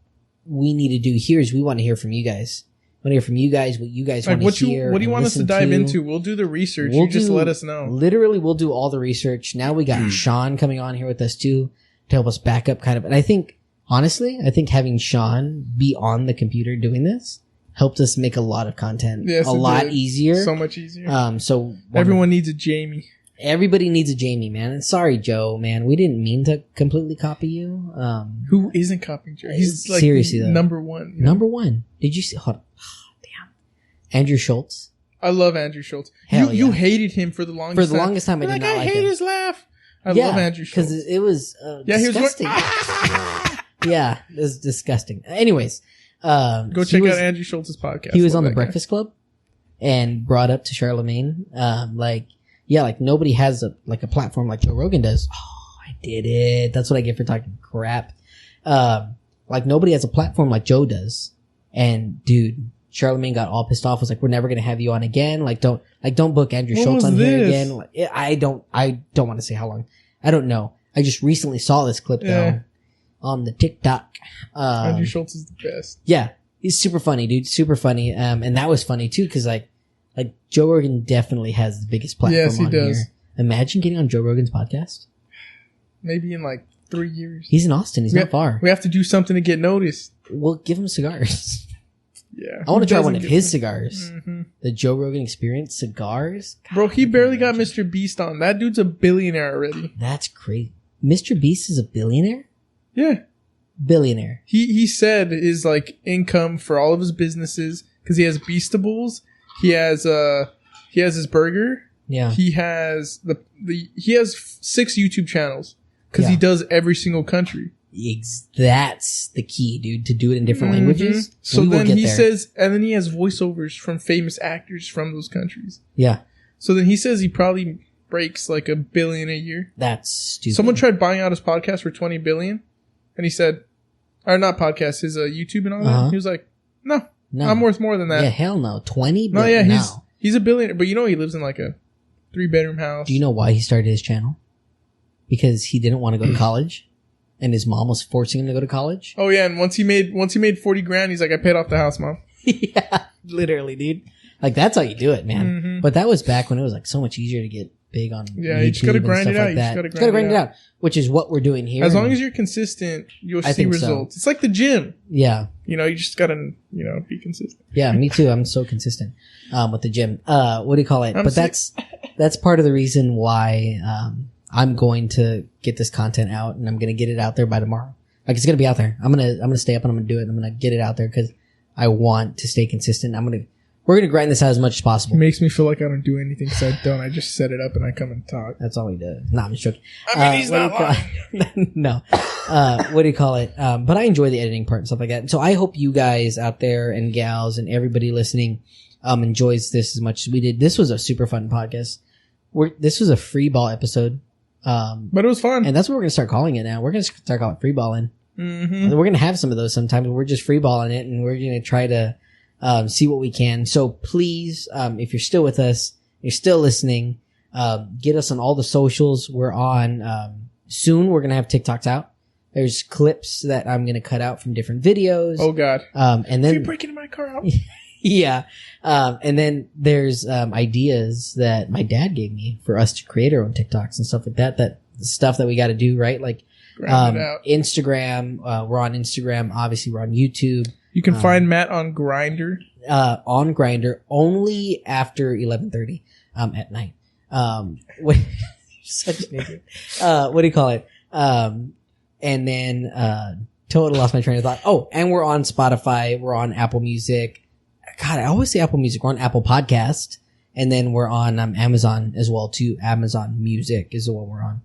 we need to do here is we want to hear from you guys. We want to hear from you guys, what you guys want to hear. What do you want us to dive into? We'll do the research. You just let us know. Literally, we'll do all the research. Now we got Sean coming on here with us too to help us back up kind of. And I think, honestly, having Sean be on the computer doing this helped us make a lot of content a lot easier. So much easier. So everyone needs a Jamie. Everybody needs a Jamie, man. And sorry, Joe, man. We didn't mean to completely copy you. Who isn't copying Joe? He's like seriously, though. number one. Number one. Did you see? Hold on. Damn. Andrew Schultz. I love Andrew Schultz. You hated him for the longest time. For the longest time, I did not like him. I hate his laugh. I love Andrew Schultz. Because it was disgusting. He was going, yeah, it was disgusting. Anyways. Go check out Andrew Schultz's podcast. He was on the Breakfast Club and brought up to Charlemagne, nobody has a platform like Joe Rogan does. Oh, I did it. That's what I get for talking crap. Nobody has a platform like Joe does. And dude, Charlemagne got all pissed off. Was like, we're never going to have you on again. Don't book Andrew Schultz on here again. I don't want to say how long. I don't know. I just recently saw this clip though on the TikTok. Andrew Schultz is the best. Yeah. He's super funny, dude. Super funny. And that was funny too, cause like Joe Rogan definitely has the biggest platform yes, he on does. here. Imagine getting on Joe Rogan's podcast. Maybe in 3 years. He's in Austin. He's not far. We have to do something to get noticed. We'll give him cigars. Yeah. I want to try one of his cigars. Mm-hmm. The Joe Rogan Experience cigars. God, bro, he barely got Mr. Beast on. That dude's a billionaire already. That's crazy. Mr. Beast is a billionaire? Yeah. Billionaire. He said his income for all of his businesses, because he has Beastables, he has his burger. Yeah. He has he has 6 YouTube channels because he does every single country. That's the key, dude, to do it in different languages. So then he says, and then he has voiceovers from famous actors from those countries. Yeah. So then he says he probably breaks $1 billion a year. That's stupid. Someone tried buying out his podcast for $20 billion, and he said, or not podcast, his YouTube and all that. He was like, no, I'm worth more than that. Yeah, hell no. 20 No, yeah, he's a billionaire, but he lives in a 3-bedroom house. Do you know why he started his channel? Because he didn't want to go to college, and his mom was forcing him to go to college. Oh yeah, and once he made $40,000, he's like, I paid off the house, Mom. Yeah, literally, dude. That's how you do it, man. Mm-hmm. But that was back when it was so much easier to get big on YouTube. You just gotta grind it out. You just gotta grind it out, which is what we're doing here. As long as you're consistent, you'll see results. It's like the gym. Yeah. You just gotta, be consistent. Yeah, me too. I'm so consistent with the gym. What do you call it? That's part of the reason why I'm going to get this content out, and I'm going to get it out there by tomorrow. It's going to be out there. I'm going to stay up and I'm going to do it. I'm going to get it out there because I want to stay consistent. We're going to grind this out as much as possible. It makes me feel like I don't do anything because I don't. I just set it up and I come and talk. That's all he does. Nah, I'm just joking. He's not lying. No. What do you call it? But I enjoy the editing part and stuff like that. So I hope you guys out there and gals and everybody listening enjoys this as much as we did. This was a super fun podcast. This was a free ball episode. But it was fun. And that's what we're going to start calling it now. We're going to start calling it free balling. Mm-hmm. We're going to have some of those sometimes. We're just free balling it, and we're going to try to see what we can. So please, if you're still with us, you're still listening, get us on all the socials. We're on soon. We're going to have TikToks out. There's clips that I'm going to cut out from different videos. Oh God. And then you're breaking my car out. Yeah. And then there's ideas that my dad gave me for us to create our own TikToks and stuff like that. That stuff that we got to do, right? Instagram. We're on Instagram. Obviously, we're on YouTube. You can find Matt on Grindr. On Grindr only after 11:30 at night. Such an idiot. What do you call it? And then Totally lost my train of thought. Oh, and we're on Spotify. We're on Apple Music. God, I always say Apple Music. We're on Apple Podcast. And then we're on Amazon as well, too. Amazon Music is the one we're on.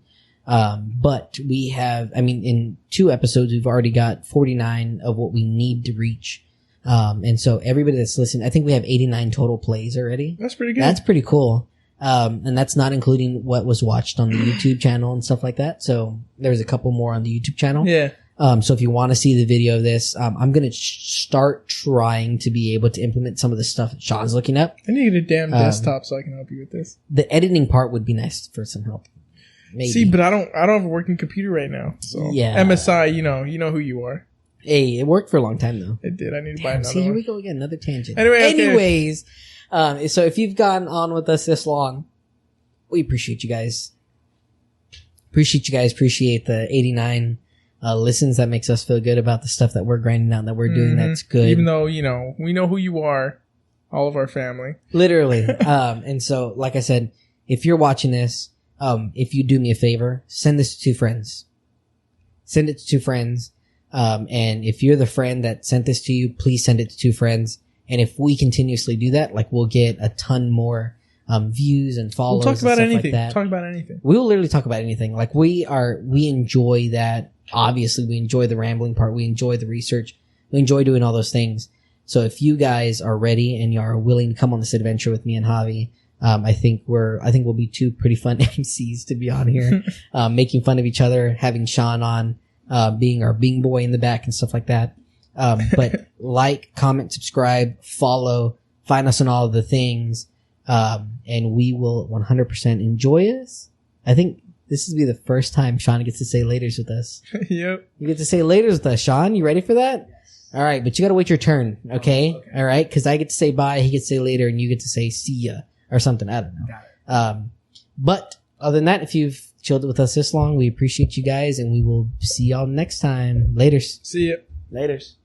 But we have, in 2 episodes, we've already got 49 of what we need to reach. And so everybody that's listening, I think we have 89 total plays already. That's pretty good. That's pretty cool. And that's not including what was watched on the YouTube channel and stuff like that. So there's a couple more on the YouTube channel. Yeah. So if you want to see the video of this, I'm going to start trying to be able to implement some of the stuff that Sean's looking up. I need a damn desktop so I can help you with this. The editing part would be nice for some help. Maybe. See, but I don't have a working computer right now. So yeah. MSI, you know who you are. Hey, it worked for a long time though. It did. I need to buy another See, here one. we go again. Another tangent. Anyways, so if you've gone on with us this long, we appreciate you guys. Appreciate the 89 listens. That makes us feel good about the stuff that we're grinding out, that we're doing. That's good. Even though, we know who you are, all of our family. Literally. And so, like I said, if you're watching this, if you do me a favor, send this to 2 friends. Send it to 2 friends. And if you're the friend that sent this to you, please send it to 2 friends. And if we continuously do that, like, we'll get a ton more views and follows. We'll talk about anything. Like that. Talk about anything. We will literally talk about anything. Like, we enjoy that. Obviously, we enjoy the rambling part. We enjoy the research. We enjoy doing all those things. So if you guys are ready and you are willing to come on this adventure with me and Javi, I think we'll be 2 pretty fun MCs to be on here, making fun of each other, having Sean on, being our Bing boy in the back and stuff like that. But like, comment, subscribe, follow, find us on all of the things. And we will 100% enjoy us. I think this will be the first time Sean gets to say laters with us. Yep. You get to say laters with us, Sean. You ready for that? Yes. All right, but you got to wait your turn, okay? All right, because I get to say bye, he gets to say later, and you get to say see ya or something. I don't know. Got it. But other than that, if you've chilled with us this long, we appreciate you guys, and we will see y'all next time. Laters. See ya. Laters.